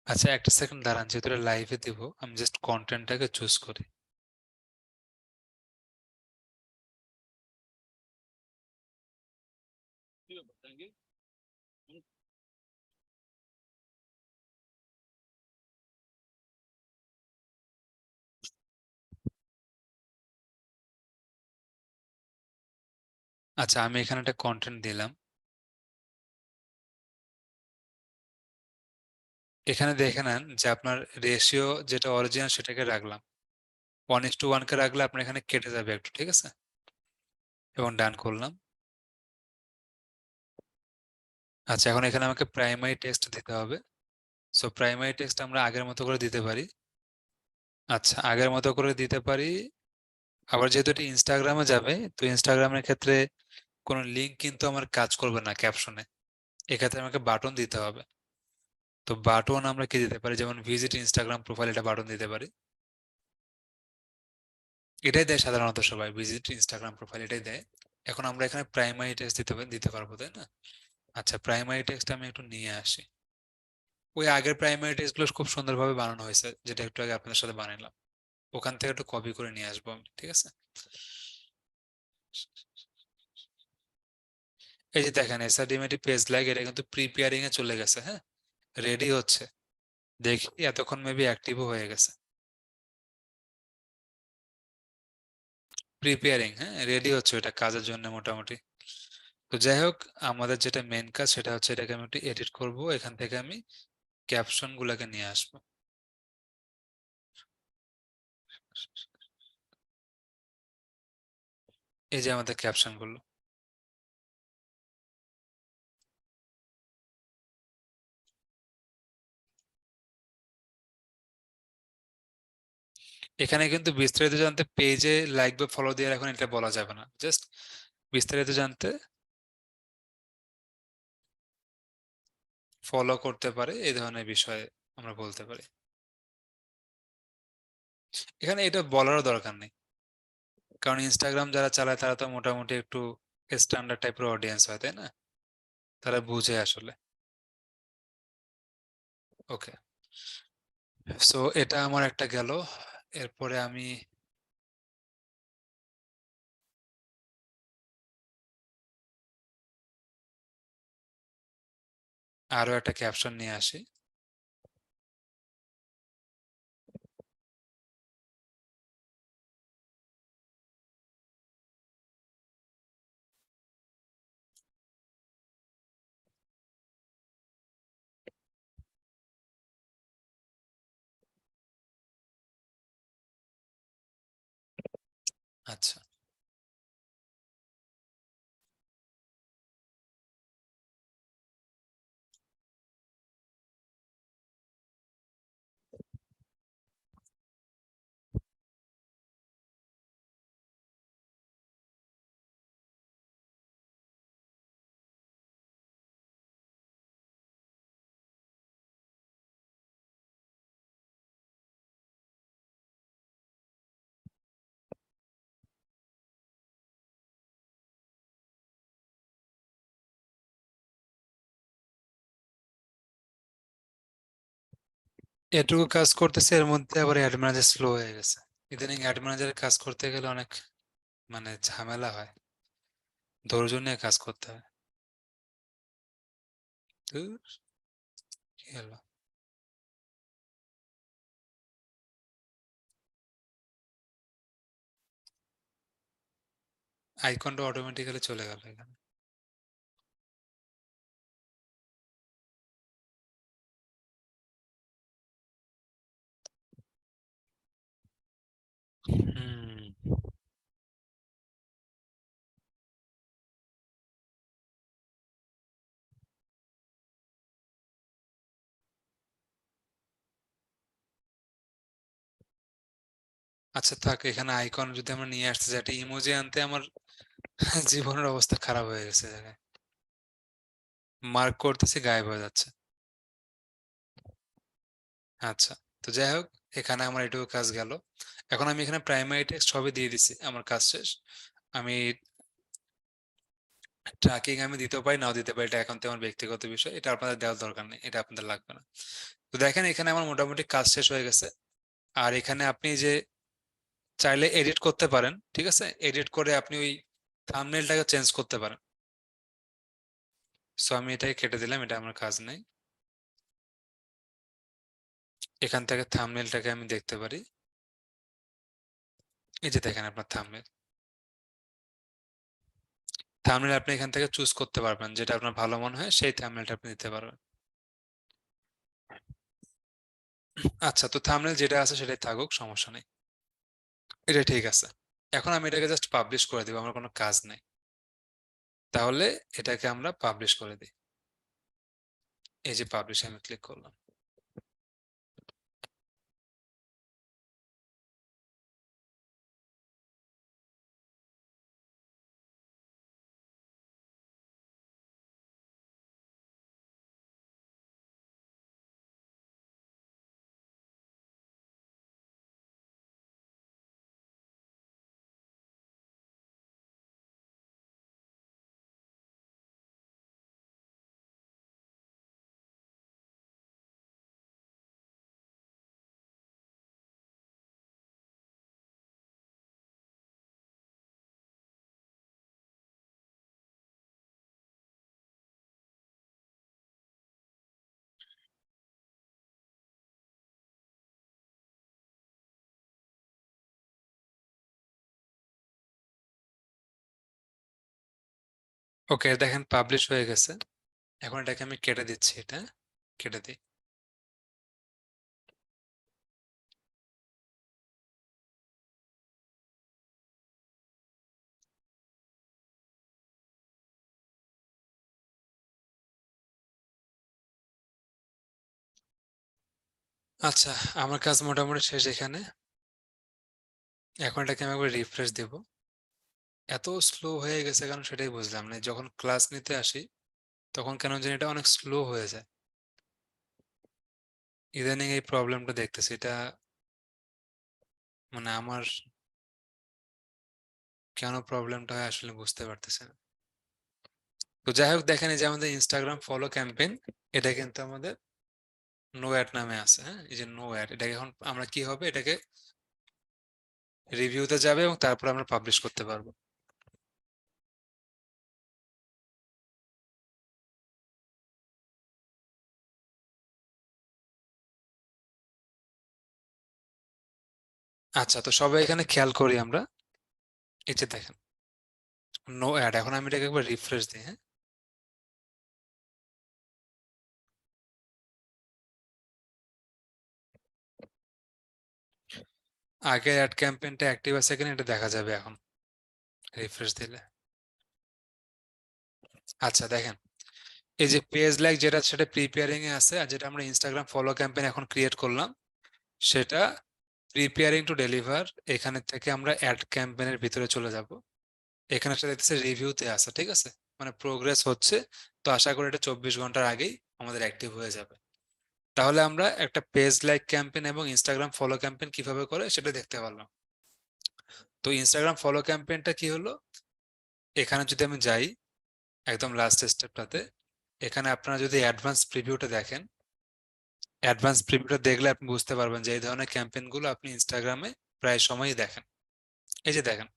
আচ্ছা, একটা সেকেন্ড দাঁড়ান, যেহেতু লাইভে দিব আমি জাস্ট কন্টেন্টটাকে চুজ করি। আচ্ছা, আমি এখানে একটা কন্টেন্ট দিলাম। এখানে দেখে নেন যে আপনার রেশিও যেটা অরিজিনাল সেটাকে রাখলাম, 1:1 কে রাখলে আপনার এখানে কেটে যাবে একটু, ঠিক আছে, এবং ডান করলাম। আচ্ছা, এখন এখানে আমাকে প্রাইমারি টেক্সট দিতে হবে। সো প্রাইমারি টেক্সট আমরা আগের মতো করে দিতে পারি। আচ্ছা, আগের মতো করে দিতে পারি। আবার যেহেতু এটা ইনস্টাগ্রামে যাবে, তো ইনস্টাগ্রামের ক্ষেত্রে কোনো লিঙ্ক কিন্তু আমার কাজ করবে না ক্যাপশনে, এক্ষেত্রে আমাকে বাটন দিতে হবে। তো বাটন আমরা কি দিতে পারি, যেমন ভিজিট ইনস্টাগ্রাম প্রোফাইল, এটা বাটন দিতে পারি। এটাই দেয় সাধারণত সবাই, ভিজিট ইনস্টাগ্রাম প্রোফাইল এটাই দেয়। এখন আমরা এখানে প্রাইমারি টেক্সট দিতে পারবো, তাই না? আচ্ছা, প্রাইমারি টেক্সট আমি একটু নিয়ে আসি। ওই আগের প্রাইমারি টেক্সট গুলো খুব সুন্দরভাবে বানানো হয়েছে, যেটা একটু আগে আপনাদের সাথে বানালাম, ওখান থেকে একটু কপি করে নিয়ে আসবো আমি, ঠিক আছে। এই যে দেখেন, এসআরডিএমএটি পেজ লাইক, এটা কিন্তু প্রিপেয়ারিং এ চলে গেছে, হ্যাঁ, রেডি হচ্ছে। দেখি এতক্ষণ মেবি অ্যাক্টিভও হয়ে গেছে। প্রিপেয়ারিং, হ্যাঁ, রেডি হচ্ছে এটা কাজের জন্য মোটামুটি। তো যাই হোক, আমাদের যেটা মেন কাজ সেটা হচ্ছে এটাকে আমি একটু এডিট করব, এখান থেকে আমি ক্যাপশন গুলাকে নিয়ে আসবো। এই যে আমাদের ক্যাপশন গুলো, এখানে কিন্তু বিস্তারিত জানতে পেজে লাইক বা ফলো দিয়ে এখন এটা বলা যাবে না, জাস্ট বিস্তারিত জানতে ফলো করতে পারে, এই ধরনের বিষয়ে আমরা বলতে পারি। এখানে এটা বলারও দরকার নেই, কারণ ইনস্টাগ্রাম যারা চালায় তারা তো মোটামুটি একটু স্ট্যান্ডার্ড টাইপের অডিয়েন্স হয়, তাই না? তারা বুঝে আসলে। ওকে, সো এটা আমার একটা গেল। এরপরে আমি আরো একটা ক্যাপশন নিয়ে আসি। আচ্ছা, এটুকু কাজ করতেছে, এর মধ্যে আবার অ্যাড ম্যানেজার স্লো হয়ে গেছে। ইদানিং অ্যাড ম্যানেজারের কাজ করতে গেলে অনেক মানে ঝামেলা হয়, ধৈর্য নিয়ে কাজ করতে হয়। ধুর, কি হলো? আইকনটা অটোমেটিক্যালি চলে গেল এখানে। হুম। আচ্ছা থাক, এখানে আইকন যদি আমরা নিয়ে আসতে চাই, একটা ইমোজি আনতে আমার জীবনের অবস্থা খারাপ হয়ে গেছে জায়গায়। মার্ক করতেছি, গায়েব হয়ে যাচ্ছে। আচ্ছা, তো যাই হোক, এখানে আমার এটুকু কাজ গেল। এখন আমি এখানে প্রাইমারি টেক্সট সবই দিয়ে দিছি, আমার কাজ শেষ। আমি ট্র্যাকিং আমি দিতেও পারি, নাও দিতে পারি, এটা এখন তো আমার ব্যক্তিগত বিষয়, এটা আপনাদের দেওয়ার দরকার নেই, এটা আপনাদের লাগবে না। তো দেখেন এখানে আমার মোটামুটি কাজ শেষ হয়ে গেছে। আর এখানে আপনি যে চাইলে এডিট করতে পারেন, ঠিক আছে, এডিট করে আপনি ওই থাম্বনেলটাকে চেঞ্জ করতে পারেন। সো আমি এটাকে কেটে দিলাম, এটা আমার কাজ নেই। এখান থেকে থাম্বনেলটাকে আমি দেখতে পারি। এই যে দেখেন আপনার থাম্বনেল। থাম্বনেল আপনি এখান থেকে চুজ করতে পারবেন, যেটা আপনার ভালো মনে হয় সেই থাম্বনেলটা আপনি দিতে পারবেন। আচ্ছা, তো থাম্বনেল যেটা আছে সেটাই থাকুক, সমস্যা নেই। এটা ঠিক আছে। এখন আমি এটাকে জাস্ট পাবলিশ করে দিব, আমার কোনো কাজ নেই। তাহলে এটাকে আমরা পাবলিশ করে দিই। এই যে পাবলিশ আমি ক্লিক করলাম। ওকে, দেখেন পাবলিশ হয়ে গেছে। এখন এটাকে আমি কেটে দিচ্ছি, এটা কেটে দিই। আচ্ছা, আমার কাজ মোটামুটি শেষ এখানে। এখন এটাকে আমি একবার রিফ্রেশ দেব। এত স্লো হয়ে গেছে কারণ সেটাই বুঝলাম না, যখন ক্লাস নিতে আসি তখন কেন জানি এটা অনেক স্লো হয়ে যায়। ইদানিং এই প্রবলেমটা দেখতেছি, এটা মানে আমার কেন প্রবলেমটা হয় আসলে বুঝতে পারতেছি না। তো যাই হোক, দেখেন এই যে আমাদের ইনস্টাগ্রাম ফলো ক্যাম্পেইন, এটা কিন্তু আমাদের নো অ্যাড নামে আছে। হ্যাঁ, এই যে নো অ্যাড, এটাকে এখন আমরা কি হবে, এটাকে রিভিউতে যাবে এবং তারপর আমরা পাবলিশ করতে পারবো। আচ্ছা, তো সবাই এখানে খেয়াল করি আমরা। এই যে দেখেন নো অ্যাড, এখন আমি এটাকে একবার রিফ্রেশ দিই। হ্যাঁ, আগের অ্যাড ক্যাম্পেইনটা অ্যাক্টিভ আছে কিনা এটা দেখা যাবে এখন রিফ্রেশ দিলে। আচ্ছা দেখেন, এই যে পেজ লাইক যেটা সেটা প্রিপেয়ারিং এ আছে, আর যেটা আমরা ইনস্টাগ্রাম ফলো ক্যাম্পেইন এখন ক্রিয়েট করলাম সেটা প্রিপেয়ারিং টু ডেলিভার। এখানে থেকে আমরা অ্যাড ক্যাম্পেইনের ভিতরে চলে যাব। এখানে একটা দেখতেছে রিভিউতে আছে, ঠিক আছে, মানে প্রোগ্রেস হচ্ছে। তো আশা করি এটা 24 ঘন্টার আগেই আমাদের অ্যাক্টিভ হয়ে যাবে। তাহলে আমরা একটা পেজ লাইক ক্যাম্পেইন এবং ইনস্টাগ্রাম ফলো ক্যাম্পেইন কিভাবে করে সেটা দেখতে পারলাম। তো ইনস্টাগ্রাম ফলো ক্যাম্পেইনটা কি হলো, এখানে যদি আমি যাই একদম লাস্ট স্টেপটাতে, এখানে আপনারা যদি অ্যাডভান্স প্রিভিউটা দেখেন, অ্যাডভান্স প্রিভিউটা দেখলে আপনি বুঝতে পারবেন যে এই ধরনের ক্যাম্পেইনগুলো আপনি ইনস্টাগ্রামে প্রায় সময়ই দেখেন। এই যে দেখেন,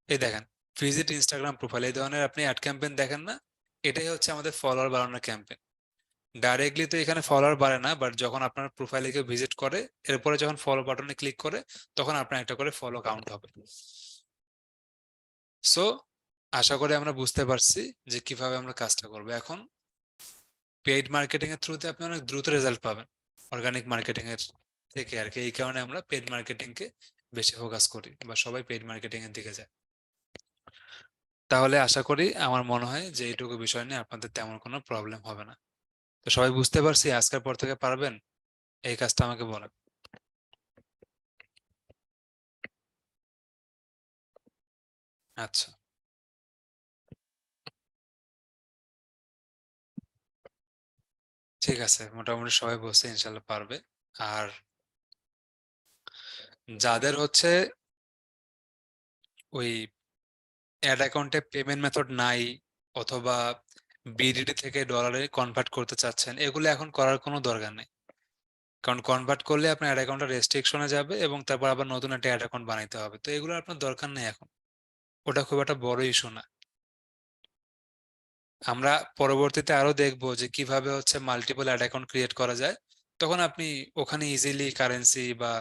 এই দেখেন, ভিজিট ইনস্টাগ্রাম প্রোফাইল, এই ধরনের আপনি অ্যাড ক্যাম্পেইন দেখেন না? এটাই হচ্ছে আমাদের ফলোয়ার বাড়ানোর ক্যাম্পেইন। ডাইরেক্টলি তো এখানে ফলোয়ার বাড়ে না, বাট যখন আপনার প্রোফাইলে কেউ ভিজিট করে, এরপরে যখন ফলো বাটনে ক্লিক করে, তখন আপনার একটা করে ফলো কাউন্ট হবে। সো আশা করি আমরা বুঝতে পারছি যে কিভাবে আমরা কাজটা করবো। এখন পেইড মার্কেটিং এর থ্রুতে আপনি অনেক দ্রুত রেজাল্ট পাবেন অর্গানিক মার্কেটিং এর থেকে আর কি। এই কারণে আমরা পেইড মার্কেটিং কে বেশি ফোকাস করি, বা সবাই পেইড মার্কেটিং এর দিকে যায়। তাহলে আশা করি, আমার মনে হয় যে এইটুকু বিষয় নিয়ে আপনাদের তেমন কোনো প্রবলেম হবে না। তো সবাই বুঝতে পারছি, আজকের পর থেকে পারবেন এই কাজটা আমাকে বলেন। আচ্ছা, ঠিক আছে, মোটামুটি সবাই বলছে ইনশাল্লাহ পারবে। আর যাদের হচ্ছে ওই অ্যাড অ্যাকাউন্টে পেমেন্ট মেথড নাই, অথবা বিডিটি থেকে ডলারে কনভার্ট করতে চাচ্ছেন, এগুলো এখন করার কোনো দরকার নেই। কারণ কনভার্ট করলে আপনার অ্যাড অ্যাকাউন্টটা রেস্ট্রিকশনে যাবে এবং তারপর আবার নতুন একটা অ্যাড অ্যাকাউন্ট বানাইতে হবে। তো এগুলো আপনার দরকার নেই এখন, ওটা খুব একটা বড় ইস্যু না। আমরা পরবর্তীতে আরো দেখবো যে কিভাবে হচ্ছে মাল্টিপল অ্যাড অ্যাকাউন্ট ক্রিয়েট করা যায়। তখন আপনি ওখানে ইজিলি কারেন্সি বা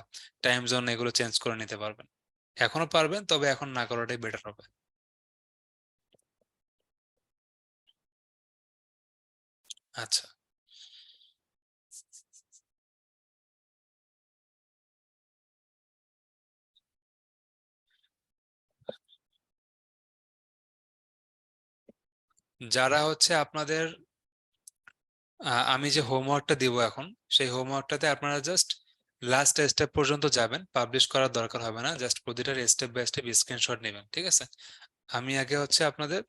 টাইম জোন এগুলো চেঞ্জ করে নিতে পারবেন। এখনো পারবেন, তবে এখন না করাটাই বেটার হবে। আচ্ছা, যারা হচ্ছে আপনাদের আমি যে হোমওয়ার্কটা দিব এখন, সেই হোমওয়ার্কটাতে আপনারা জাস্ট লাস্ট স্টেপ পর্যন্ত যাবেন, পাবলিশ করার দরকার হবে না, জাস্ট প্রতিটার স্টেপ বাই স্টেপ স্ক্রিনশট নেবেন, ঠিক আছে? আমি আগে হচ্ছে আপনাদের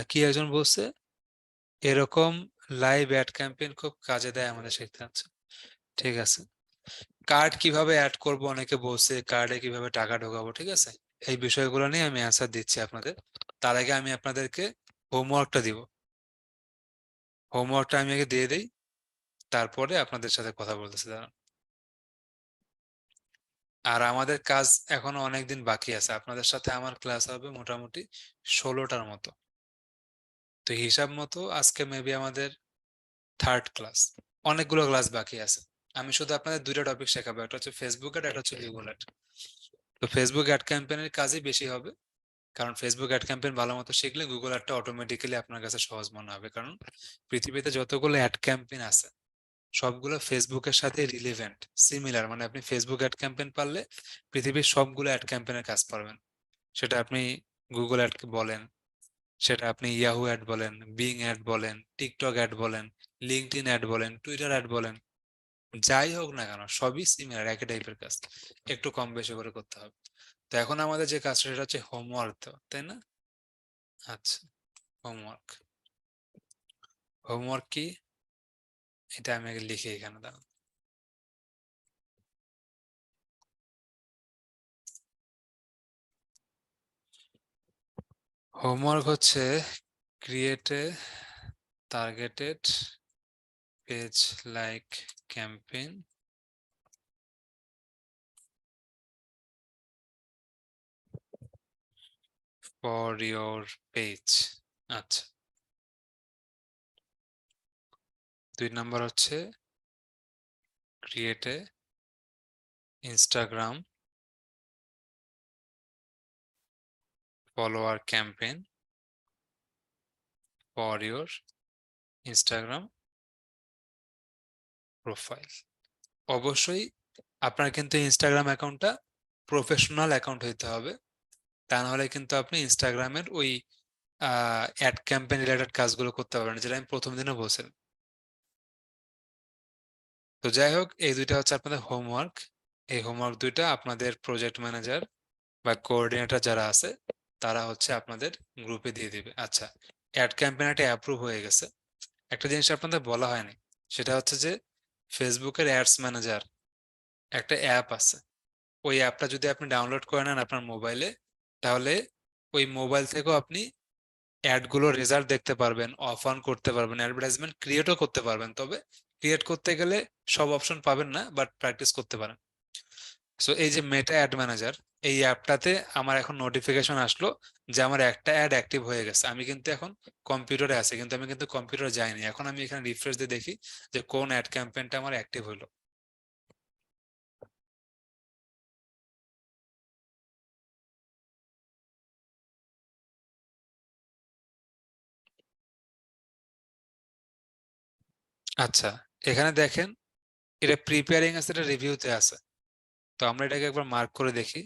কি একজন বলছে, এরকম লাইভ অ্যাড ক্যাম্পেইন খুব কাজে দেয় আমাদের শিখতে হচ্ছে। ঠিক আছে, কার্ড কিভাবে অ্যাড করব অনেকে বলছে, কার্ডে কিভাবে টাকা ঢোকাবো, ঠিক আছে, এই বিষয়গুলো নিয়ে আমি অ্যান্সার দিচ্ছি আপনাদের। তার আগে আমি আপনাদেরকে হোমওয়ার্কটা দিব। হোমওয়ার্কটা আমি আগে দিয়ে দিই, তারপরে আপনাদের সাথে কথা বলতেছি, দাঁড়ান। আর আমাদের কাজ এখনো অনেকদিন বাকি আছে। আপনাদের সাথে আমার ক্লাস হবে মোটামুটি 16টার মতো। তো হিসাব মতো আজকে মেবি আমাদের থার্ড ক্লাস, অনেকগুলো ক্লাস বাকি আছে। আমি শুধু আপনাদের দুইটা টপিক শেখাবো, একটা হচ্ছে ফেসবুক অ্যাড, একটা হচ্ছে গুগল অ্যাড। তো ফেসবুক অ্যাড ক্যাম্পেইনের কাজই বেশি হবে, কারণ ফেসবুক অ্যাড ক্যাম্পেইন ভালো মতো শিখলে গুগল অ্যাডটা অটোমেটিক্যালি আপনার কাছে সহজ মনে হবে। কারণ পৃথিবীতে যতগুলো অ্যাড ক্যাম্পেইন আছে সবগুলো ফেসবুকের সাথে রিলেভেন্ট, সিমিলার, মানে আপনি ফেসবুক অ্যাড ক্যাম্পেইন পারলে পৃথিবীর সবগুলো অ্যাড ক্যাম্পেইনের কাজ পারবেন। সেটা আপনি গুগল অ্যাড বলেন, সেটা আপনি ইয়াহু অ্যাড বলেন, বিং অ্যাড বলেন, টিকটক অ্যাড বলেন, লিঙ্কডইন অ্যাড বলেন, টুইটার অ্যাড বলেন, যাই হোক না কেন সবই সিমিলার, একই টাইপের কাজ, একটু কম বেশি করে করতে হবে। তো এখন আমাদের যে কাজটা সেটা হচ্ছে হোমওয়ার্ক দেওয়া, তাই না? আচ্ছা, হোমওয়ার্ক, হোমওয়ার্ক কি এটা আমি আগে লিখে এখানে দাঁড়ান। হোমওয়ার্ক হচ্ছে create a targeted page like campaign for your page. আচ্ছা, 2 নম্বর হচ্ছে create a Instagram follower campaign for your Instagram profile. অবশ্যই আপনার কিন্তু ইনস্টাগ্রাম অ্যাকাউন্টটা প্রফেশনাল অ্যাকাউন্ট হইতে হবে, তা না হলে কিন্তু আপনি ইনস্টাগ্রামের ওই অ্যাড ক্যাম্পেইন রিলেটেড কাজগুলো করতে পারবেন না, যেটা আমি প্রথম দিনও বলছিলাম। তো যাই হোক, এই দুইটা হচ্ছে আপনাদের হোমওয়ার্ক। এই হোমওয়ার্ক দুইটা আপনাদের প্রজেক্ট ম্যানেজার বা কোঅর্ডিনেটর যারা আছে তারা হচ্ছে আপনাদের গ্রুপে দিয়ে দিবে। আচ্ছা, অ্যাড ক্যাম্পেইনটা অ্যাপ্রুভ হয়ে গেছে। একটা জিনিস আপনাদের বলা হয়নি, সেটা হচ্ছে যে ফেসবুকের অ্যাডস ম্যানেজার একটা অ্যাপ আছে। ওই অ্যাপটা যদি আপনি ডাউনলোড করে নেন আপনার মোবাইলে, তাহলে ওই মোবাইল থেকেও আপনি অ্যাডগুলোর রেজাল্ট দেখতে পারবেন, অফ অন করতে পারবেন, অ্যাডভার্টাইজমেন্ট ক্রিয়েটও করতে পারবেন। তবে ক্রিয়েট করতে গেলে সব অপশন পাবেন না, বাট প্র্যাকটিস করতে পারেন। সো এই যে মেটা অ্যাড ম্যানেজার, এই অ্যাপটাতে আমার এখন নোটিফিকেশন আসলো যে আমার একটা অ্যাড অ্যাক্টিভ হয়ে গেছে। আমি কিন্তু এখন কম্পিউটারে আছি, কিন্তু আমি কিন্তু কম্পিউটারে যাইনি। এখন আমি এখানে রিফ্রেশ দিয়ে দেখি যে কোন অ্যাড ক্যাম্পেইনটা আমার অ্যাক্টিভ হলো। আচ্ছা, এখানে দেখেন এটা প্রিপেয়ারিং আছে, এটা রিভিউতে আছে। তো আমরা এটাকে একবার মার্ক করে দেখি।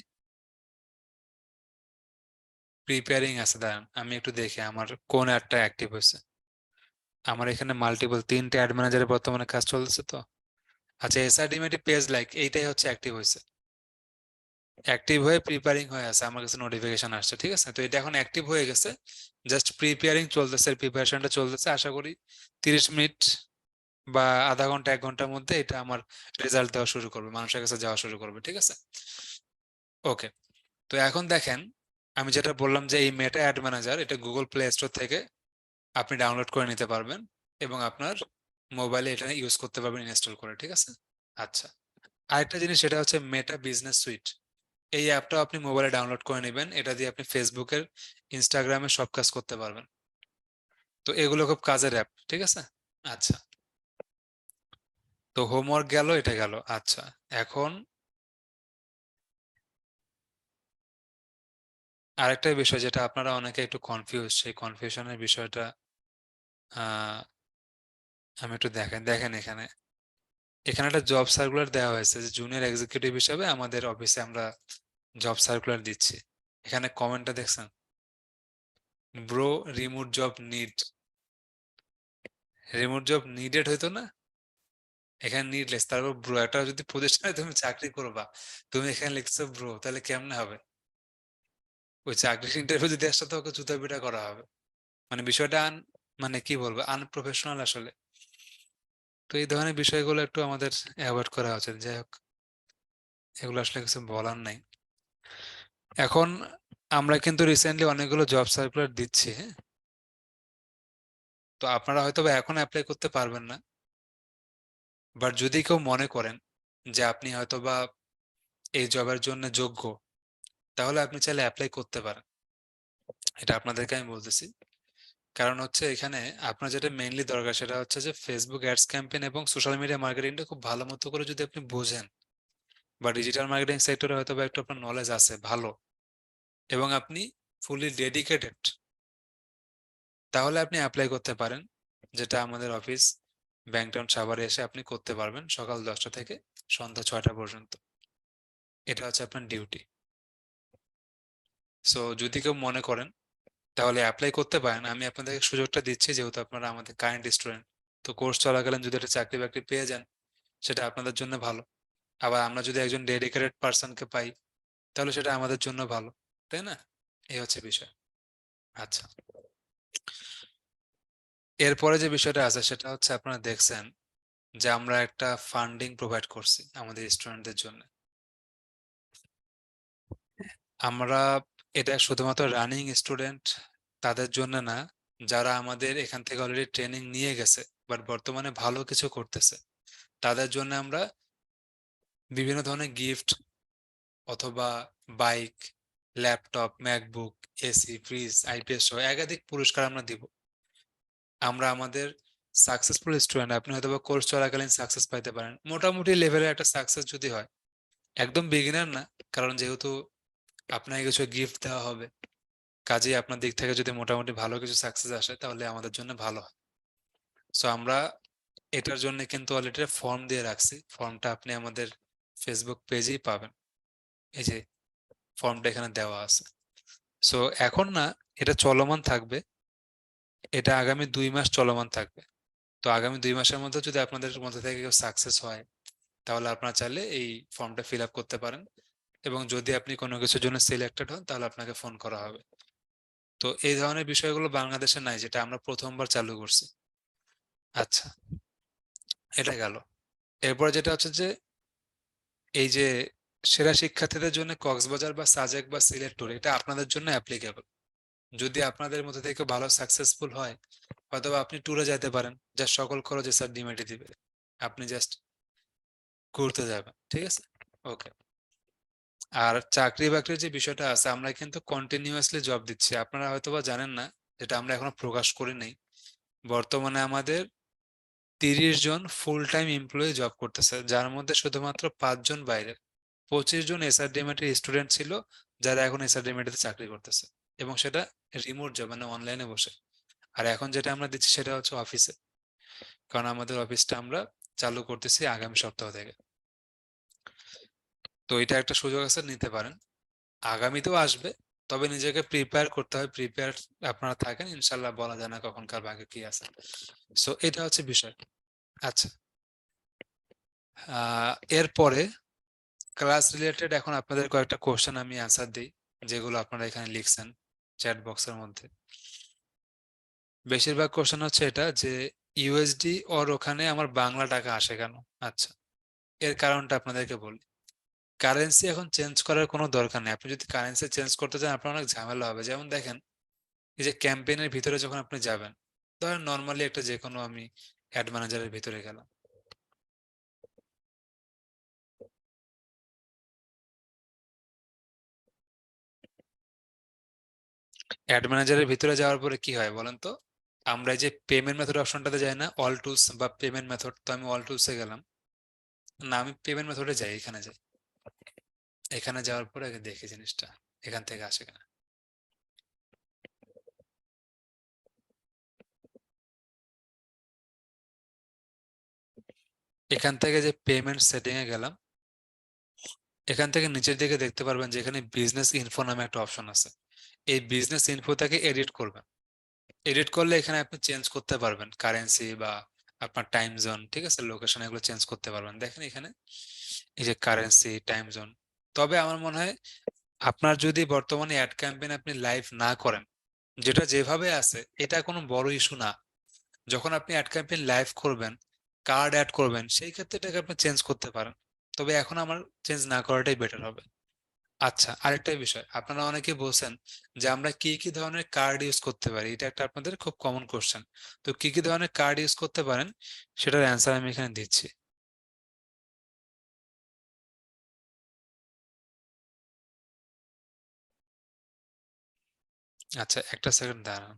প্রিপেয়ারিং আছে, দাঁড়ান আমি একটু দেখি আমার কোন অ্যাডটা অ্যাক্টিভ হয়েছে। আমার এখানে মাল্টিপল 3টে অ্যাড ম্যানেজারে বর্তমানে কাজ চলছে তো। আচ্ছা, এসআরডিএমএটি পেজ লাইক এইটাই হচ্ছে অ্যাক্টিভ হয়েছে। অ্যাক্টিভ হয়ে প্রিপেয়ারিং হয়ে আছে, আমার কাছে নোটিফিকেশন আসছে। ঠিক আছে, তো এটা এখন অ্যাক্টিভ হয়ে গেছে, জাস্ট প্রিপেয়ারিং চলতেছে, প্রিপারেশনটা চলতেছে। আশা করি 30 মিনিট বা আধা ঘন্টা 1 ঘন্টার মধ্যে এটা আমার রেজাল্ট দেওয়া শুরু করবে, মানুষের কাছে যাওয়া শুরু করবে। ঠিক আছে, ওকে। তো এখন দেখেন, আমি যেটা বললাম যে এই মেটা অ্যাড ম্যানেজার এটা গুগল প্লে স্টোর থেকে আপনি ডাউনলোড করে নিতে পারবেন এবং আপনার মোবাইলে এটা ইউজ করতে পারবেন ইনস্টল করে। ঠিক আছে, আচ্ছা। আরেকটা জিনিস, সেটা হচ্ছে মেটা বিজনেস সুইট। এই অ্যাপটাও আপনি মোবাইলে ডাউনলোড করে নেবেন, এটা দিয়ে আপনি ফেসবুকের, ইনস্টাগ্রামে সব কাজ করতে পারবেন। তো এগুলো খুব কাজের অ্যাপ। ঠিক আছে, আচ্ছা। তো হোমওয়ার্ক গেল, এটা গেল। আচ্ছা, এখন আরেকটা বিষয় যেটা আপনারা অনেকে একটু কনফিউজ, সেই কনফিউশনের বিষয়টা আহ আমি একটু দেখেন দেখেন এখানে এখানে একটা জব সার্কুলার দেওয়া হয়েছে যে জুনিয়র এক্সিকিউটিভ হিসেবে আমাদের অফিসে আমরা জব সার্কুলার দিচ্ছি। এখানে কমেন্টটা দেখছেন, bro remote job need, remote job needed হইতো না, এখানে নিডলেস, তারপর ব্রো। একটা যদি প্রতিষ্ঠানে তুমি চাকরি করবা, তুমি এখানে লিখছো ব্রো, তাহলে কেমনে হবে? ওই চাকরির ইন্টারভিউ যদি আসতো তো ওকে জুতা পিটা করা হবে। মানে বিষয়টা মানে কি বলবো, আনপ্রফেশনাল আসলে। তো এই ধরনের বিষয়গুলো একটু আমাদের অ্যাভয়েড করা উচিত। যাই হোক, এগুলো আসলে কিছু বলার নাই। এখন আমরা কিন্তু রিসেন্টলি অনেকগুলো জব সার্কুলার দিচ্ছি, হ্যাঁ। তো আপনারা হয়তো বা এখন অ্যাপ্লাই করতে পারবেন না, বাট যদি কেউ মনে করেন যে আপনি হয়তো বা এই জবের জন্য যোগ্য, তাহলে আপনি চাইলে অ্যাপ্লাই করতে পারেন। এটা আপনাদেরকে আমি বলতেছি, কারণ হচ্ছে এখানে আপনার যেটা মেইনলি দরকার সেটা হচ্ছে যে ফেসবুক অ্যাডস ক্যাম্পেইন এবং সোশ্যাল মিডিয়া মার্কেটিংটা খুব ভালো মতো করে যদি আপনি বোঝেন, বা ডিজিটাল মার্কেটিং সেক্টরে হয়তো বা একটু আপনার নলেজ আছে ভালো, এবং আপনি ফুলি ডেডিকেটেড, তাহলে আপনি অ্যাপ্লাই করতে পারেন। যেটা আমাদের অফিস ব্যাংকটাউন সাভারে এসে আপনি করতে পারবেন সকাল 10টা থেকে সন্ধ্যা 6টা পর্যন্ত। এটা হচ্ছে আপনার ডিউটি। সো যদি কেউ মনে করেন তাহলে অ্যাপ্লাই করতে পারেন, আমি আপনাদেরকে সুযোগটা দিচ্ছি যেহেতু আপনারা আমাদের কারেন্ট স্টুডেন্ট। তো কোর্স চলাকালীন যদি একটা চাকরি বাকরি পেয়ে যান, সেটা আপনাদের জন্য ভালো। আবার আমরা যদি একজন ডেডিকেটেড পার্সনকে পাই, তাহলে সেটা আমাদের জন্য ভালো, তাই না? এই হচ্ছে বিষয়। আচ্ছা, এরপরে যে বিষয়টা আছে সেটা হচ্ছে আপনারা দেখছেন যে আমরা একটা ফান্ডিং প্রোভাইড করছি আমাদের স্টুডেন্টদের জন্য। আমরা এটা শুধুমাত্র রানিং স্টুডেন্ট তাদের জন্য না, যারা আমাদের এখান থেকে অলরেডি ট্রেনিং নিয়ে গেছে বাট বর্তমানে ভালো কিছু করতেছে, তাদের জন্য আমরা বিভিন্ন ধরনের গিফট অথবা bike, laptop, MacBook, AC, fridge, IPS সহ একাধিক পুরস্কার আমরা দিব। আমরা আমাদের সাকসেসফুল স্টুডেন্ট, আপনি হয়তো বা কোর্স চলাকালীন সাকসেস পাইতে পারেন, মোটামুটি লেভেলের একটা সাকসেস যদি হয়, একদম বিগিনার না, কারণ যেহেতু আপনাকে কিছু গিফট দেওয়া হবে, কাজেই আপনার দিক থেকে যদি মোটামুটি ভালো কিছু সাকসেস আসে তাহলে আমাদের জন্য ভালো হয়। সো আমরা এটার জন্য কিন্তু অলরেডি ফর্ম দিয়ে রাখছি, ফর্মটা আপনি আমাদের ফেসবুক পেজেই পাবেন। এই যে ফর্মটা এখানে দেওয়া আছে। সো এখন না, এটা চলমান থাকবে, এটা আগামী 2 মাস চলমান থাকবে। তো আগামী 2 মাসের মধ্যে যদি আপনাদের মধ্যে থেকে কেউ সাকসেস হয়, তাহলে আপনারা চাইলে এই ফর্মটা ফিল আপ করতে পারেন, এবং যদি আপনি কোনো কিছুর জন্য সিলেক্টেড হন তাহলে আপনাকে ফোন করা হবে। তো এই ধরনের বিষয়গুলো বাংলাদেশে নাই, যেটা আমরা প্রথমবার চালু করছি। আচ্ছা, এটা গেল। এরপর যেটা হচ্ছে যে এই যে সেরা শিক্ষার্থীদের জন্য কক্সবাজার বা সাজেক বা সিলেট ট্যুর, এটা আপনাদের জন্য অ্যাপ্লিকেবল। যদি আপনাদের মধ্যে থেকে কেউ ভালো সাকসেসফুল হয়, অথবা আপনি ট্যুরে যেতে পারেন, যা সকল খরচ স্যার ডিমেটে দিবে, আপনি জাস্ট ঘুরতে যাবেন, ঠিক আছে? ওকে। আর চাকরি বাকরির যে বিষয়টা আছে, আমরা কিন্তু কন্টিনিউয়াসলি জব দিচ্ছি, আপনারা হয়তোবা জানেন না, যেটা আমরা এখনো প্রকাশ করি নাই। বর্তমানে আমাদের 30 জন ফুল টাইম এমপ্লয়ি জব করতেছে, যার মধ্যে শুধুমাত্র 5 জন বাইরের। 25 জন এসআরডিএমএটি স্টুডেন্ট ছিল, যারা এখন এসআরডিএমএটিতে চাকরি করতেছে, এবং সেটা রিমোট জব, মানে অনলাইনে বসে। আর এখন যেটা আমরা দিচ্ছি সেটা হচ্ছে অফিসে, কারণ আমাদের অফিসটা আমরা চালু করতেছি আগামী সপ্তাহ থেকে। তো এটা একটা সুযোগ আছে, নিতে পারেন। আগামীতেও আসবে, তবে নিজেকে প্রিপেয়ার করতে হয়। প্রিপেয়ার আপনারা থাকেন, ইনশাল্লাহ বলা যায় না কখন কার ভাগ্যে কি আছে। সো এটা হচ্ছে বিষয়। আচ্ছা, এরপরে ক্লাস রিলেটেড এখন আপনাদের কয়েকটা কোশ্চেন আমি অ্যান্সার দিই, যেগুলো আপনারা এখানে লিখছেন চ্যাট বক্সের মধ্যে। বেশিরভাগ কোশ্চেন হচ্ছে এটা যে ইউএসডি ওর ওখানে আমার বাংলা টাকা আসে কেন। আচ্ছা, এর কারণটা আপনাদেরকে বলি। কারেন্সি এখন চেঞ্জ করার কোনো দরকার নেই। আপনি যদি কারেন্সি চেঞ্জ করতে চান, আপনার অনেক ঝামেলা হবে। যেমন দেখেন, এই যে ক্যাম্পেইনের ভিতরে যখন আপনি যাবেন, ধরেন নর্মালি একটা যে কোনো আমি অ্যাড ম্যানেজারের ভিতরে গেলাম। অ্যাড ম্যানেজারের ভিতরে যাওয়ার পরে কি হয় বলেন তো? আমরা এই যে পেমেন্ট মেথড অপশনটাতে যাই না, অল টুলস বা পেমেন্ট মেথড, তো আমি অল টুলসে গেলাম। না, আমি পেমেন্ট মেথডে যাই, এখানে যাই। এখানে যাওয়ার পরে আগে দেখি জিনিসটা এখান থেকে আসে কিনা। এখান থেকে যে পেমেন্ট সেটিং এ গেলাম, এখান থেকে নিচের দিকে দেখতে পারবেন যে এখানে বিজনেস ইনফো নামে একটা অপশন আছে। এই বিজনেস ইনফোটাকে এডিট করবেন। এডিট করলে এখানে আপনি চেঞ্জ করতে পারবেন কারেন্সি বা আপনার টাইম জোন, ঠিক আছে, লোকেশন, এগুলো চেঞ্জ করতে পারবেন। দেখেন এখানে এই যে কারেন্সি, টাইম জোন। তবে আমার মনে হয় আপনার যদি বর্তমানে অ্যাড ক্যাম্পেইন আপনি লাইভ না করেন, যেটা যেভাবে আছে এটা কোনো বড় ইস্যু না। যখন আপনি অ্যাড ক্যাম্পেইন লাইভ করবেন, কার্ড অ্যাড করবেন, সেই ক্ষেত্রে এটাকে আপনি চেঞ্জ করতে পারেন। তবে এখন আমার চেঞ্জ না করাটাই বেটার হবে। আচ্ছা, আরেকটা বিষয়, আপনারা অনেকে বলছেন যে আমরা কি কি ধরনের কার্ড ইউজ করতে পারি, এটা একটা আপনাদের খুব কমন কোশ্চেন। তো কি কি ধরনের কার্ড ইউজ করতে পারেন, সেটার অ্যান্সার আমি এখানে দিচ্ছি। আচ্ছা, একটা সেকেন্ড দাঁড়ান।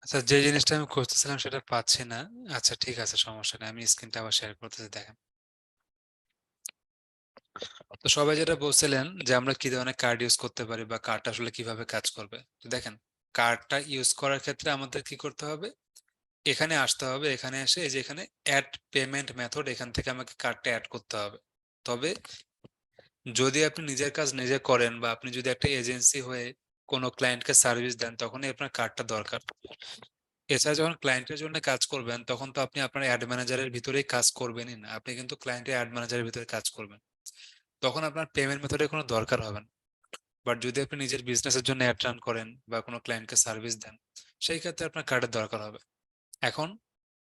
আচ্ছা, যে জিনিসটা আমি খুঁজতেছিলাম সেটা পাচ্ছি না। আচ্ছা ঠিক আছে, সমস্যা নেই, আমি স্ক্রিনটা আবার শেয়ার করতেছি, দেখেন। তো সবাই যেটা বলছিলেন যে আমরা কি ধরনের কার্ড ইউজ করতে পারি বা কার্ড আসলে কিভাবে কাজ করবে, তো দেখেন, কার্ডটা ইউজ করার ক্ষেত্রে আমাদের কি করতে হবে, এখানে আসতে হবে, এখানে এসে এই যে এখানে অ্যাড পেমেন্ট মেথড, এখান থেকে আমাকে কার্ডটা অ্যাড করতে হবে। তবে যদি আপনি নিজের কাজ নিজে করেন বা আপনি যদি একটা এজেন্সি হয়ে কোনো ক্লায়েন্টকে সার্ভিস দেন, তখনই আপনার কার্ডটা দরকার। এছাড়া যখন ক্লায়েন্টের জন্য কাজ করবেন, তখন তো আপনি আপনার অ্যাড ম্যানেজারের ভিতরেই কাজ করবেনই না, আপনি কিন্তু ক্লায়েন্টের অ্যাড ম্যানেজারের ভিতরে কাজ করবেন। তখন আপনার পেমেন্ট মেথডের কোনো দরকার হবে না। বাট যদি আপনি নিজের বিজনেসের জন্য অ্যাড রান করেন বা কোনো ক্লায়েন্টকে সার্ভিস দেন, সেই ক্ষেত্রে আপনার কার্ডের দরকার হবে। এখন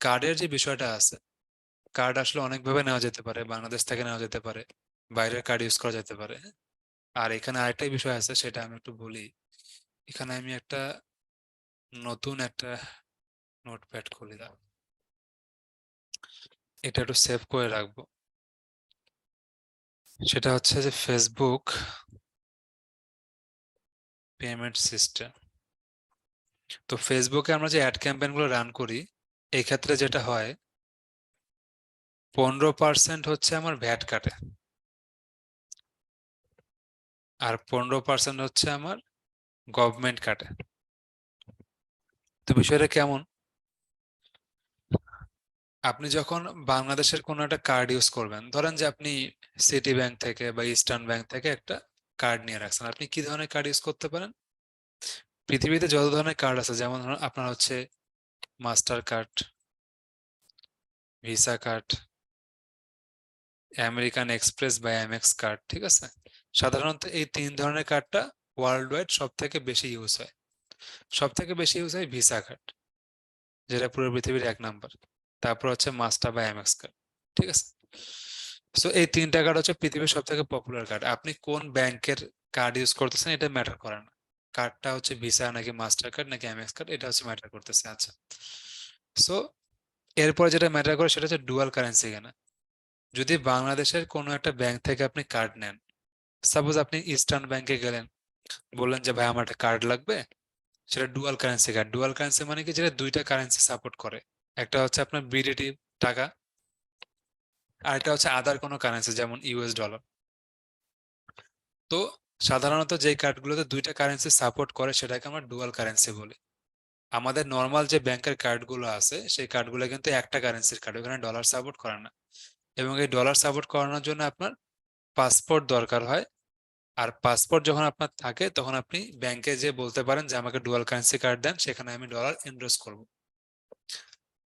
কার্ডের যে বিষয়টা আছে, কার্ড আসলে অনেকভাবে নেওয়া যেতে পারে, বাংলাদেশ থেকে নেওয়া যেতে পারে, বাইরের কার্ড ইউজ করা যেতে পারে। আর এখানে আরেকটাই বিষয় আছে, সেটা আমি একটু বলি। এখানে আমি একটা নতুন একটা নোটপ্যাড খুলি, দাও, এটা একটু সেভ করে রাখবো। সেটা হচ্ছে যে ফেসবুক পেমেন্ট সিস্টেম। তো ফেসবুকে আমরা যে অ্যাড ক্যাম্পেইন গুলো রান করি, এই ক্ষেত্রে যেটা হয়, 15% হচ্ছে আমার ভ্যাট কাটে, আর 15% হচ্ছে আমার গভর্নমেন্ট কাটে। তো বিষয়টা কেমন, আপনি যখন বাংলাদেশের কোনো একটা কার্ড ইউজ করবেন, ধরেন যে আপনি সিটি ব্যাংক থেকে বা ইস্টার্ন ব্যাংক থেকে একটা কার্ড নিয়ে রাখছেন, আপনি কি ধরনের কার্ড ইউজ করতে পারেন? পৃথিবীতে যত ধরনের কার্ড আছে, যেমন ধরুন আপনার হচ্ছে master card, visa card, American express বা এমএক্স কার্ড, ঠিক আছে? সাধারণত এই 3 ধরনের কার্ডটা ওয়ার্ল্ড ওয়াইড সব থেকে বেশি ইউজ হয়। সব থেকে বেশি ইউজ হয় ভিসা কার্ড, যেটা পুরো পৃথিবীর 1 নাম্বার। তারপর হচ্ছে মাস্টার বা এমএক্স কার্ড, ঠিক আছে? সো এই 3টা কার্ড হচ্ছে পৃথিবীর সব থেকে পপুলার কার্ড। আপনি কোন ব্যাংকের কার্ড ইউজ করতেছেন এটা ম্যাটার করে না, কার্ডটা হচ্ছে ভিসা নাকি মাস্টার কার্ড নাকি এমএক্স কার্ড, এটা হচ্ছে ম্যাটার করতেছে। আচ্ছা, সো এরপর যেটা ম্যাটার করে সেটা হচ্ছে ডুয়াল কারেন্সি কেনা। যদি বাংলাদেশের কোনো একটা ব্যাংক থেকে আপনি কার্ড নেন, সাপোজ আপনি ইস্টার্ন ব্যাংকে গেলেন, বললেন যে ভাই আমার একটা কার্ড লাগবে, সেটা dual currency card. Dual currency মানে কি, যেটা 2টা কারেন্সি সাপোর্ট করে। একটা হচ্ছে আপনার বিডিটি টাকা, আর একটা হচ্ছে আদার কোনো কারেন্সি যেমন ইউএস ডলার। তো সাধারণত যেই কার্ডগুলোতে 2টা কারেন্সি সাপোর্ট করে সেটাকে আমরা ডুয়াল কারেন্সি বলি। আমাদের নর্মাল যে ব্যাংকের কার্ডগুলো আছে সেই কার্ডগুলো কিন্তু একটা কারেন্সির কার্ড, ওখানে ডলার সাপোর্ট করে না। এবং এই ডলার সাপোর্ট করানোর জন্য আপনার পাসপোর্ট দরকার হয়। আর পাসপোর্ট যখন আপনার থাকে, তখন আপনি ব্যাংকে যে বলতে পারেন যে আমাকে ডুয়াল কারেন্সি কার্ড দেন, সেখানে আমি ডলার এনরোল করব।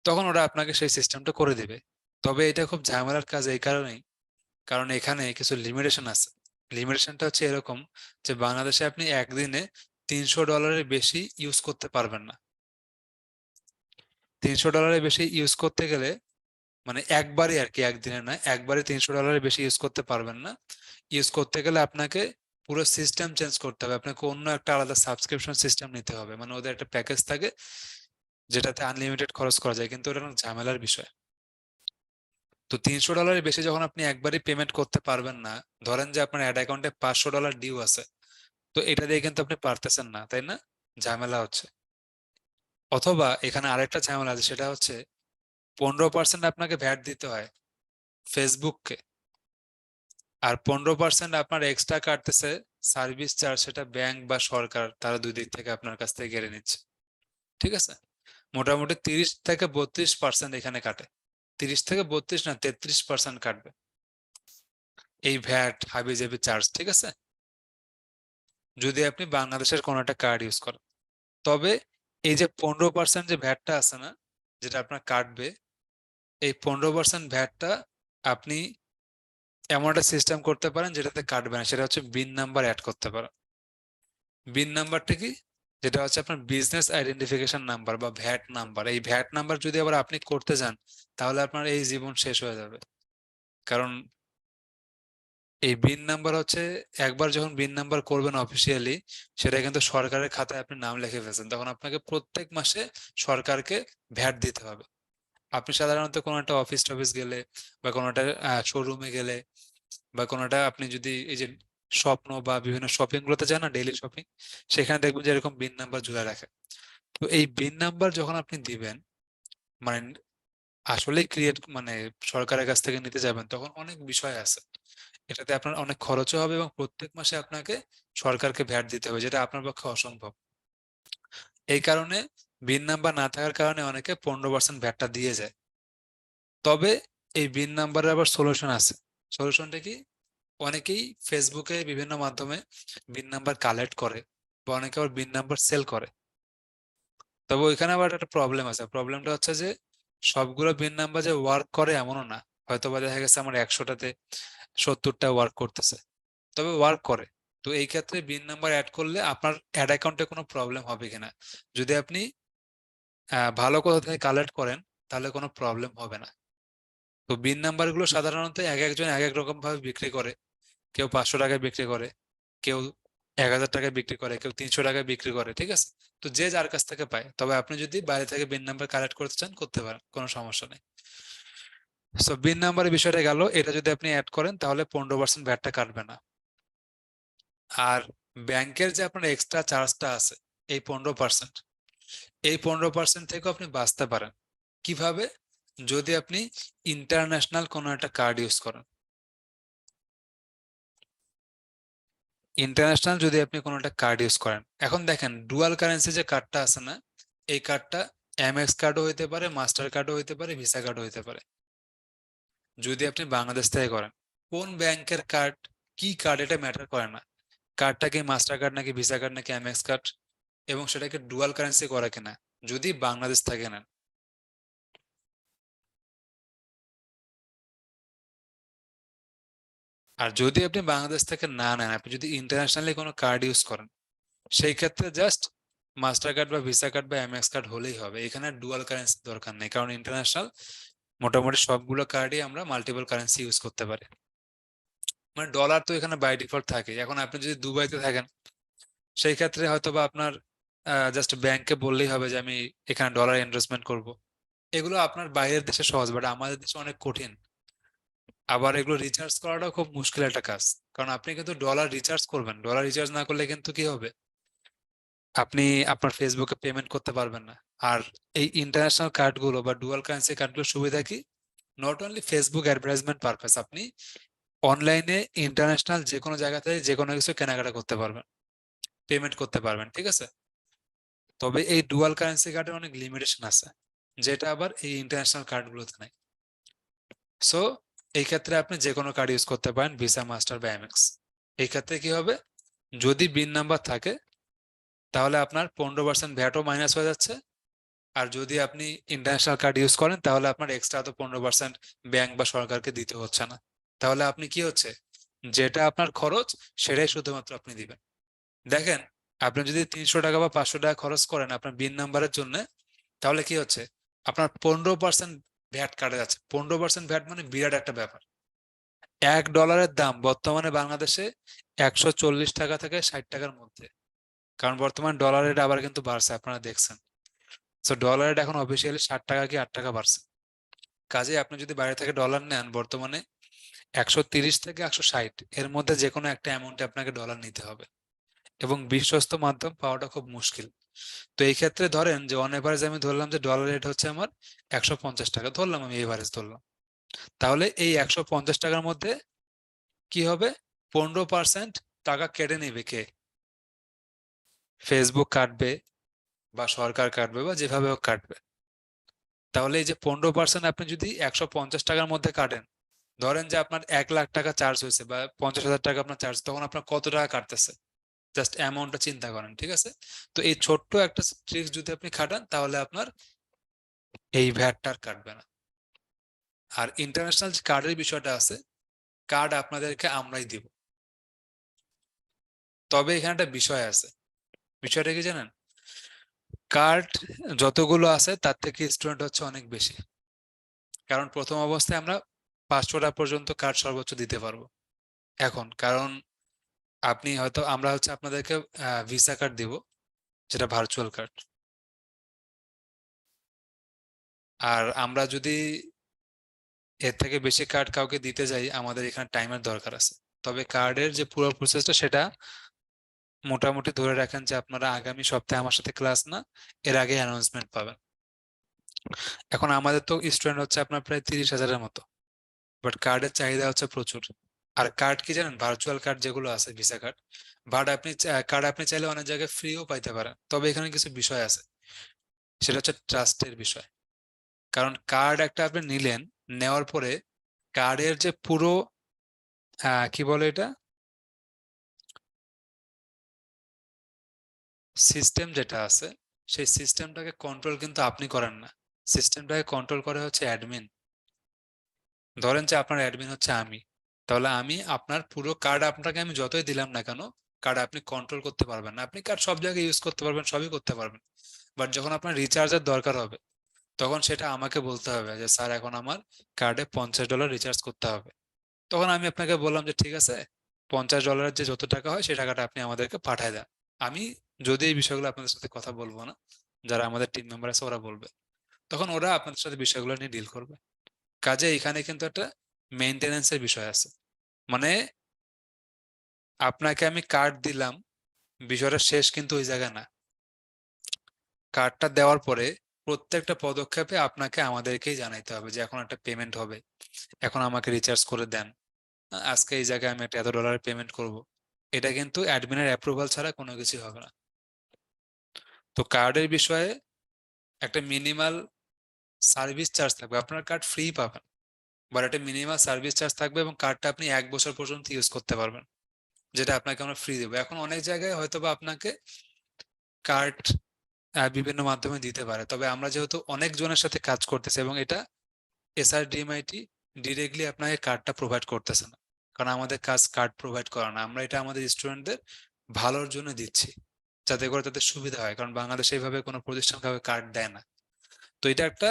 তখন ওরা আপনাকে সেই সিস্টেমটা করে দিবে। তবে এটা খুব ঝামেলার কাজ এই কারণেই, কারণ এখানে কিছু লিমিটেশন আছে। লিমিটেশনটা হচ্ছে এরকম, যে বাংলাদেশে আপনি একদিনে $300 বেশি ইউজ করতে পারবেন না। $300 বেশি ইউজ করতে গেলে, মানে একবারই আর কি, একদিনে না, একবারে $300 বেশি ইউজ করতে পারবেন না। ইউজ করতে গেলে আপনাকে পুরো সিস্টেম চেঞ্জ করতে হবে, আপনাকে অন্য একটা আলাদা সাবস্ক্রিপশন সিস্টেম নিতে হবে। মানে ওদের একটা প্যাকেজ থাকে যেটাতে আনলিমিটেড খরচ করা যায়, কিন্তু ওটা অনেক ঝামেলার বিষয়। তো $300 বেশি যখন আপনি একবারই পেমেন্ট করতে পারবেন না, ধরেন যে আপনার অ্যাড অ্যাকাউন্টে $500 ডিউ আছে, তো এটা দিয়ে কিন্তু আপনি পারতেছেন না, তাই না? ঝামেলা হচ্ছে। অথবা এখানে আরেকটা ঝামেলা আছে, সেটা হচ্ছে 15% আপনাকে ভ্যাট দিতে হয় ফেসবুককে, আর 15% আপনার এক্সট্রা কাটতেছে সার্ভিস চার্জ, সেটা ব্যাংক বা সরকার, তারা দুই দিক থেকে আপনার কাছ থেকে কেড়ে নিচ্ছে, ঠিক আছে? মোটামুটি 30 থেকে 32% এখানে কাটে। 30 থেকে 32 না, 33% কাটবে এই ভ্যাট হাবিজাবি চার্জ, ঠিক আছে? যদি আপনি বাংলাদেশের কোনো একটা কার্ড ইউজ করেন। তবে এই যে 15% যে ভ্যাটটা আছে না, যেটা আপনার কাটবে, এই 15% ভ্যাটটা আপনি এমন একটা সিস্টেম করতে পারেন যেটাতে কাটবে না, সেটা হচ্ছে বিন নাম্বার অ্যাড করতে পারেন। বিন নাম্বারটা কি, যেটা হচ্ছে আপনার বিজনেস আইডেন্টিফিকেশন নাম্বার বা ভ্যাট নাম্বার। এই ভ্যাট নাম্বার যদি আবার আপনি করতে যান, তাহলে আপনার এই জীবন শেষ হয়ে যাবে। কারণ এই বিন নাম্বার হচ্ছে, একবার যখন বিন নাম্বার করবেন অফিসিয়ালি, সেটা কিন্তু সরকারের খাতায় আপনি নাম লিখে ফেলছেন, তখন আপনাকে প্রত্যেক মাসে সরকারকে ভ্যাট দিতে হবে। আপনি সাধারণত কোনো একটা অফিস টফিস গেলে বা কোনো একটা শোরুমে গেলে বা কোনোটা আপনি যদি এই যে স্বপ্ন বা বিভিন্ন শপিং গুলোতে যান না, ডেইলি শপিং, সেখানে দেখবেন যে এরকম বিন নাম্বার ঝুলে রাখে। তো এই বিন নাম্বার যখন আপনি দিবেন, মানে আসলেই ক্রিয়েট মানে সরকারের কাছ থেকে নিতে যাবেন, তখন অনেক বিষয় আছে। এটাতে আপনার অনেক খরচও হবে এবং প্রত্যেক মাসে আপনাকে সরকারকে ভ্যাট দিতে হবে, যেটা আপনার পক্ষে অসম্ভব। এই কারণে বিন নাম্বার না থাকার কারণে অনেকে 15% ভ্যাটটা দিয়ে যায়। তবে এই বিন নাম্বারের আবার সলিউশন আছে। সলিউশনটা কি? অনেকেই ফেসবুকে বিভিন্ন মাধ্যমে বিন নাম্বার কালেক্ট করে, বা অনেকে আবার বিন নাম্বার সেল করে। তবে ওইখানে আবার একটা প্রবলেম আছে। প্রবলেমটা হচ্ছে যে সবগুলো বিন নাম্বার যে ওয়ার্ক করে এমনও না। হয়তো বা দেখা গেছে আমার 100টাতে 70টা ওয়ার্ক করতেছে, তবে ওয়ার্ক করে। তো এই ক্ষেত্রে বিন নাম্বার অ্যাড করলে আপনার অ্যাড অ্যাকাউন্টে কোনো প্রবলেম হবে কিনা, যদি আপনি ভালো কোথা থেকে কালেক্ট করেন, তাহলে কোনো প্রবলেম হবে না। তো বিন নাম্বার গুলো সাধারণত এক একজন এক এক রকম ভাবে বিক্রি করে। কেউ 500 টাকায় বিক্রি করে, কেউ 1000 টাকায় বিক্রি করে, কেউ 300 টাকায় বিক্রি করে, ঠিক আছে? তো যে যার কাছ থেকে পায়। তবে আপনি যদি বাইরে থেকে বিন নাম্বার কালেক্ট করতে চান, করতে পারেন, কোনো সমস্যা নেই। সো বিন নাম্বারের বিষয়টা গেল। এটা যদি আপনি অ্যাড করেন তাহলে 15% ভ্যাটটা কাটবে না। আর ব্যাংকের যে আপনার এক্সট্রা চার্জটা আছে, এই 15%, এই 15% থেকেও আপনি বাঁচতে পারেন। কিভাবে? যদি আপনি ইন্টারন্যাশনাল কোনো একটা কার্ড ইউজ করেন। ইন্টারন্যাশনাল যদি আপনি কোনো একটা কার্ড ইউজ করেন, এখন দেখেন ডুয়াল কারেন্সি যে কার্ডটা আছে না, এই কার্ডটা এমএক্স কার্ডও হইতে পারে, মাস্টার কার্ডও হইতে পারে, ভিসা কার্ডও হইতে পারে। যদি আপনি বাংলাদেশ থেকে করেন, কোন ব্যাংকের কার্ড, কি কার্ড, এটা ম্যাটার করে না। কার্ডটা কি মাস্টার কার্ড নাকি ভিসা কার্ড নাকি এমএক্স কার্ড, এবং সেটাকে ডুয়াল কারেন্সি করে কিনা, যদি বাংলাদেশ থেকে নেন। আর যদি আপনি বাংলাদেশ থেকে না নেন, আপনি যদি ইন্টারন্যাশনালি কোনো কার্ড ইউজ করেন, সেই ক্ষেত্রে জাস্ট মাস্টার কার্ড বা ভিসা কার্ড বা এমএক্স কার্ড হলেই হবে। এখানে ডুয়াল কারেন্সি দরকার নেই, কারণ ইন্টারন্যাশনাল মোটামুটি সবগুলো কার্ডই আমরা মাল্টিপল কারেন্সি ইউজ করতে পারি। মানে ডলার তো এখানে বাই ডিফল্ট থাকে। এখন আপনি যদি দুবাইতে থাকেন, সেই ক্ষেত্রে হয়তো বা আপনার জাস্ট ব্যাংকে বললেই হবে যে আমি এখানে ডলার ইনভেস্টমেন্ট করব। এগুলো আপনার বাইরের দেশে সহজ, বাট আমাদের দেশে অনেক কঠিন। আবার এগুলো রিচার্জ করাটাও খুব মুশকিল একটা কাজ। কারণ আপনি কিন্তু ডলার রিচার্জ করবেন, ডলার রিচার্জ না করলে কিন্তু কি হবে, আপনি আপনার ফেসবুকে পেমেন্ট করতে পারবেন না। আর এই ইন্টারন্যাশনাল কার্ডগুলো বা ডুয়াল কারেন্সি কার্ডগুলোর সুবিধা কি? Not only Facebook advertisement purpose, আপনি অনলাইনে ইন্টারন্যাশনাল যে কোনো জায়গাতে যে কোনো কিছু কেনাকাটা করতে পারবেন, পেমেন্ট করতে পারবেন, ঠিক আছে? তবে এই ডুয়াল কারেন্সি কার্ডের অনেক লিমিটেশন আছে, যেটা আবার এই ইন্টারন্যাশনাল কার্ডগুলোতে নাই। সো এই ক্ষেত্রে আপনি যে কোনো কার্ড ইউজ করতে পারেন, ভিসা, মাস্টার বা এমএক্স। এই ক্ষেত্রে কি হবে, যদি বিন নাম্বার থাকে তাহলে আপনার 15% ভ্যাটও মাইনাস হয়ে যাচ্ছে। আর যদি আপনি ইন্টারন্যাশনাল কার্ড ইউজ করেন, তাহলে আপনার এক্সট্রা তো 15% ব্যাংক বা সরকারকে দিতে হচ্ছে না। তাহলে আপনি কি হচ্ছে, যেটা আপনার খরচ সেটাই শুধুমাত্র আপনি দিবেন। দেখেন, আপনি যদি 300 টাকা বা 500 টাকা খরচ করেন আপনার বিন নাম্বারের জন্য, তাহলে কি হচ্ছে, আপনার 15% ভ্যাট কাটা যাচ্ছে। 15% ভ্যাট মানে বিরাট একটা ব্যাপার। $1 দাম বর্তমানে বাংলাদেশে 140 টাকা থেকে 60 টাকার মধ্যে। কারণ বর্তমান ডলারের আবার কিন্তু বাড়ছে, আপনারা দেখছেন। তো ডলারের এখন অফিসিয়ালি 60 টাকা কি 8 টাকা বাড়ছে। কাজে আপনি যদি বাইরে থেকে ডলার নেন, বর্তমানে 130 থেকে 160 এর মধ্যে যে কোনো একটা অ্যামাউন্টে আপনাকে ডলার নিতে হবে, এবং বিশ্বস্ত মাধ্যম পাওয়াটা খুব মুশকিল। তো এই ক্ষেত্রে ধরেন যে অন এভারেজ আমি ধরলাম যে ডলার রেট হচ্ছে আমার 150 টাকা, ধরলাম আমি এভারেজ ধরলাম। তাহলে এই 150 টাকার মধ্যে কি হবে, 15% টাকা কেটে নেবে কে? ফেসবুক কাটবে, বা সরকার কাটবে, বা যেভাবে হোক কাটবে। তাহলে এই যে 15% আপনি যদি 150 টাকার মধ্যে কাটেন, ধরেন যে আপনার 1 লাখ টাকা চার্জ হয়েছে বা 50,000 টাকা আপনার চার্জ, তখন আপনার কত টাকা কাটতেছে, জাস্ট অ্যামাউন্টটা চিন্তা করেন, ঠিক আছে? তো এই ছোট্ট একটা ট্রিক্স যদি আপনি খাটান, তাহলে আপনার এই ভ্যাটটা আর কাটবে না। আর ইন্টারন্যাশনাল যে কার্ডের বিষয়টা আছে, কার্ড আপনাদেরকে আমরাই দিব। তবে এখানে একটা বিষয় আছে। বিষয়টা কি জানেন, কার্ড যতগুলো আছে তার থেকে স্টুডেন্ট হচ্ছে অনেক বেশি। কারণ প্রথম অবস্থায় আমরা 500টা পর্যন্ত কার্ড সর্বোচ্চ দিতে পারবো এখন। কারণ আপনি হয়তো, আমরা হচ্ছে আপনাদেরকে ভিসা কার্ড দিব, যেটা ভার্চুয়াল কার্ড। আর আমরা যদি এর থেকে বেশি কার্ড কাউকে দিতে যাই, আমাদের এখানে টাইমের দরকার আছে। তবে কার্ডের যে পুরো প্রসেসটা, সেটা মোটামুটি ধরে রাখেন যে আপনারা আগামী সপ্তাহে আমার সাথে ক্লাস না, এর আগে অ্যানাউন্সমেন্ট পাবেন। এখন আমাদের তো স্টুডেন্ট হচ্ছে আপনার প্রায় 30,000-এর মতো, বাট কার্ডের চাহিদা হচ্ছে প্রচুর। আর কার্ড কি জানেন, ভার্চুয়াল কার্ড যেগুলো আছে, ভিসা কার্ড, কার্ড আপনি চাইলে অনেক জায়গায় ফ্রিও পাইতে পারেন, তবে এখানে কিছু বিষয় আছে, সেটা হচ্ছে ট্রাস্টের বিষয়। কারণ কার্ড একটা আপনি নিলেন, নেওয়ার পরে কার্ডের যে পুরো কি বলে এটা, সিস্টেম যেটা আছে, সেই সিস্টেমটাকে কন্ট্রোল কিন্তু আপনি করেন না, সিস্টেমটাকে কন্ট্রোল করে হচ্ছে অ্যাডমিন। ধরেন যে আপনার অ্যাডমিন হচ্ছে আমি, তাহলে আমি আপনার পুরো কার্ড, আপনাকে আমি যতই দিলাম না কেন, কার্ড আপনি কন্ট্রোল করতে পারবেন না। আপনি কার্ড সব জায়গায় ইউজ করতে পারবেন, সবই করতে পারবেন, বাট যখন আপনার রিচার্জের দরকার হবে, তখন সেটা আমাকে বলতে হবে যে স্যার এখন আমার কার্ডে $50 রিচার্জ করতে হবে। তখন আমি আপনাকে বললাম যে ঠিক আছে, $50 যে যত টাকা হয় সেই টাকাটা আপনি আমাদেরকে পাঠায় দেন। আমি যদি এই বিষয়গুলো আপনাদের সাথে কথা বলবো না, যারা আমাদের টিম মেম্বার আছে ওরা বলবে, তখন ওরা আপনাদের সাথে বিষয়গুলো নিয়ে ডিল করবে। কাজে এখানে কিন্তু একটা মেইনটেনেন্সের বিষয় আছে। মানে আপনাকে আমি কার্ড দিলাম, বিষয়টা শেষ কিন্তু ওই জায়গায় না। কার্ডটা দেওয়ার পরে প্রত্যেকটা পদক্ষেপে আপনাকে আমাদেরকেই জানাইতে হবে যে এখন একটা পেমেন্ট হবে, এখন আমাকে রিচার্জ করে দেন, আজকে এই জায়গায় আমি একটা $এত পেমেন্ট করব। এটা কিন্তু অ্যাডমিনের অ্যাপ্রুভাল ছাড়া কোনো কিছু হবে না। তো কার্ডের বিষয়ে একটা মিনিমাল সার্ভিস চার্জ থাকবে, আপনার কার্ড ফ্রি পাবেন, বাট একটা মিনিমাল সার্ভিস চার্জ থাকবে, এবং কার্ডটা আপনি 1 বছর পর্যন্ত ইউজ করতে পারবেন, যেটা আপনাকে আমরা ফ্রি দেবো। এখন অনেক জায়গায় হয়তো বা আপনাকে কার্ড বিভিন্ন মাধ্যমে দিতে পারে, তবে আমরা যেহেতু অনেক জনের সাথে কাজ করতেছি, এবং এটা এসআরডিএমআইটি ডিরেক্টলি আপনাকে কার্ডটা প্রোভাইড করতেছে না, কারণ আমাদের কাজ কার্ড প্রোভাইড করা না, আমরা এটা আমাদের স্টুডেন্টদের ভালোর জন্য দিচ্ছি, যাতে করে তাদের সুবিধা হয়, কারণ বাংলাদেশে এইভাবে কোনো প্রতিষ্ঠান কাউকে কার্ড দেয় না। তো এটা একটা,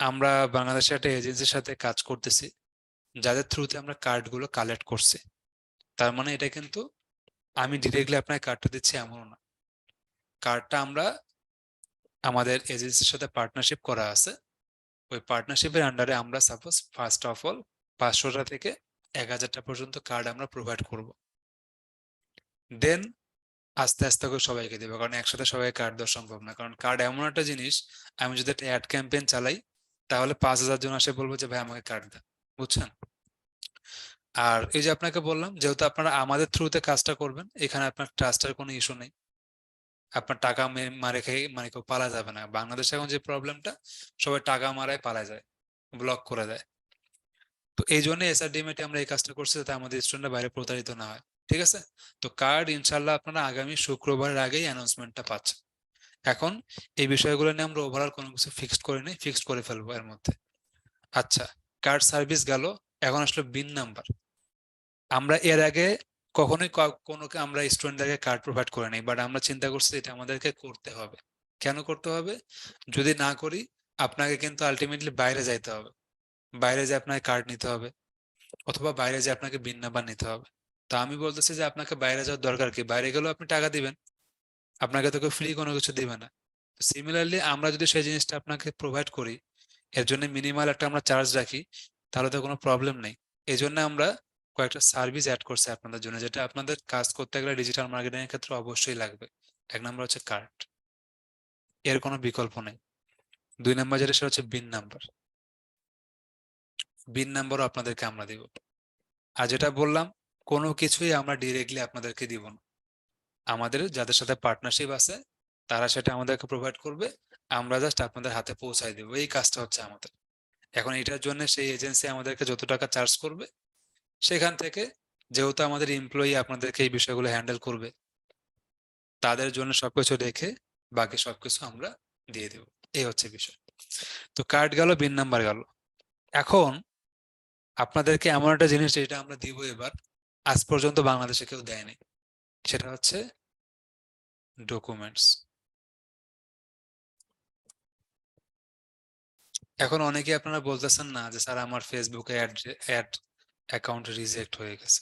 আমরা বাংলাদেশে একটা এজেন্সির সাথে কাজ করতেছি, যাদের থ্রুতে আমরা কার্ডগুলো কালেক্ট করছি। তার মানে এটা কিন্তু আমি ডিরেক্টলি আপনাকে কার্ডটা দিচ্ছি এমনও না। কার্ডটা আমরা আমাদের এজেন্সির সাথে পার্টনারশিপ করা আছে, ওই পার্টনারশিপের আন্ডারে আমরা সাপোজ ফার্স্ট অফ অল 500টা থেকে 1,000টা পর্যন্ত কার্ড আমরা প্রোভাইড করব। দেন আস্তে আস্তে করে সবাইকে দেবো, কারণ একসাথে সবাই কার্ড দেওয়া সম্ভব না। কারণ কার্ড এমন একটা জিনিস, আমি যদি একটা অ্যাড ক্যাম্পেইন চালাই, তাহলে 5,000 জন আসে বলবো যে ভাই আমাকে কার্ড দেন, বুঝছেন? আর এই যে আপনাকে বললাম, যেহেতু আপনারা আমাদের থ্রুতে কাজটা করবেন, এখানে আপনার ট্রাস্টের কোনো ইস্যু নেই। আপনার টাকা মারে খেয়ে মানে কেউ পালা যাবে না। বাংলাদেশে এখন যে প্রবলেমটা, সবাই টাকা মারায় পালা যায়, ব্লক করে দেয়। তো এই জন্য এসআরডিএমএটি আমরা এই কাজটা করছি, যাতে আমাদের স্টুডেন্টরা বাইরে প্রতারিত না হয়। ঠিক আছে? তো কার্ড ইনশাল্লাহ আপনারা আগামী শুক্রবারের আগেই অ্যানাউন্সমেন্টটা পাচ্ছেন। এখন এই বিষয়গুলো নিয়ে আমরা ওভারঅল কোনো কিছু ফিক্সড করে নেই, ফিক্সড করে ফেলবো এর মধ্যে। আচ্ছা, কার্ড সার্ভিস গেল, এখন আসলো বিন নাম্বার। আমরা এর আগে কখনোই কোনো আমরা স্টুডেন্টদেরকে কার্ড প্রোভাইড করে নাই, বাট আমরা চিন্তা করছি এটা আমাদেরকে করতে হবে। কেন করতে হবে? যদি না করি, আপনাকে কিন্তু আলটিমেটলি বাইরে যাইতে হবে, বাইরে যেয়ে আপনাকে কার্ড নিতে হবে, অথবা বাইরে যেয়ে আপনাকে বিন নাম্বার নিতে হবে। তো আমি বলতেছি যে আপনাকে বাইরে যাওয়ার দরকার কি? বাইরে গেলেও আপনি টাকা দিবেন, আপনাকে তো কেউ ফ্রি কোনো কিছু দিবে না। তো সিমিলারলি আমরা যদি সেই জিনিসটা আপনাকে প্রোভাইড করি, এর জন্য মিনিমাল একটা আমরা চার্জ রাখি, তাহলে তো কোনো প্রবলেম নেই। এই জন্য আমরা কয়েকটা সার্ভিস অ্যাড করছি আপনাদের জন্য, যেটা আপনাদের কাজ করতে গেলে ডিজিটাল মার্কেটিং এর ক্ষেত্রে অবশ্যই লাগবে। 1 নম্বর হচ্ছে কার্ড, এর কোনো বিকল্প নেই। 2 নম্বর যেটা, সেটা হচ্ছে বিন নাম্বার। বিন নাম্বারও আপনাদেরকে আমরা দিব। আর যেটা বললাম, কোনো কিছুই আমরা ডিরেক্টলি আপনাদেরকে দিব না, আমাদের যাদের সাথে পার্টনারশিপ আছে তারা সেটা আমাদেরকে প্রোভাইড করবে, আমরা জাস্ট আপনাদের হাতে পৌঁছায় দেবো, এই কাজটা হচ্ছে আমাদের। এখন এটার জন্য সেই এজেন্সি আমাদেরকে যত টাকা চার্জ করবে, সেখান থেকে, যেহেতু আমাদের এমপ্লয়ি আপনাদেরকে এই বিষয়গুলো হ্যান্ডেল করবে, তাদের জন্য সবকিছু রেখে বাকি সবকিছু আমরা দিয়ে দেব। এই হচ্ছে বিষয়। তো কার্ড গেল, বিন নাম্বার গেল। এখন আপনাদেরকে এমন একটা জিনিস যেটা আমরা দিব এবার, আজ পর্যন্ত বাংলাদেশে কেউ দেয়নি, সেটা হচ্ছে ডকুমেন্টস। এখন অনেকে আপনারা বলতেছেন না যে স্যার আমার ফেসবুকে অ্যাড অ্যাকাউন্ট রিজেক্ট হয়ে গেছে,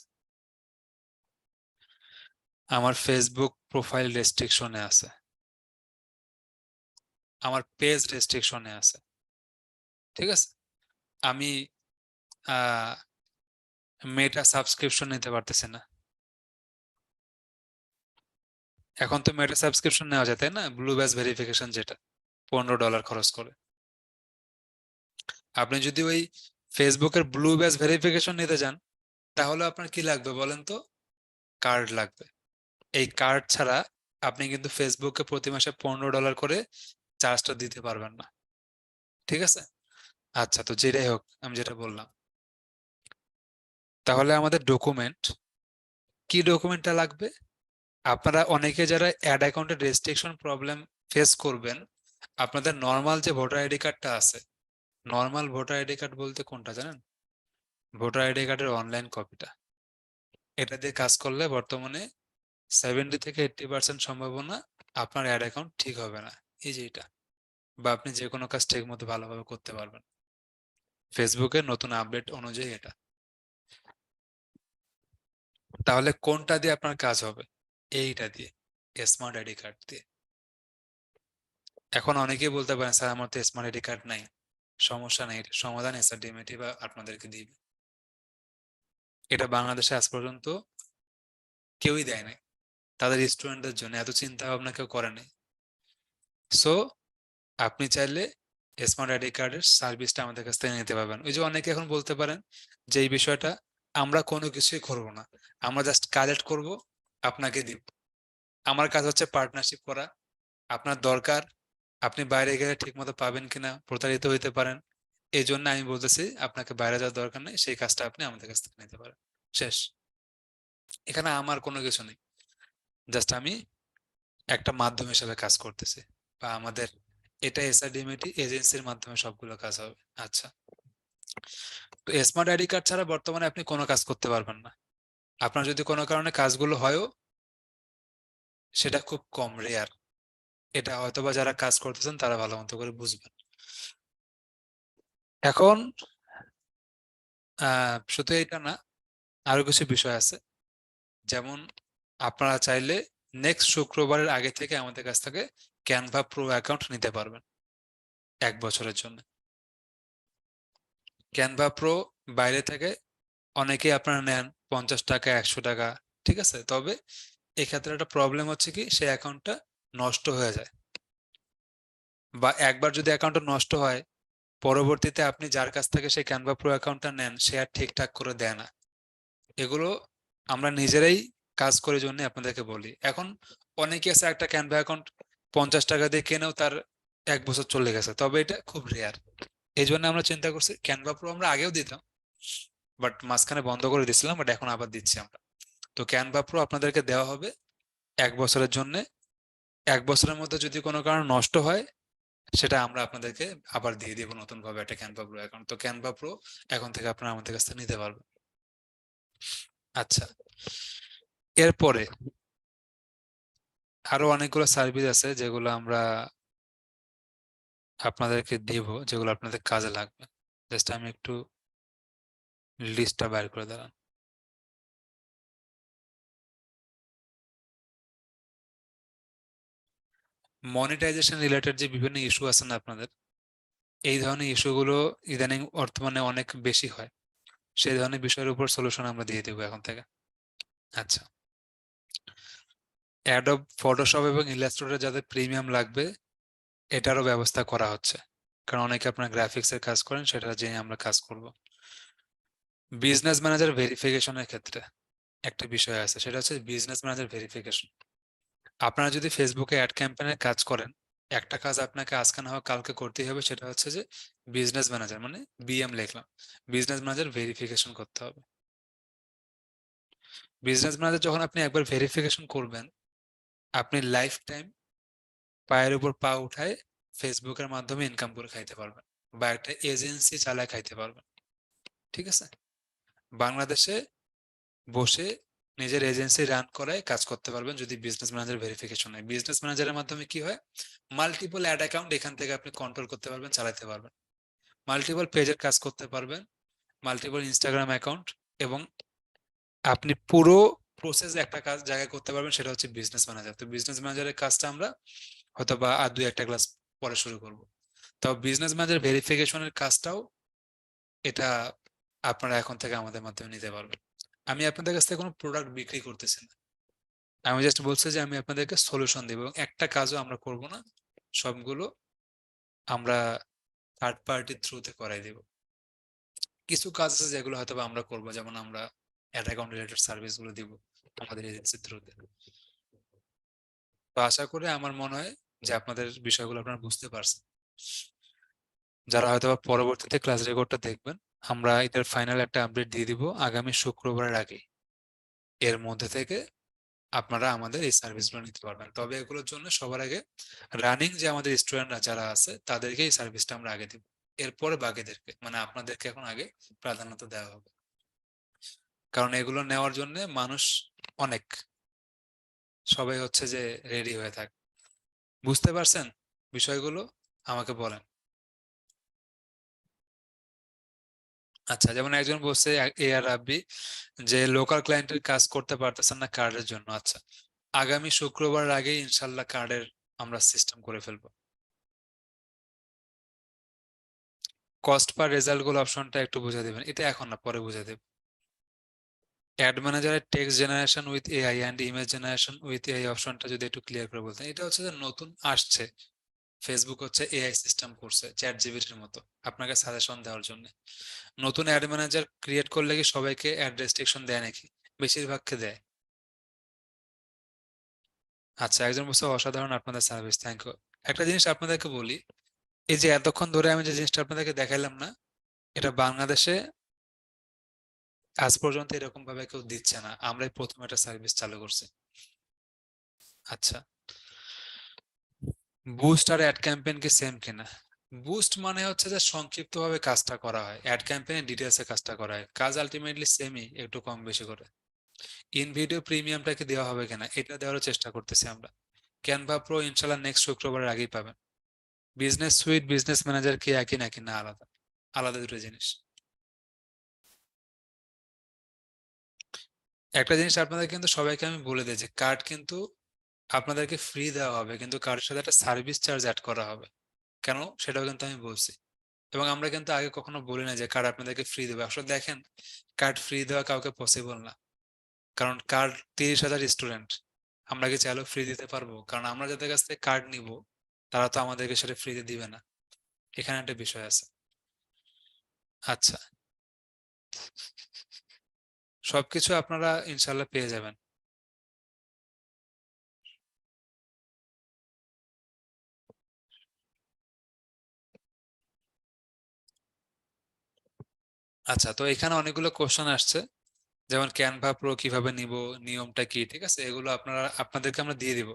আমার ফেসবুক প্রোফাইল রেস্ট্রিকশনে আছে, আমার পেজ রেস্ট্রিকশনে আছে, ঠিক আছে, আমি আহ মেটা সাবস্ক্রিপশন নিতে পারতেছি না। এখন তো মেটা সাবস্ক্রিপশন নেওয়া যায় তাই না, ব্লু ব্যাজ ভেরিফিকেশন, যেটা $15 খরচ করে। আপনি যদি ওই ফেসবুকের ব্লু ব্যাজ ভেরিফিকেশন নিতে যান, তাহলে আপনার কি লাগবে বলেন তো? কার্ড লাগবে। এই কার্ড ছাড়া আপনি কিন্তু ফেসবুকে প্রতি মাসে $15 করে চার্জটা দিতে পারবেন না। ঠিক আছে? আচ্ছা, তো যেটাই হোক, আমি যেটা বললাম, তাহলে আমাদের ডকুমেন্ট, কি ডকুমেন্টটা লাগবে? আপনারা অনেকে যারা অ্যাড অ্যাকাউন্টের রেস্ট্রিকশন প্রবলেম ফেস করবেন, আপনাদের নর্মাল যে ভোটার আইডি কার্ডটা আছে, নর্মাল ভোটার আইডি কার্ড বলতে কোনটা জানেন? ভোটার আইডি কার্ডের অনলাইন কপিটা। এটা দিয়ে কাজ করলে বর্তমানে 70 থেকে 80% সম্ভাবনা আপনার অ্যাড অ্যাকাউন্ট ঠিক হবে না। এই যে এটা, বা আপনি যে কোনো কাজ ঠিক মতো ভালোভাবে করতে পারবেন। ফেসবুকের নতুন আপডেট অনুযায়ী এটা। তাহলে কোনটা দিয়ে আপনার কাজ হবে? এইটা দিয়ে, স্মার্ট আইডি কার্ড দিয়ে। এখন অনেকেই বলতে পারেন, স্যার আমার তো স্মার্ট আইডি কার্ড নাই। সমস্যা নেই, এটার সমাধান এসআরডিএমএটি বা আপনাদেরকে দিবে। এটা বাংলাদেশে আজ পর্যন্ত কেউই দেয় নাই তাদের স্টুডেন্টদের জন্য, এত চিন্তা ভাবনা কেউ করে নাই। সো আপনি চাইলে স্মার্ট আইডি কার্ডের সার্ভিসটা আমাদের কাছ থেকে নিতে পারবেন। ওই যে অনেকে এখন বলতে পারেন যে এই বিষয়টা আমরা কোনো কিছুই করব না, আমরা জাস্ট কালেক্ট করব, আপনাকে দিব। আমার কাজ হচ্ছে পার্টনারশিপ করা। আপনার দরকার, আপনি বাইরে গেলে ঠিক মতো পাবেন কিনা, প্রতারিত হইতে পারেন। এই জন্য আমি বলতেছি আপনাকে বাইরে যাওয়ার দরকার নেই, সেই কাজটা আপনি আমাদের কাছ থেকে নিতে পারেন। শেষ। এখানে আমার কোনো কিছু নেই, জাস্ট আমি একটা মাধ্যম হিসেবে কাজ করতেছি, বা আমাদের এটা এসআরডিএমএটি এজেন্সির মাধ্যমে সবগুলো কাজ হবে। আচ্ছা, তো স্মার্ট আইডি কার্ড ছাড়া বর্তমানে আপনি কোনো কাজ করতে পারবেন না। আপনার যদি কোনো কারণে কাজগুলো হয়ও, সেটা খুব কম, রেয়ার। এটা হয়তোবা যারা কাজ করতেছেন তারা ভালো মতো করে বুঝবেন। এখন শুধু এটা না, আরো কিছু বিষয় আছে। যেমন আপনারা চাইলে নেক্সট শুক্রবারের আগে থেকে আমাদের কাছ থেকে ক্যানভা প্রো অ্যাকাউন্ট নিতে পারবেন 1 বছরের জন্য। ক্যানভা প্রো বাইরে থেকে অনেকেই আপনারা নেন 50 টাকা, 100 টাকা। ঠিক আছে, তবে এক্ষেত্রে একটা প্রবলেম হচ্ছে কি, সেই অ্যাকাউন্টটা নষ্ট হয়ে যায়, বা একবার যদি অ্যাকাউন্টটা নষ্ট হয়, পরবর্তীতে আপনি যার কাছ থেকে সেই ক্যানভা প্রো অ্যাকাউন্টটা নেন, সে আর ঠিকঠাক করে দেয় না। এগুলো আমরা নিজেরাই কাজ করে জন্য আপনাদেরকে বলি। এখন অনেকে আছে একটা ক্যানভা অ্যাকাউন্ট 50 টাকা দিয়ে কিনেও তার 1 বছর চলে গেছে, তবে এটা খুব রেয়ার। এই জন্য আমরা চিন্তা করছি, ক্যানভা প্রো আমরা আগেও দিতাম, বাট মাঝখানে বন্ধ করে দিছিলাম, বাট এখন আবার দিচ্ছি আমরা। তো ক্যানভা প্রো আপনাদেরকে দেওয়া হবে 1 বছরের জন্য। 1 বছরের মধ্যে যদি কোনো কারণে নষ্ট হয়, সেটা আমরা আপনাদেরকে আবার দিয়ে দিব নতুন ভাবে একটা ক্যানভা প্রো অ্যাকাউন্ট। তো ক্যানভা প্রো এখন থেকে আপনারা আমাদের কাছ থেকে নিতে পারবেন। আচ্ছা, এরপরে আরো অনেকগুলো সার্ভিস আছে যেগুলো আমরা আপনাদেরকে দিব, যেগুলো আপনাদের কাজে লাগবে। জাস্ট আমি একটু লিস্টটা বাইর করে দাঁড়ান। মনিটাইজেশন রিলেটেড যে বিভিন্ন ইস্যু আছে না আপনাদের, এই ধরনের ইস্যুগুলো ইদানিং বর্তমানে অনেক বেশি হয়। সেই ধরনের বিষয়ের উপর সলিউশন আমরা দিয়ে দেবো এখন থেকে। আচ্ছা, অ্যাডব ফটোশপ এবং ইলাস্ট্রেটর যাদের প্রিমিয়াম লাগবে, এটারও ব্যবস্থা করা হচ্ছে। কারণ অনেকে আপনার গ্রাফিক্স এর কাজ করেন, সেটা জেনে আমরা কাজ করব। বিজনেস ম্যানেজার ভেরিফিকেশনের ক্ষেত্রে একটা বিষয় আছে, সেটা হচ্ছে বিজনেস ম্যানেজার ভেরিফিকেশন। আপনারা যদি ফেসবুকে অ্যাড ক্যাম্পেইনের কাজ করেন, একটা কাজ আপনাকে আজকে না হোক কালকে করতেই হবে, সেটা হচ্ছে যে বিজনেস ম্যানেজার, মানে বিএম লিখলাম, বিজনেস ম্যানেজার ভেরিফিকেশন করতে হবে। বিজনেস ম্যানেজার যখন আপনি একবার ভেরিফিকেশন করবেন, আপনি লাইফ টাইম পায়ের উপর পা উঠায় ফেসবুকের মাধ্যমে ইনকাম করে খাইতে পারবেন, বা একটা এজেন্সি চালায় খাইতে পারবেন। ঠিক আছে, বাংলাদেশে বসে নিজের এজেন্সি রান করায় কাজ করতে পারবেন যদি বিজনেস ম্যানেজার ভেরিফিকেশন হয়। বিজনেস ম্যানেজারের মাধ্যমে কি হয়, মাল্টিপল অ্যাড অ্যাকাউন্ট এখান থেকে আপনি কন্ট্রোল করতে পারবেন, চালাতে পারবেন। মাল্টিপল পেজের কাজ করতে পারবেন, মাল্টিপল ইনস্টাগ্রাম অ্যাকাউন্ট, এবং আপনি পুরো প্রসেস একটা কাজ জায়গায় করতে পারবেন, সেটা হচ্ছে বিজনেস ম্যানেজার। তো বিজনেস ম্যানেজারের কাজটা আমরা হয়তো বা আর 2-1টা ক্লাস পরে শুরু করব। তো বিজনেস ম্যানেজার ভেরিফিকেশনের কাজটাও এটা আপনারা এখন থেকে আমাদের মাধ্যমে নিতে পারবেন। আমি আপনাদের কাছ থেকে কোনো প্রোডাক্ট বিক্রি করতেছি না, আমি জাস্ট বলছি যে আমি আপনাদেরকে সলিউশন দিব এবং একটা কাজও আমরা করব না, সবগুলো আমরা থার্ড পার্টির থ্রুতে করাই দিব। কিছু কাজ আছে যেগুলো হয়তো বা আমরা করবো, যেমন আমরা অ্যাড অ্যাকাউন্ট রিলেটেড সার্ভিস গুলো দিব আমাদের এজেন্সির থ্রুতে। তো আশা করি, আমার মনে হয় যে আপনাদের বিষয়গুলো আপনারা বুঝতে পারছেন। যারা হয়তো বা পরবর্তীতে ক্লাস রেকর্ডটা দেখবেন, আমরা এটার ফাইনাল একটা আপডেট দিয়ে দিব আগামী শুক্রবারের আগে। এর মধ্যে থেকে আপনারা আমাদের এই সার্ভিসগুলো নিতে পারবেন। তবে এগুলোর জন্য সবার আগে রানিং যে আমাদের স্টুডেন্টরা যারা আছে তাদেরকে এই সার্ভিসটা আমরা আগে দিব। এরপরে বাকিদেরকে, মানে আপনাদেরকে এখন আগে প্রাধান্যতা দেওয়া হবে, কারণ এগুলো নেওয়ার জন্য মানুষ অনেক, সবাই হচ্ছে যে রেডি হয়ে থাকে। বুঝতে পারছেন বিষয়গুলো? আমাকে বলেন। আচ্ছা, যেমন একজন বলছে এ আর রাব্বি যে লোকাল ক্লায়েন্টের কাজ করতে পারতেছেন না কার্ডের জন্য। আচ্ছা, আগামী শুক্রবার আগে ইনশাল্লাহ কার্ডের আমরা সিস্টেম করে ফেলবো। কস্ট পার রেজাল্ট গুলো অপশনটা একটু বুঝে দিবেন, এটা এখন না, পরে বুঝে দেব। অ্যাড ম্যানেজারের text generation with AI and image generation with AI অপশনটা যদি একটু ক্লিয়ার করে বলতেন। এটা হচ্ছে যে নতুন আসছে, ফেসবুক হচ্ছে এআই সিস্টেম করছে চ্যাট জিপিটির মতো আপনাকে সাজেশন দেওয়ার জন্য। নতুন অ্যাড ম্যানেজার ক্রিয়েট করলে কি সবাইকে অ্যাড রেস্ট্রিকশন দেয় নাকি? বেশিরভাগকে দেয়। আচ্ছা, একজন বলছে অসাধারণ আপনাদের সার্ভিস, থ্যাংক ইউ। একটা জিনিস আপনাদেরকে বলি, এই যে এতক্ষণ ধরে আমি যে জিনিসটা আপনাদেরকে দেখাইলাম না, এটা বাংলাদেশে আজ পর্যন্ত এরকম ভাবে কেউ দিচ্ছে না, আমরাই প্রথম একটা সার্ভিস চালু করছি। আচ্ছা, বুস্ট আর অ্যাড ক্যাম্পেইন কি সেম কিনা? বুস্ট মানে হচ্ছে যে সংক্ষিপ্ত ভাবে কাজটা করা হয়, অ্যাড ক্যাম্পেইনে ডিটেলসে কাজটা করা হয়, কাজ আলটিমেটলি সেমই, একটু কম বেশি করে। ইন ভিডিও প্রিমিয়ামটা কি দেওয়া হবে কিনা, এটা দেওয়ার চেষ্টা করতেছি আমরা। ক্যানভা প্রো ইনশাল্লাহ নেক্সট শুক্রবারের আগেই পাবেন। বিজনেস সুইট বিজনেস ম্যানেজার কি একই নাকি? না, আলাদা, আলাদা দুটো জিনিস। একটা জিনিস আপনাদের কিন্তু সবাইকে আমি বলে দিই যে কার্ড কিন্তু আপনাদেরকে ফ্রি দেওয়া হবে, কিন্তু কার্ডের সাথে একটা সার্ভিস চার্জ অ্যাড করা হবে। কেন, সেটাও কিন্তু আমি বলছি। এবং আমরা কিন্তু আগে কখনো বলি না যে কার্ড আপনাদেরকে ফ্রি দেবে। আসলে দেখেন, কার্ড ফ্রি দেওয়া কাউকে পসিবল না, কারণ কার্ড 30,000 স্টুডেন্ট, আমরা কি চাইলেও ফ্রি দিতে পারবো? কারণ আমরা যাদের কাছ থেকে কার্ড নিব তারা তো আমাদেরকে সেটা ফ্রিতে দিবে না। এখানে একটা বিষয় আছে। আচ্ছা, সবকিছু আপনারা ইনশাল্লাহ পেয়ে যাবেন। আচ্ছা, তো এখানে অনেকগুলো কোশ্চেন আসছে, যেমন ক্যানভা প্রো কিভাবে নিব, নিয়মটা কি, ঠিক আছে, এগুলো আপনাদেরকে আমরা দিয়ে দিব।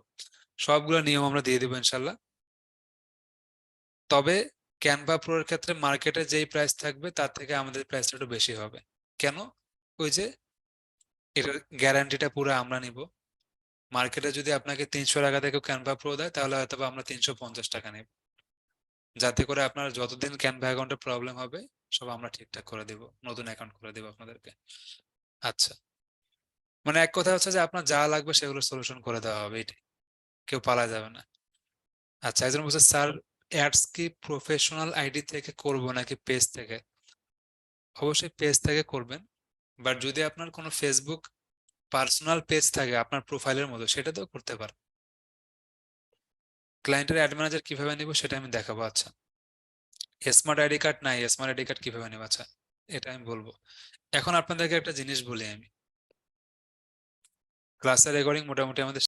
সবগুলো নিয়ম আমরা দিয়ে দিব ইনশাল্লাহ। তবে ক্যানভা প্রো এর ক্ষেত্রে মার্কেটে যেই প্রাইস থাকবে তার থেকে আমাদের প্রাইসটা একটু বেশি হবে। কেন? ওই যে এটার গ্যারান্টিটা পুরো আমরা নিব। মার্কেটে যদি আপনাকে 300 টাকা থেকে ক্যানভা প্রো দেয়, তাহলে হয়তো বা আমরা 350 টাকা নেব, যাতে করে আপনার যতদিন ক্যানভা অ্যাকাউন্টে প্রবলেম হবে সব আমরা ঠিকঠাক করে দেব, নতুন অ্যাকাউন্ট করে দেব আপনাদেরকে। আচ্ছা, মানে এক কথা হচ্ছে যে আপনার যা লাগবে সেগুলো সলিউশন করে দেওয়া হবে, এটাই, কেউ পালা যাবে না। আচ্ছা, একজন বলছে স্যার, অ্যাডস কি প্রফেশনাল আইডি থেকে করব নাকি পেজ থেকে? অবশ্যই পেজ থেকে করবেন, বাট যদি আপনার কোনো ফেসবুক পার্সোনাল পেজ থাকে আপনার প্রোফাইলের মতো, সেটাতেও করতে পারেন। ক্লায়েন্টের অ্যাড ম্যানেজার কিভাবে নিব সেটা আমি দেখাবো। আচ্ছা, স্মার্ট আইডি কার্ড নাই, স্মার্ট আইডি কার্ড কিভাবে নেব? আচ্ছা, এটা আমি বলবো। এখন আপনাদেরকে একটা জিনিস বলি আমি, ক্লাসের রেকর্ডিং মোটামুটি আমাদের